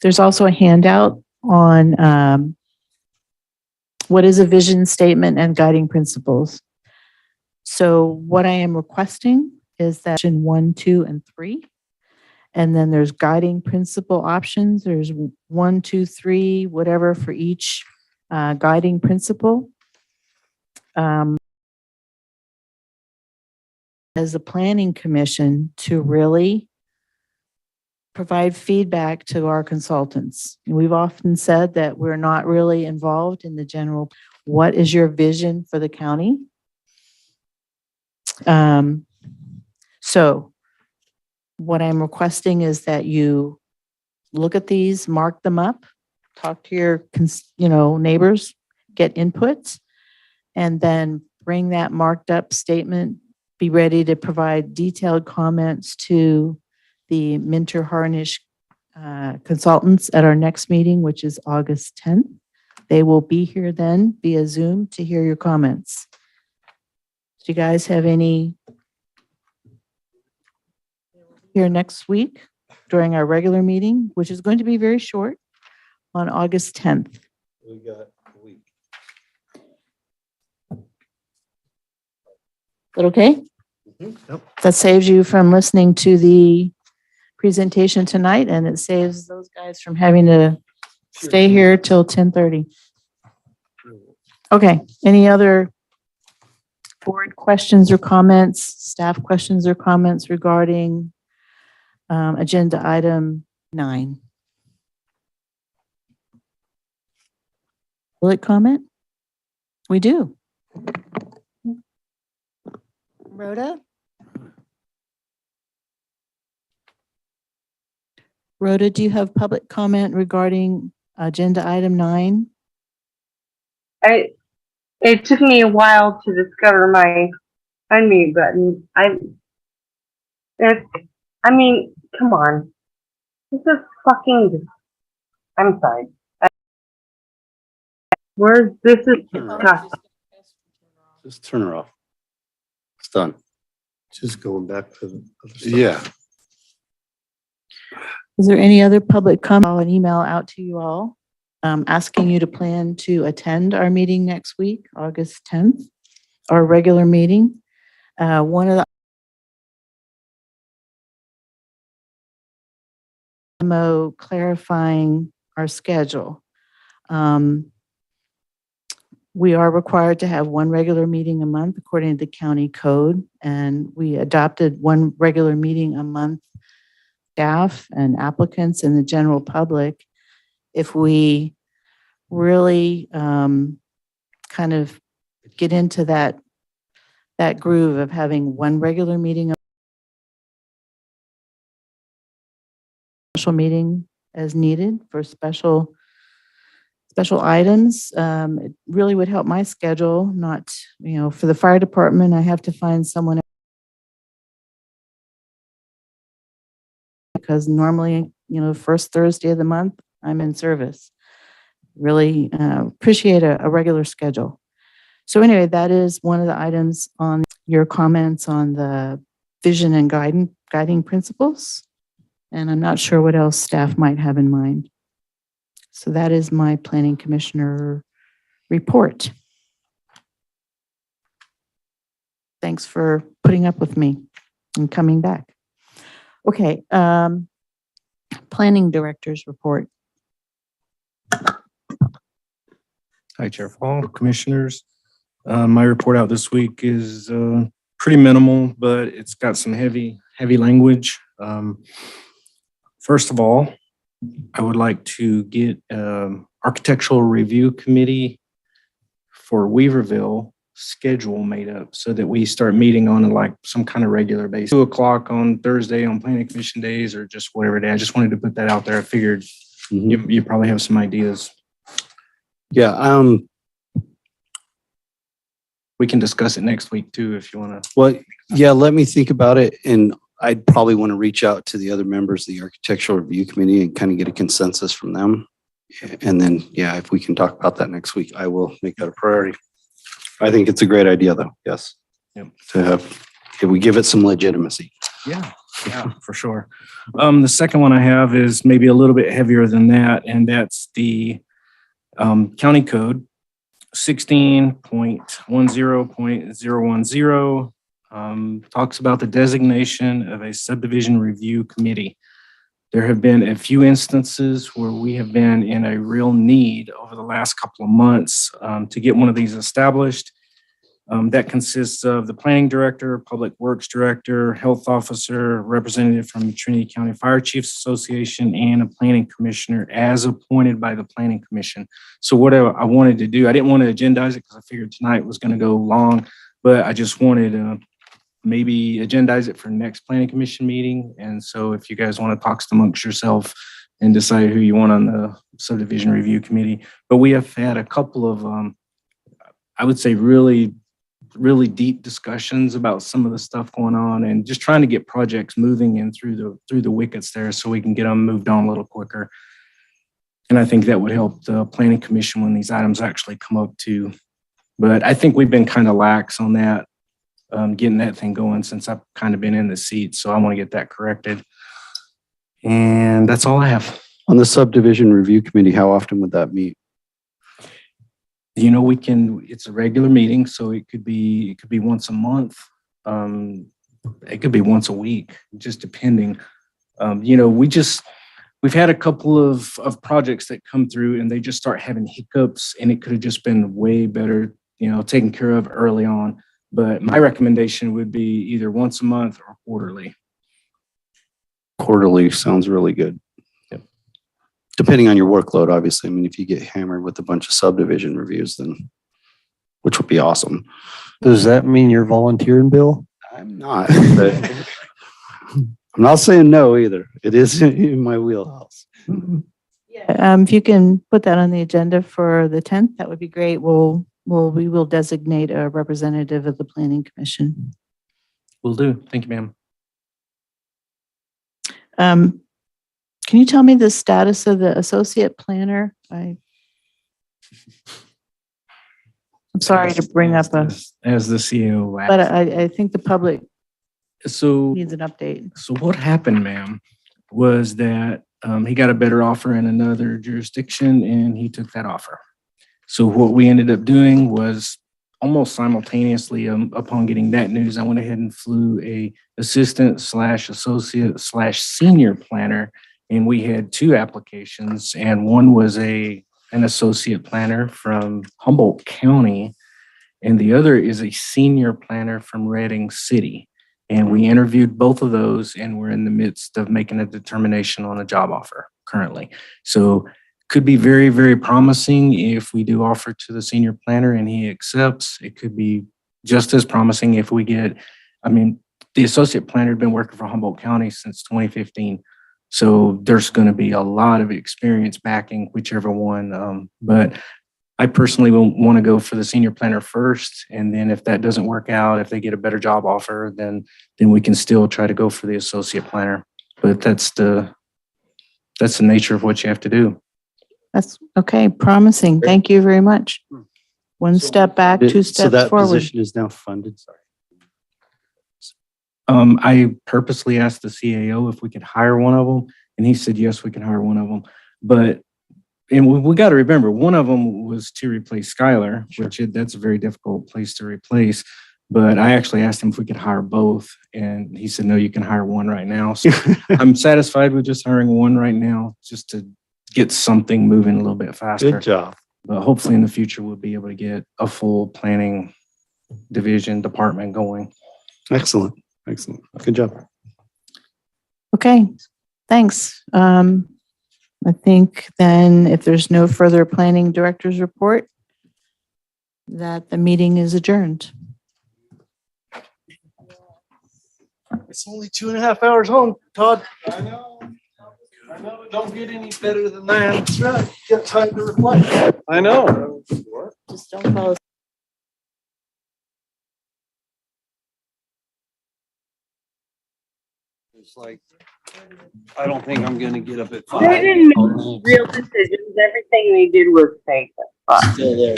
There's also a handout on what is a vision statement and guiding principles. So what I am requesting is that in 1, 2, and 3. And then there's guiding principle options. There's 1, 2, 3, whatever for each guiding principle. As a planning commission to really provide feedback to our consultants. We've often said that we're not really involved in the general, what is your vision for the county? So what I'm requesting is that you look at these, mark them up, talk to your neighbors, get inputs, and then bring that marked up statement, be ready to provide detailed comments to the Minter Harnish consultants at our next meeting, which is August 10th. They will be here then via Zoom to hear your comments. Do you guys have any here next week during our regular meeting, which is going to be very short on August 10th? We got a week. Is that okay? Yep. That saves you from listening to the presentation tonight, and it saves those guys from having to stay here till 10:30. Okay, any other board questions or comments, staff questions or comments regarding agenda item 9? Public comment? We do. Rhoda? Rhoda, do you have public comment regarding agenda item 9? It took me a while to discover my unmute button. Come on. This is fucking, I'm sorry. This is disgusting. Just turn her off. It's done. Just going back to the other stuff. Yeah. Is there any other public comment? I'll an email out to you all asking you to plan to attend our meeting next week, August 10th, our regular meeting. One of the memo clarifying our schedule. We are required to have one regular meeting a month according to the county code, and we adopted one regular meeting a month. Staff and applicants and the general public, if we really kind of get into that groove of having one regular meeting, special meeting as needed for special items, it really would help my schedule. Not, for the fire department, I have to find someone because normally, first Thursday of the month, I'm in service. Really appreciate a regular schedule. So anyway, that is one of the items on your comments on the vision and guiding principles. And I'm not sure what else staff might have in mind. So that is my planning commissioner report. Thanks for putting up with me. and coming back. Okay, planning director's report. Hi, Chair Paul, Commissioners. My report out this week is pretty minimal, but it's got some heavy language. First of all, I would like to get architectural review committee for Weaverville schedule made up so that we start meeting on like some kind of regular basis. 2:00 on Thursday on planning commission days or just whatever day. I just wanted to put that out there. I figured you probably have some ideas. Yeah. We can discuss it next week too, if you want to. Well, yeah, let me think about it. And I'd probably want to reach out to the other members of the architectural review committee and kind of get a consensus from them. And then, yeah, if we can talk about that next week, I will make that a priority. I think it's a great idea though. Yes. Yep. To have, if we give it some legitimacy. Yeah, for sure. The second one I have is maybe a little bit heavier than that, and that's the county code 16.10.010. Talks about the designation of a subdivision review committee. There have been a few instances where we have been in a real need over the last couple of months to get one of these established. That consists of the planning director, public works director, health officer, representative from the Trinity County Fire Chiefs Association, and a planning commissioner as appointed by the planning commission. So what I wanted to do, I didn't want to agendize it because I figured tonight was going to go long, but I just wanted to maybe agendize it for next planning commission meeting. And so if you guys want to talk amongst yourself and decide who you want on the subdivision review committee, but we have had a couple of, I would say really deep discussions about some of the stuff going on and just trying to get projects moving in through the wickets there so we can get them moved on a little quicker. And I think that would help the planning commission when these items actually come up too. But I think we've been kind of lax on that, getting that thing going since I've kind of been in the seat. So I want to get that corrected. And that's all I have. On the subdivision review committee, how often would that meet? It's a regular meeting, so it could be once a month. It could be once a week, just depending. We've had a couple of projects that come through and they just start having hiccups, and it could have just been way better, taken care of early on. But my recommendation would be either once a month or quarterly. Quarterly sounds really good. Depending on your workload, obviously. I mean, if you get hammered with a bunch of subdivision reviews, then, which would be awesome. Does that mean you're volunteering, Bill? I'm not. But I'm not saying no either. It is in my wheelhouse. If you can put that on the agenda for the 10th, that would be great. We will designate a representative of the planning commission. Will do. Thank you, ma'am. Can you tell me the status of the associate planner? I'm sorry to bring up as the CEO, but I think the public so needs an update. So what happened, ma'am, was that he got a better offer in another jurisdiction and he took that offer. So what we ended up doing was almost simultaneously upon getting that news, I went ahead and flew a assistant/associate/senior planner. And we had two applications, and one was an associate planner from Humboldt County, and the other is a senior planner from Reading City. And we interviewed both of those, and we're in the midst of making a determination on a job offer currently. So could be very, very promising if we do offer to the senior planner and he accepts. It could be just as promising if we get, the associate planner had been working for Humboldt County since 2015. So there's going to be a lot of experience backing whichever one. But I personally will want to go for the senior planner first. And then if that doesn't work out, if they get a better job offer, then we can still try to go for the associate planner. But that's the nature of what you have to do. That's okay. Promising. Thank you very much. One step back, two steps forward. So that forward. position is now funded. Sorry. I purposely asked the CAO if we could hire one of them, and he said, yes, we can hire one of them. And we got to remember, one of them was to replace Skylar, which that's a very difficult place to replace. But I actually asked him if we could hire both, and he said, no, you can hire one right now. So I'm satisfied with just hiring one right now, just to get something moving a little bit faster. Good job. But hopefully in the future, we'll be able to get a full planning department going. Excellent. Excellent. Good job. Okay, thanks. I think then if there's no further planning director's report, that the meeting is adjourned. It's only 2.5 hours home, Todd. I know. It don't get any better than that. That's right. You got time to reflect. I know. Just don't fall It's like, I don't think I'm gonna get up at They 5. didn't make real decisions. Everything they did was fake. Still there.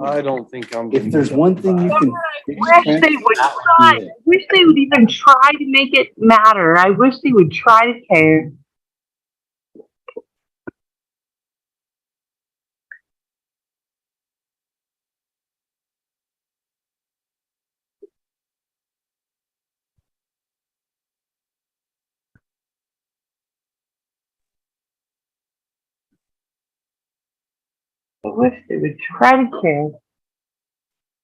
I don't think I'm. If there's one thing you can. I wish they would try. I wish they would even try to make it matter. I wish they would try to care. I wish they would try to care.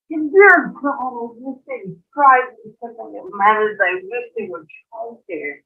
And dear God, I wish they would try to do something that matters. I wish they would try to care.